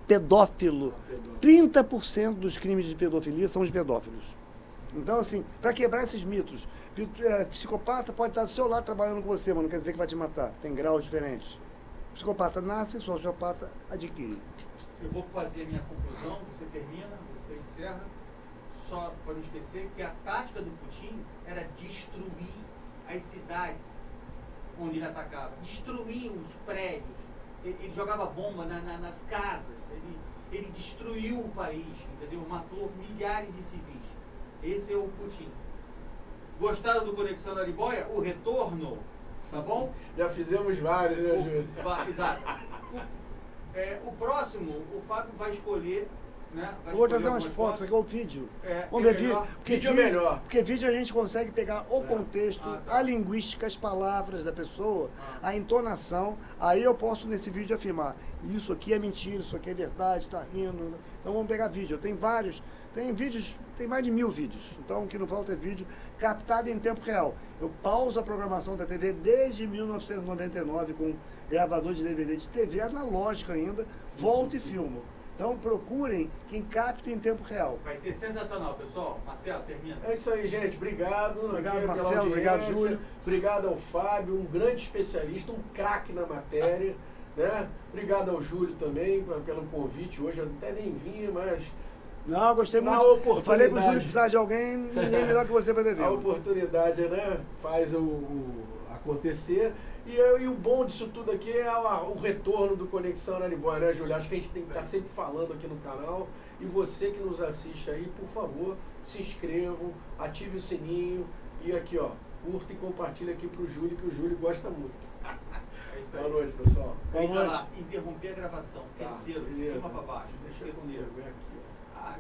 Pedófilo. 30% dos crimes de pedofilia são de pedófilos. Então, assim, para quebrar esses mitos, psicopata pode estar do seu lado trabalhando com você, mas não quer dizer que vai te matar. Tem graus diferentes. Psicopata nasce, sociopata adquire. Eu vou fazer a minha conclusão, você termina, você encerra. Só para não esquecer que a tática do Putin era destruir as cidades onde ele atacava, destruir os prédios. Ele jogava bomba nas casas, ele destruiu o país, entendeu? Matou milhares de civis. Esse é o Putin. Gostaram do Conexão Araribóia? O retorno, tá bom? Já fizemos vários, né, Júlio? Exato. O próximo, o Fábio vai escolher, né? Eu vou trazer umas fotos aqui, o vídeo. Vamos ver vídeo. Vídeo é melhor. Porque vídeo a gente consegue pegar o contexto, tá. a linguística, as palavras da pessoa, a entonação. Aí eu posso nesse vídeo afirmar, isso aqui é mentira, isso aqui é verdade, tá rindo. Então vamos pegar vídeo. Tem vários, tem vídeos, tem mais de 1000 vídeos. Então o que não falta é vídeo captado em tempo real. Eu pauso a programação da TV desde 1999 com gravador de DVD de TV analógico ainda, volto e filmo. Então procurem quem capta em tempo real. Vai ser sensacional, pessoal. Marcelo, termina. É isso aí, gente. Obrigado. Obrigado, pela Marcelo. audiência. Obrigado, Júlio. Obrigado ao Fábio, um grande especialista, um craque na matéria. Né? Obrigado ao Júlio também pelo convite. Hoje eu até nem vim, mas Não, eu gostei Na muito. Eu oportunidade. falei pro Júlio precisar de alguém, ninguém melhor que você para dever. a oportunidade, né, faz o acontecer. E o bom disso tudo aqui é o retorno do Conexão Araribóia, né, Júlio? Acho que a gente tem que estar sempre falando aqui no canal. E você que nos assiste aí, por favor, se inscrevam, ative o sininho e aqui, ó, curta e compartilha aqui pro Júlio, que o Júlio gosta muito. É isso aí. Boa noite, pessoal. Boa Clica noite. lá, interromper a gravação. Tá, Terceiro, de beleza. cima para baixo. Deixa Terceiro. comigo, vem aqui, ó. Ah,